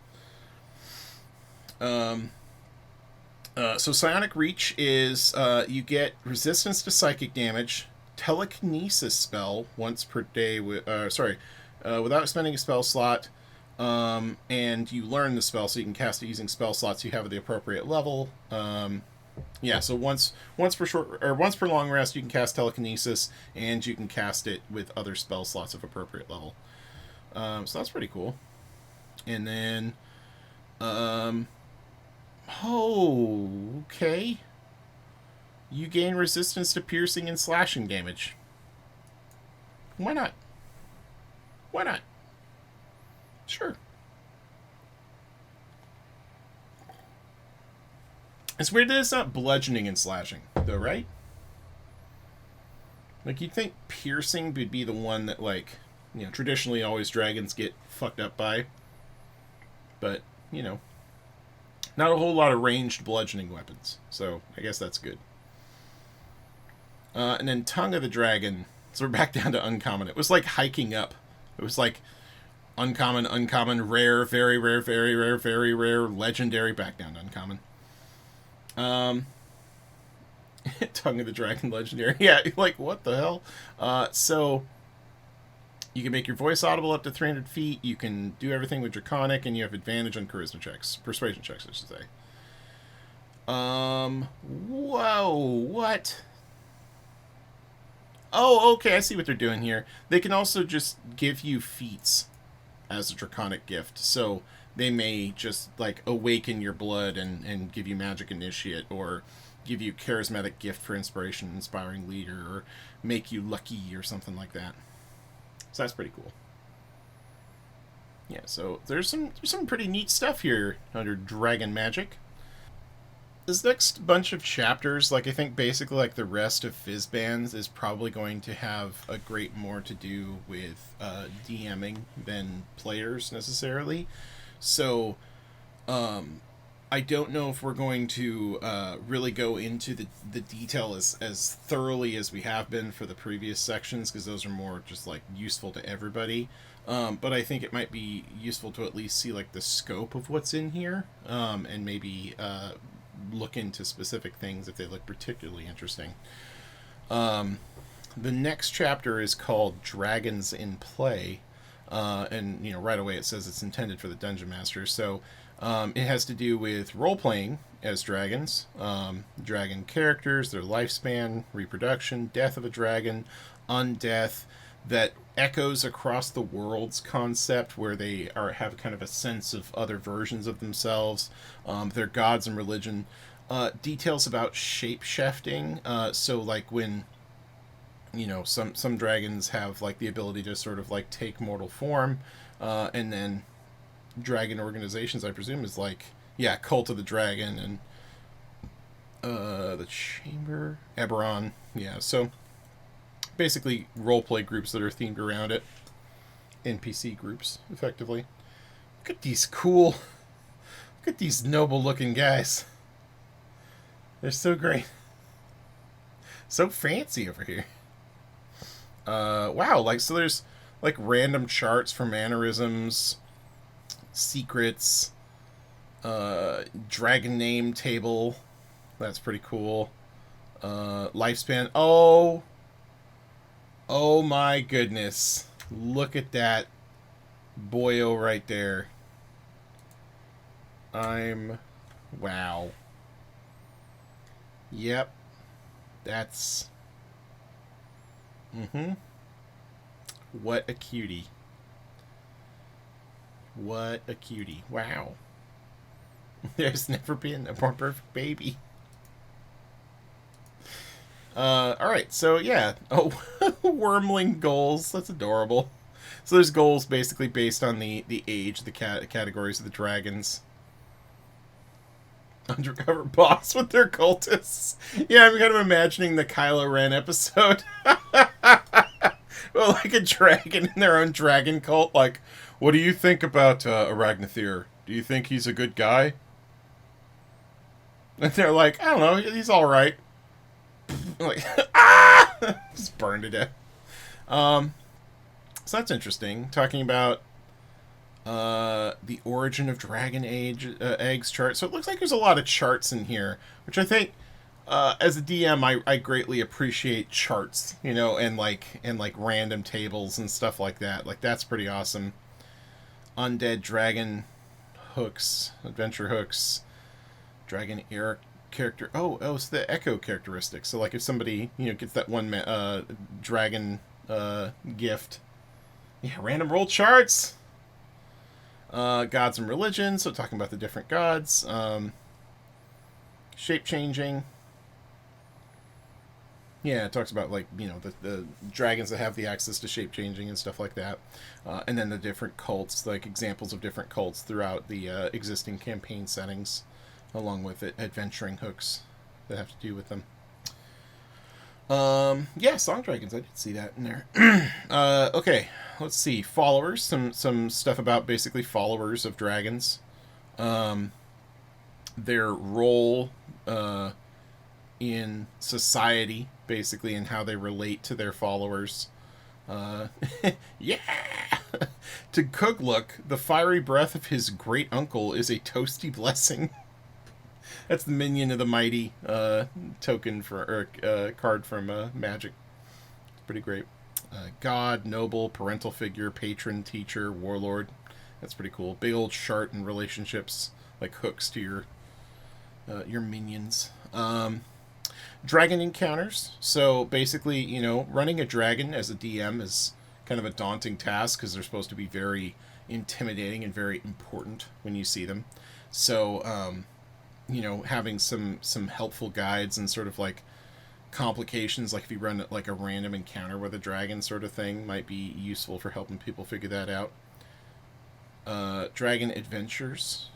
So Psionic Reach is you get resistance to psychic damage, telekinesis spell once per day with without spending a spell slot, and you learn the spell, so you can cast it using spell slots you have at the appropriate level. Yeah, so once per long rest, you can cast telekinesis, and you can cast it with other spell slots of appropriate level. So that's pretty cool. And then, okay, you gain resistance to piercing and slashing damage. Why not? Why not? Sure. It's weird that it's not bludgeoning and slashing, though, right? Like, you'd think piercing would be the one that, like, you know, traditionally always dragons get fucked up by. But, you know, not a whole lot of ranged bludgeoning weapons. So, I guess that's good. And then Tongue of the Dragon. So we're back down to uncommon. It was like hiking up. It was like uncommon, uncommon, rare, very rare, very rare, very rare, legendary, back down to uncommon. Tongue of the Dragon legendary. Yeah, like, what the hell? So you can make your voice audible up to 300 feet. You can do everything with Draconic, and you have advantage on charisma checks. Persuasion checks, I should say. Whoa, what? Oh, okay, I see what they're doing here. They can also just give you feats as a Draconic gift. So they may just, like, awaken your blood and give you magic initiate, or give you charismatic gift for inspiration, inspiring leader, or make you lucky or something like that. So that's pretty cool. Yeah, so there's some pretty neat stuff here under Dragon Magic. This next bunch of chapters, like, I think basically like the rest of Fizban's, is probably going to have a great more to do with DMing than players necessarily. So I don't know if we're going to really go into the detail as thoroughly as we have been for the previous sections, because those are more just, like, useful to everybody. But I think it might be useful to at least see, like, the scope of what's in here, and maybe look into specific things if they look particularly interesting. The next chapter is called Dragons in Play, and, you know, right away it says it's intended for the Dungeon Master. So it has to do with role-playing as dragons, dragon characters, their lifespan, reproduction, death of a dragon, undeath, that echoes across the worlds concept, where they have kind of a sense of other versions of themselves, their gods and religion, details about shape-shifting. So, like, when, you know, some dragons have, like, the ability to sort of, like, take mortal form, and then dragon organizations, I presume, is like, yeah, Cult of the Dragon and the Chamber, Eberron, yeah. So basically roleplay groups that are themed around it, NPC groups, effectively. Look at these cool, look at these noble looking guys. They're so great, so fancy over here. Wow, like, so there's, like, random charts for mannerisms, secrets, dragon name table. That's pretty cool. Lifespan. Oh my goodness. Look at that boyo right there. Wow. Yep. That's... What a cutie. What a cutie. Wow. There's never been a more perfect baby. Alright, so yeah. Oh, wormling goals. That's adorable. So there's goals basically based on the age, the categories of the dragons. Undercover boss with their cultists. Yeah, I'm kind of imagining the Kylo Ren episode. Well, like a dragon in their own dragon cult. Like, what do you think about Aragnathir? Do you think he's a good guy? And they're like, I don't know, he's alright. Like, ah! Just burned to death. So that's interesting. Talking about the origin of Dragon Age eggs chart. So it looks like there's a lot of charts in here, which I think as a DM, I greatly appreciate charts, you know, and like random tables and stuff like that. Like that's pretty awesome. Undead dragon hooks, adventure hooks, dragon air character. Oh, it's the echo characteristic. So like if somebody, you know, gets that one dragon gift, yeah, random roll charts. Gods and religion. So talking about the different gods. Shape changing. Yeah, it talks about, like, you know, the dragons that have the access to shape changing and stuff like that. And then the different cults, like examples of different cults throughout the existing campaign settings, along with adventuring hooks that have to do with them. Yeah, Song Dragons, I did see that in there. Okay, let's see. Followers, some stuff about basically followers of dragons. Their role in society, basically, and how they relate to their followers. Yeah! To Cooklook, the fiery breath of his great uncle is a toasty blessing. That's the minion of the mighty token for card from Magic. It's pretty great. God, noble, parental figure, patron, teacher, warlord. That's pretty cool. Big old chart and relationships, like hooks to your minions. Dragon encounters. So basically, you know, running a dragon as a DM is kind of a daunting task because they're supposed to be very intimidating and very important when you see them. So, you know, having some helpful guides and sort of like complications, like if you run like a random encounter with a dragon sort of thing, might be useful for helping people figure that out. Dragon adventures,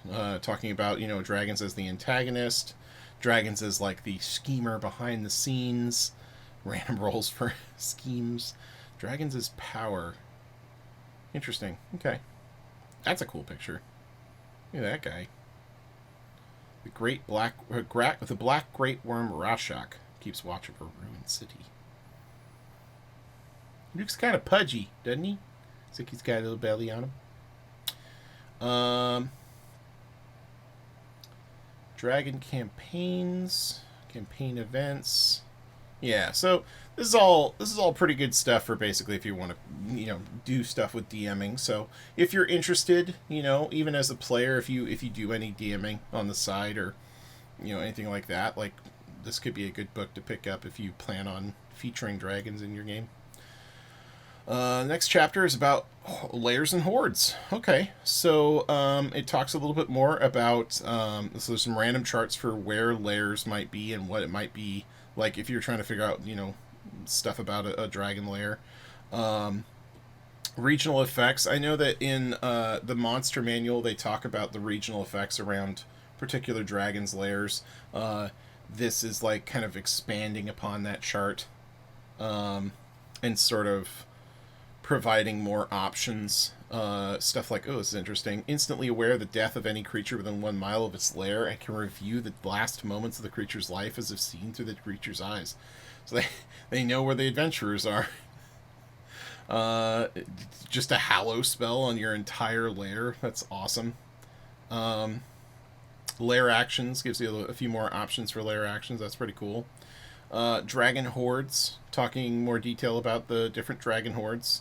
talking about, you know, dragons as the antagonist, dragons as like the schemer behind the scenes, random rolls for schemes, dragons as power. Interesting. Okay, that's a cool picture. Look at that guy. The the black great worm Rashok keeps watch over ruined city. He looks kind of pudgy, doesn't he? Looks like he's got a little belly on him. Dragon campaigns, campaign events. Yeah, so this is all pretty good stuff for basically if you want to, you know, do stuff with DMing. So if you're interested, you know, even as a player, if you do any DMing on the side or, you know, anything like that, like this could be a good book to pick up if you plan on featuring dragons in your game. Next chapter is about Lairs and Hoards. Okay, so it talks a little bit more about, so there's some random charts for where Lairs might be and what it might be like if you're trying to figure out, you know, stuff about a dragon lair. Regional effects. I know that in the monster manual they talk about the regional effects around particular dragons' lairs. This is like kind of expanding upon that chart and sort of providing more options. Stuff like, oh, this is interesting. Instantly aware of the death of any creature within 1 mile of its lair and can review the last moments of the creature's life as if seen through the creature's eyes. So they know where the adventurers are. Just a hallow spell on your entire lair. That's awesome. Lair actions gives you a few more options for lair actions. That's pretty cool. Dragon Hoards, talking more detail about the different dragon hordes.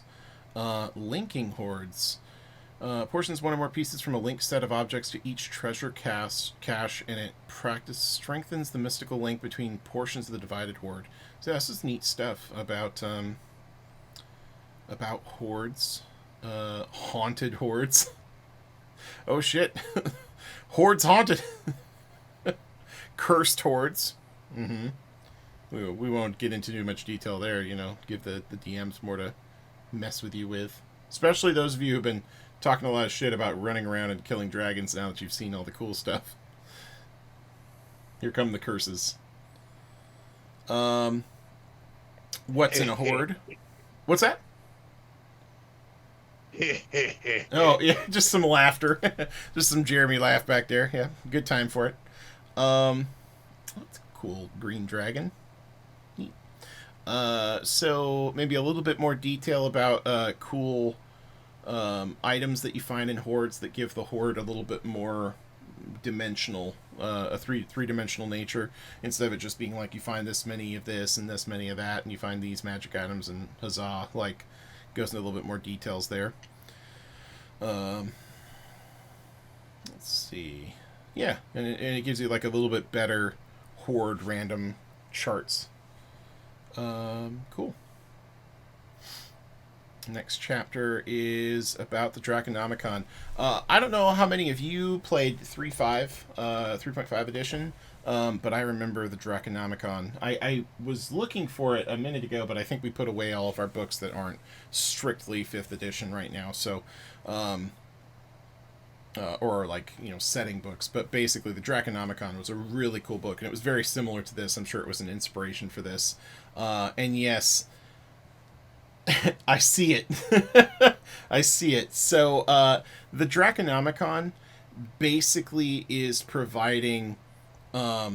Linking Hoards. Portions one or more pieces from a linked set of objects to each treasure cache, and it strengthens the mystical link between portions of the divided hoard. So this is neat stuff about hoards. Haunted hoards. Oh shit. Hoards haunted. Cursed hoards. Mm-hmm. We won't get into too much detail there, you know, give the DMs more to mess with you with. Especially those of you who've been talking a lot of shit about running around and killing dragons now that you've seen all the cool stuff. Here come the curses. What's in a hoard? What's that? Oh, yeah, just some laughter. Just some Jeremy laugh back there. Yeah, good time for it. That's a cool green dragon. So maybe a little bit more detail about cool items that you find in hoards that give the hoard a little bit more dimensional a three-dimensional nature, instead of it just being like you find this many of this and this many of that, and you find these magic items and huzzah. Like, goes into a little bit more details there. Let's see. Yeah, and it gives you like a little bit better Hoard random charts. Cool. Next chapter is about the Draconomicon. I don't know how many of you played 3.5 edition, but I remember the Draconomicon. I was looking for it a minute ago, but I think we put away all of our books that aren't strictly 5th edition right now. So, or like, setting books. But basically, the Draconomicon was a really cool book, and it was very similar to this. I'm sure it was an inspiration for this. And yes, I see it. I see it. So, the Draconomicon basically is providing a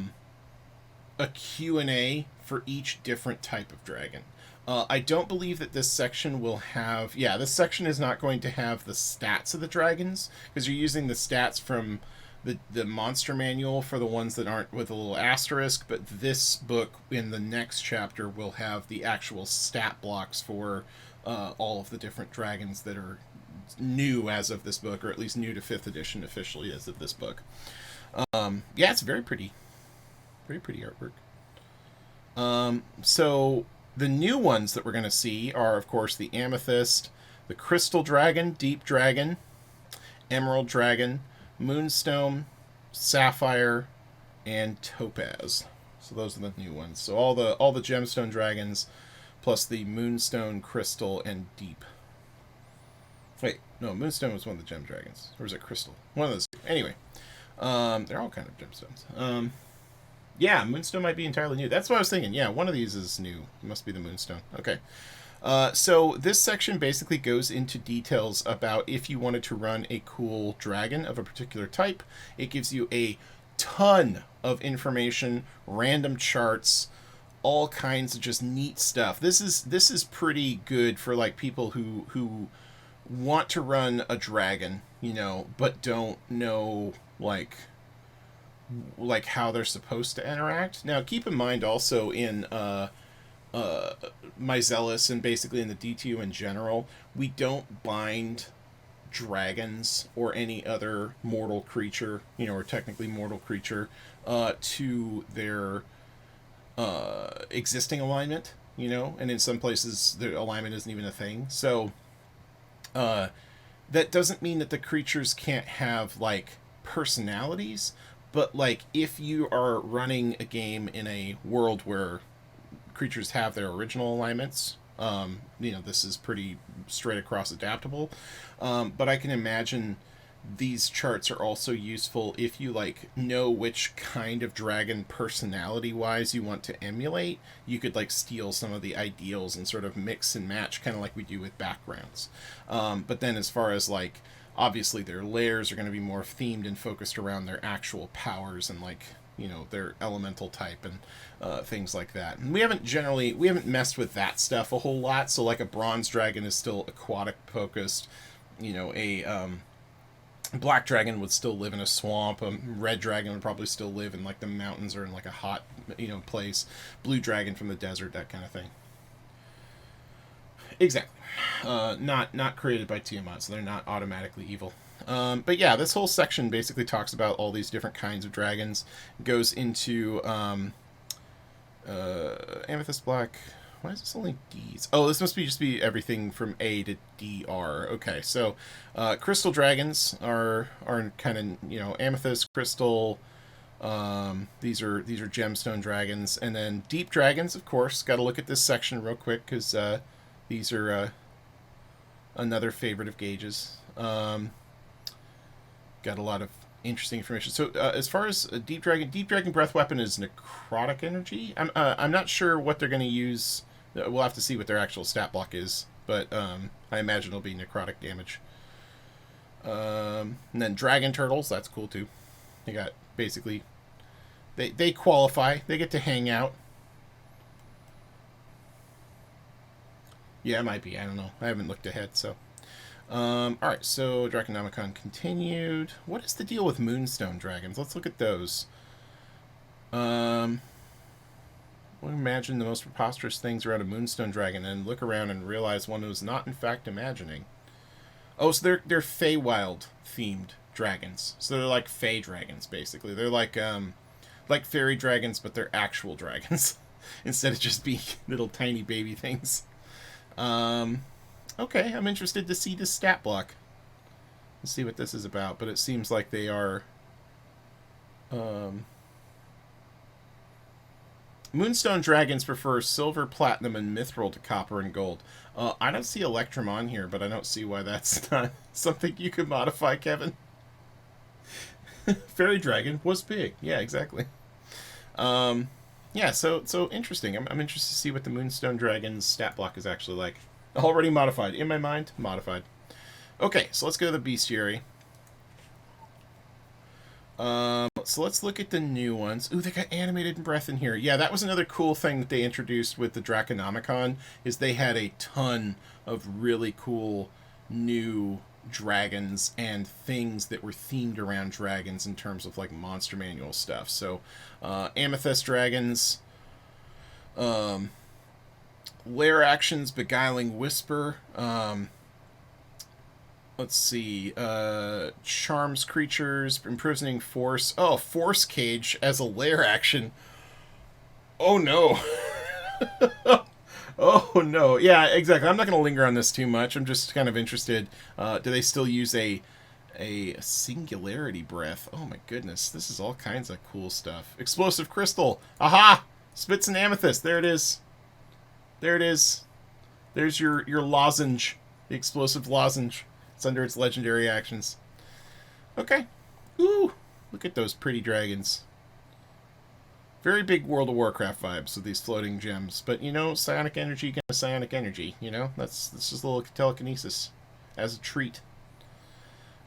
Q&A for each different type of dragon. I don't believe that this section will have... Yeah, this section is not going to have the stats of the dragons, because you're using the stats from the monster manual for the ones that aren't with a little asterisk, but this book in the next chapter will have the actual stat blocks for all of the different dragons that are new as of this book, or at least new to 5th edition officially as of this book. Yeah, it's very pretty. Very pretty artwork. So the new ones that we're going to see are, of course, the Amethyst, the Crystal Dragon, Deep Dragon, Emerald Dragon, Moonstone, Sapphire, and Topaz. So those are the new ones. So all the gemstone dragons, plus the Moonstone, Crystal, and Deep. Wait, no, Moonstone was one of the gem dragons, or was it Crystal? One of those. Anyway, they're all kind of gemstones. Yeah, Moonstone might be entirely new. That's what I was thinking. Yeah, one of these is new. It must be the Moonstone. Okay. So this section basically goes into details about if you wanted to run a cool dragon of a particular type. It gives you a ton of information, random charts, all kinds of just neat stuff. This is pretty good for like people who want to run a dragon, but don't know like how they're supposed to interact. Now, keep in mind also in Myzelis and basically in the DTU in general, we don't bind dragons or any other mortal creature, or technically mortal creature, to their existing alignment, and in some places the alignment isn't even a thing. So that doesn't mean that the creatures can't have like personalities, but like if you are running a game in a world where creatures have their original alignments, this is pretty straight across adaptable. But I can imagine these charts are also useful if you like know which kind of dragon personality wise you want to emulate. You could like steal some of the ideals and sort of mix and match, kind of like we do with backgrounds. But then as far as like, obviously their lairs are going to be more themed and focused around their actual powers and like, their elemental type and things like that. And we haven't messed with that stuff a whole lot. So like a bronze dragon is still aquatic focused. A black dragon would still live in a swamp. A red dragon would probably still live in like the mountains or in like a hot, place. Blue dragon from the desert, that kind of thing. Exactly. Not created by Tiamat, so they're not automatically evil. But yeah, this whole section basically talks about all these different kinds of dragons. Goes into Amethyst Black. Why is this only D's? Oh, this must just be everything from A to DR. Okay, so crystal dragons are kind of, Amethyst, Crystal. These are gemstone dragons, and then deep dragons, of course. Got to look at this section real quick because these are another favorite of Gage's. Got a lot of interesting information. So as far as a deep dragon breath weapon is necrotic energy. I'm not sure what they're going to use. We'll have to see what their actual stat block is, but I imagine it'll be necrotic damage. And then dragon turtles, that's cool too. They got basically they qualify. They get to hang out. Yeah, it might be. I don't know. I haven't looked ahead, so. Alright, so Draconomicon continued. What is the deal with Moonstone Dragons? Let's look at those. We'll imagine the most preposterous things around a Moonstone Dragon and look around and realize one was not in fact imagining. Oh, so they're Feywild themed dragons. So they're like Fey dragons, basically. They're like fairy dragons, but they're actual dragons. Instead of just being little tiny baby things. Okay, I'm interested to see this stat block. Let's see what this is about, but it seems like they are... Moonstone Dragons prefer silver, platinum, and mithril to copper and gold. I don't see Electrum on here, but I don't see why that's not something you could modify, Kevin. Fairy Dragon was big. Yeah, exactly. Yeah, so interesting. I'm interested to see what the Moonstone Dragon's stat block is actually like. Already modified. In my mind, modified. Okay, so let's go to the Bestiary. So let's look at the new ones. Ooh, they got animated breath in here. Yeah, that was another cool thing that they introduced with the Draconomicon, is they had a ton of really cool new dragons and things that were themed around dragons in terms of like monster manual stuff. So amethyst dragons, lair actions, beguiling whisper, let's see, charms creatures, imprisoning force. Oh, force cage as a lair action. Oh no. Oh no. Yeah, exactly. I'm not going to linger on this too much. I'm just kind of interested. Do they still use a singularity breath? Oh my goodness. This is all kinds of cool stuff. Explosive crystal. Aha! Spits and amethyst. There it is. There it is. There's your lozenge. The explosive lozenge. It's under its legendary actions. Okay. Ooh. Look at those pretty dragons. Very big World of Warcraft vibes with these floating gems. But, you know, psionic energy against psionic energy. You know, that's just a little telekinesis as a treat.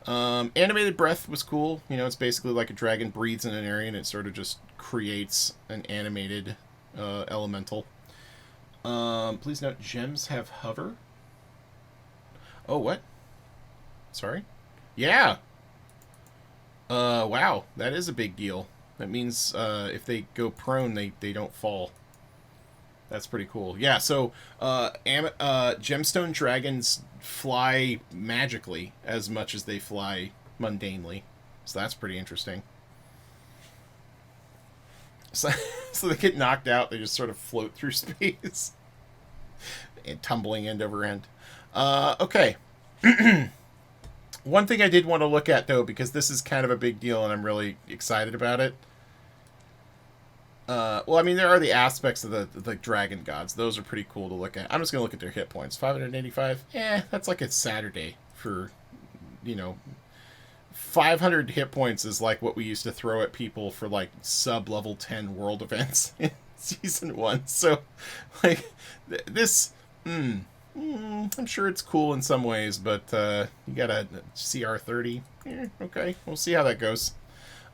Animated breath was cool. You know, it's basically like a dragon breathes in an area and it sort of just creates an animated elemental. Please note, gems have hover. Oh, what? Sorry? Yeah! Wow. That is a big deal. That means if they go prone, they don't fall. That's pretty cool. Yeah, so gemstone dragons fly magically as much as they fly mundanely. So that's pretty interesting. So they get knocked out, they just sort of float through space. And tumbling end over end. Okay. One thing I did want to look at, though, because this is kind of a big deal and I'm really excited about it. Well, I mean, there are the aspects of the dragon gods. Those are pretty cool to look at. I'm just going to look at their hit points. 585? That's like a Saturday for, you know... 500 hit points is like what we used to throw at people for, like, sub-level 10 world events in Season 1. So, like, this... I'm sure it's cool in some ways, but you got a CR 30. Okay, we'll see how that goes.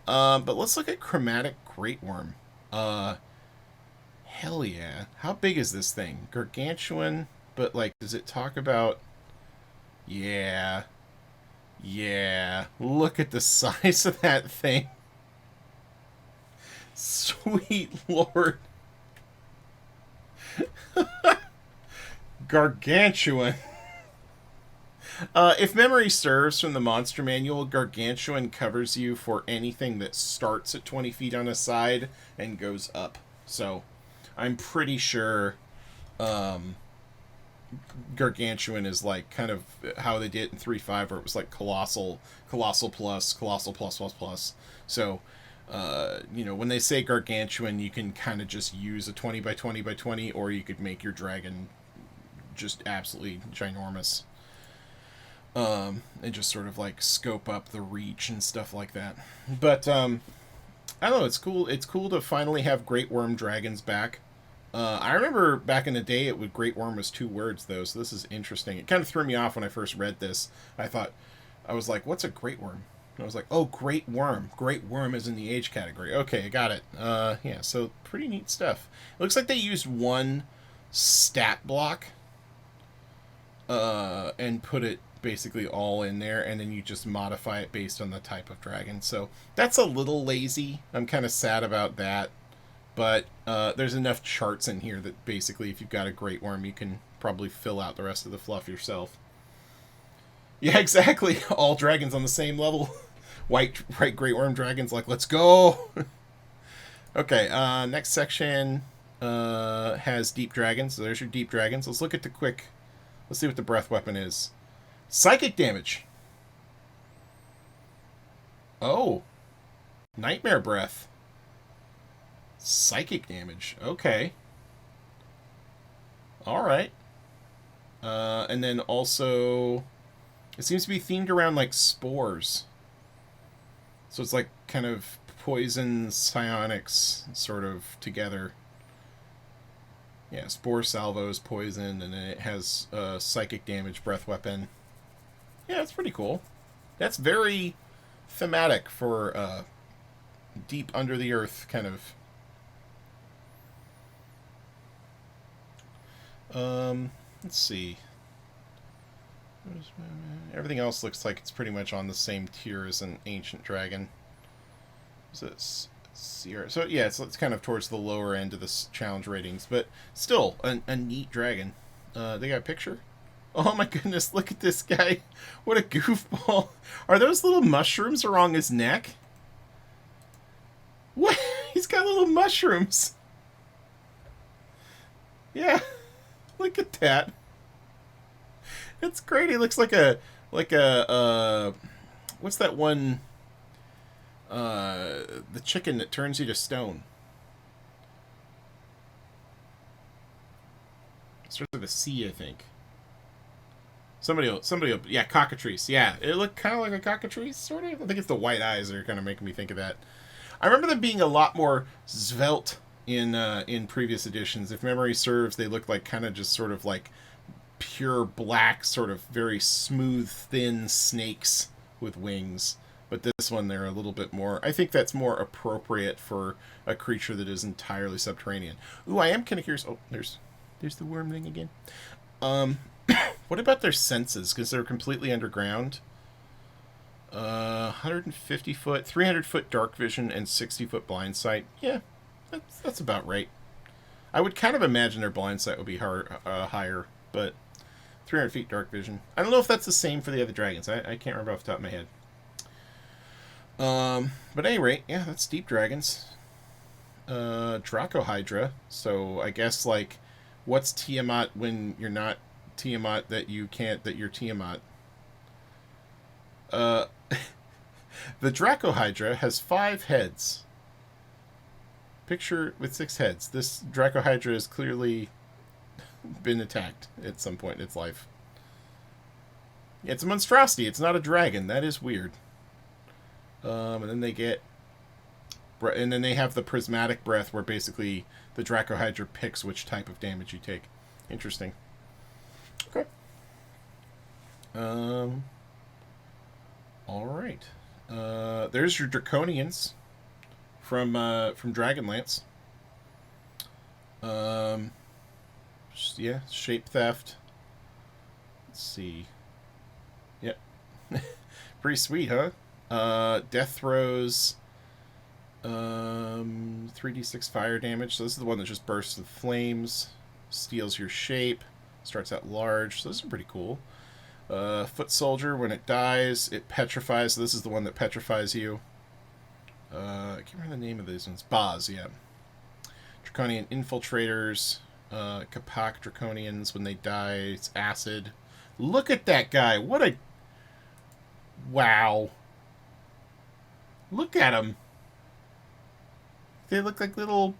But let's look at Chromatic Great Worm. Hell yeah. How big is this thing? Gargantuan, but like, does it talk about... Yeah. Yeah. Look at the size of that thing. Sweet Lord. Gargantuan. If memory serves from the monster manual, Gargantuan covers you for anything that starts at 20 feet on a side and goes up. So, I'm pretty sure Gargantuan is like kind of how they did it in 3.5, where it was like Colossal plus, Colossal plus plus plus. So, you know, when they say Gargantuan, you can kind of just use a 20 by 20 by 20, or you could make your dragon just absolutely ginormous. And just sort of like scope up the reach and stuff like that. But I don't know, it's cool. It's cool to finally have Great Worm dragons back. I remember back in the day it would Great Worm was 2 words though, so this is interesting. It kind of threw me off when I first read this. I was like, what's a Great Worm? And I was like, oh, Great Worm. Great Worm is in the age category. Okay, I got it. Yeah, so pretty neat stuff. It looks like they used one stat block and put it basically all in there, and then you just modify it based on the type of dragon. So that's a little lazy. I'm kind of sad about that. But there's enough charts in here that basically if you've got a Great Worm, you can probably fill out the rest of the fluff yourself. Yeah, exactly. All dragons on the same level. White Great Worm dragons, like, let's go! Okay, next section has deep dragons. So there's your deep dragons. Let's look at the quick... Let's see what the breath weapon is. Psychic damage. Oh. Nightmare breath. Psychic damage. Okay. Alright. And then also... It seems to be themed around, like, spores. So it's like kind of poison psionics sort of together. Yeah, spore salvos, poison, and then it has psychic damage, breath weapon. Yeah, it's pretty cool. That's very thematic for deep under the earth kind of. Let's see. Everything else looks like it's pretty much on the same tier as an ancient dragon. So yeah, it's kind of towards the lower end of the challenge ratings, but still a neat dragon. They got a picture? Oh my goodness, look at this guy. What a goofball. Are those little mushrooms along his neck? What? He's got little mushrooms. Yeah, look at that. It's great. He looks like a what's that one? The chicken that turns you to stone. Starts with a C, I think. Somebody will, yeah, cockatrice. Yeah, it looked kind of like a cockatrice, sort of. I think it's the white eyes that are kind of making me think of that. I remember them being a lot more svelte in previous editions. If memory serves, they looked like kind of just sort of like pure black, sort of very smooth, thin snakes with wings. But this one, they're a little bit more... I think that's more appropriate for a creature that is entirely subterranean. Ooh, I am kind of curious... Oh, there's the worm thing again. What about their senses? Because they're completely underground. 150 foot, 300 foot dark vision, and 60 foot blind sight. Yeah, that's about right. I would kind of imagine their blind sight would be higher, but 300 feet dark vision. I don't know if that's the same for the other dragons. I can't remember off the top of my head. But at any rate, yeah, that's deep dragons. Draco Hydra. So I guess, like, what's Tiamat when you're not Tiamat that you're Tiamat? The Draco Hydra has 5 heads. Picture with 6 heads. This Draco Hydra has clearly been attacked at some point in its life. It's a monstrosity. It's not a dragon. That is weird. And then they have the prismatic breath, where basically the Draco Hydra picks which type of damage you take. Interesting. Okay. All right. There's your Draconians from Dragonlance. Yeah, shape theft. Let's see. Yep. Pretty sweet, huh? Death throws 3d6 fire damage. So this is the one that just bursts with flames, steals your shape, starts out large. So this is pretty cool. Foot soldier, when it dies, it petrifies. So this is the one that petrifies you. I can't remember the name of these ones. Boz, yeah. Draconian infiltrators. Capac Draconians, when they die, it's acid. Look at that guy. What a... Wow. Look at them. They look like little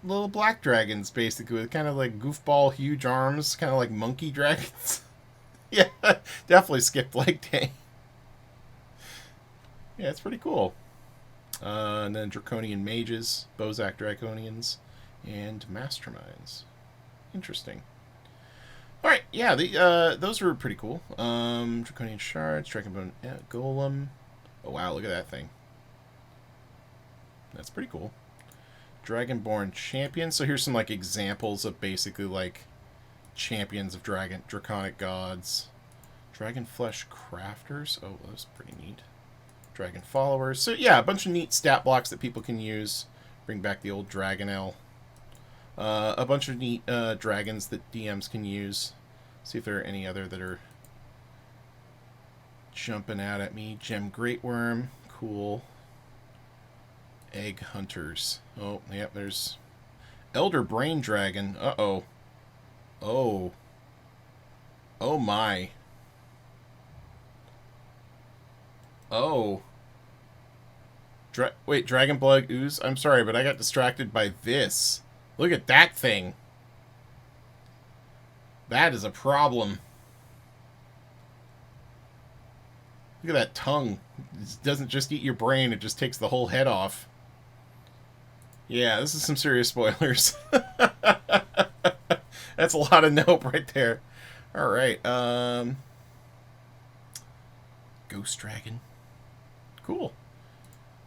black dragons, basically, with kind of like goofball huge arms, kind of like monkey dragons. Yeah, definitely skipped leg day. Yeah, it's pretty cool. And then Draconian mages, Bozak Draconians, and Masterminds. Interesting. Alright, yeah, those were pretty cool. Draconian Shards, Dragonbone Golem. Oh wow, look at that thing. That's pretty cool. Dragonborn Champion. So here's some like examples of basically like champions of Draconic gods. Dragon Flesh Crafters. Oh, that was pretty neat. Dragon Followers. So yeah, a bunch of neat stat blocks that people can use. Bring back the old Dragonel. A bunch of neat dragons that DMs can use. See if there are any other that are jumping out at me. Gem Great Worm. Cool. Egg Hunters. Oh, yep, there's Elder Brain Dragon. Uh-oh. Oh. Oh my. Oh. Wait, Dragon Blood Ooze? I'm sorry, but I got distracted by this. Look at that thing. That is a problem. Look at that tongue. It doesn't just eat your brain, it just takes the whole head off. Yeah, this is some serious spoilers. That's a lot of nope right there. Alright, Ghost Dragon. Cool.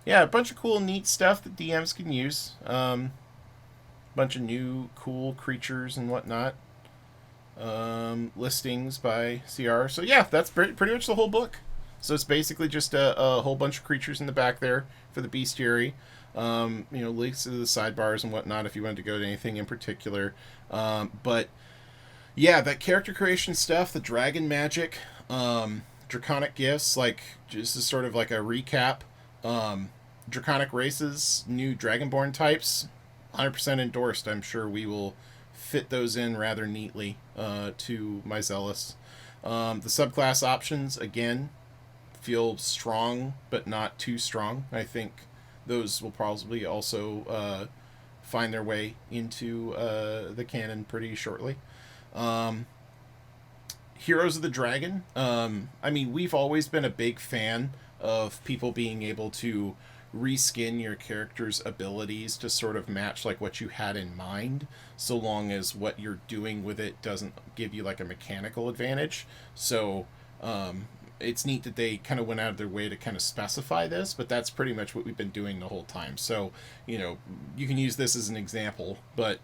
Yeah, a bunch of cool, neat stuff that DMs can use. Bunch of new, cool creatures and whatnot. Listings by CR. So yeah, that's pretty much the whole book. So it's basically just a whole bunch of creatures in the back there for the Bestiary. Links to the sidebars and whatnot if you wanted to go to anything in particular. But yeah, that character creation stuff, the dragon magic, Draconic Gifts, like just as sort of like a recap. Draconic Races, new Dragonborn types, 100% endorsed. I'm sure we will fit those in rather neatly to Myzelis. The subclass options, again, feel strong, but not too strong. I think those will probably also find their way into the canon pretty shortly. Heroes of the Dragon. I mean, we've always been a big fan of people being able to reskin your character's abilities to sort of match like what you had in mind, so long as what you're doing with it doesn't give you like a mechanical advantage. So it's neat that they kind of went out of their way to kind of specify this, but that's pretty much what we've been doing the whole time. So, you can use this as an example, but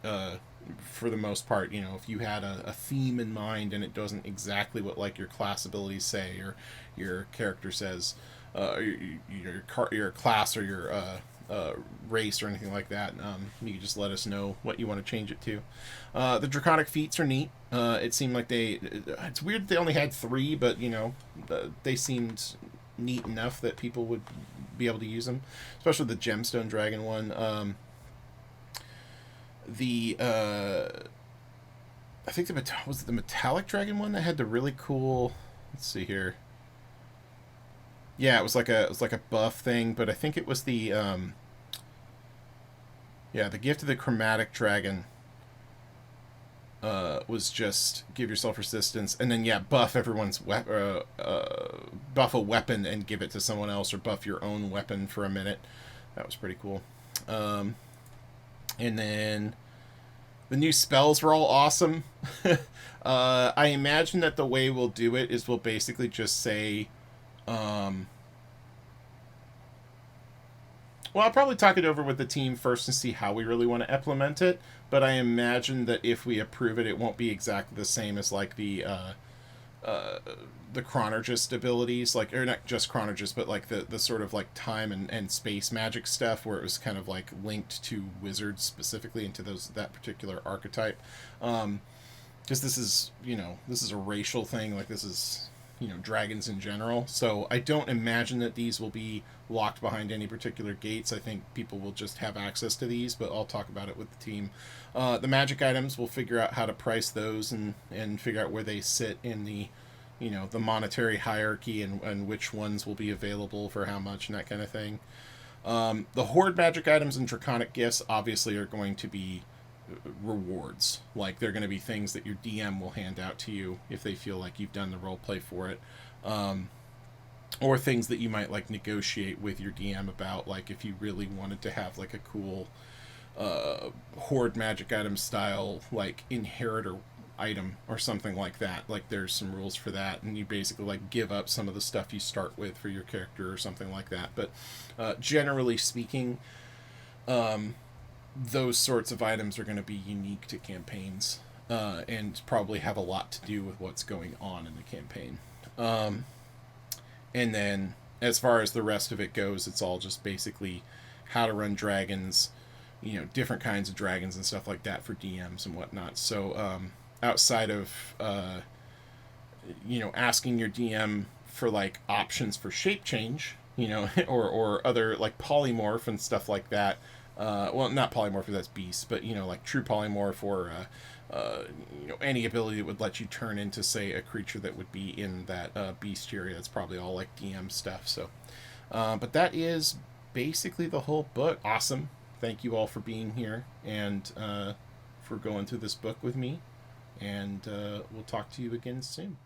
for the most part, if you had a theme in mind and it doesn't exactly what like your class abilities say or your character says, your class or your race or anything like that, you can just let us know what you want to change it to. The Draconic Feats are neat. It seemed like it's weird they only had 3, but they seemed neat enough that people would be able to use them, especially the Gemstone Dragon one. I think was it the Metallic Dragon one that had the really cool, let's see here. Yeah, it was like a buff thing, but I think it was the the Gift of the Chromatic Dragon was just give yourself resistance, and then buff everyone's buff a weapon and give it to someone else, or buff your own weapon for a minute. That was pretty cool. And then the new spells were all awesome. I imagine that the way we'll do it is we'll basically just say, well, I'll probably talk it over with the team first and see how we really want to implement it, but I imagine that if we approve it, it won't be exactly the same as like the chronologist abilities, like, or not just chronologist, but like the sort of like time and space magic stuff, where it was kind of like linked to wizards specifically into that particular archetype. Because this is a racial thing, like this is dragons in general. So I don't imagine that these will be locked behind any particular gates. I think people will just have access to these, but I'll talk about it with the team. The magic items, we'll figure out how to price those and figure out where they sit in the the monetary hierarchy and which ones will be available for how much and that kind of thing. The Hoard magic items and Draconic Gifts obviously are going to be rewards. Like, they're going to be things that your DM will hand out to you if they feel like you've done the role play for it. Or things that you might like negotiate with your DM about, like if you really wanted to have like a cool Hoard magic item style like inheritor item or something like that. Like, there's some rules for that, and you basically like give up some of the stuff you start with for your character or something like that. But generally speaking, those sorts of items are going to be unique to campaigns and probably have a lot to do with what's going on in the campaign. And then as far as the rest of it goes, it's all just basically how to run dragons, different kinds of dragons and stuff like that for DMs and whatnot. So outside of asking your DM for like options for shape change, or other like polymorph and stuff like that. Well, not polymorph, that's beast, but like true polymorph or any ability that would let you turn into, say, a creature that would be in that bestiary. That's probably all like DM stuff. So, but that is basically the whole book. Awesome. Thank you all for being here and for going through this book with me. And we'll talk to you again soon.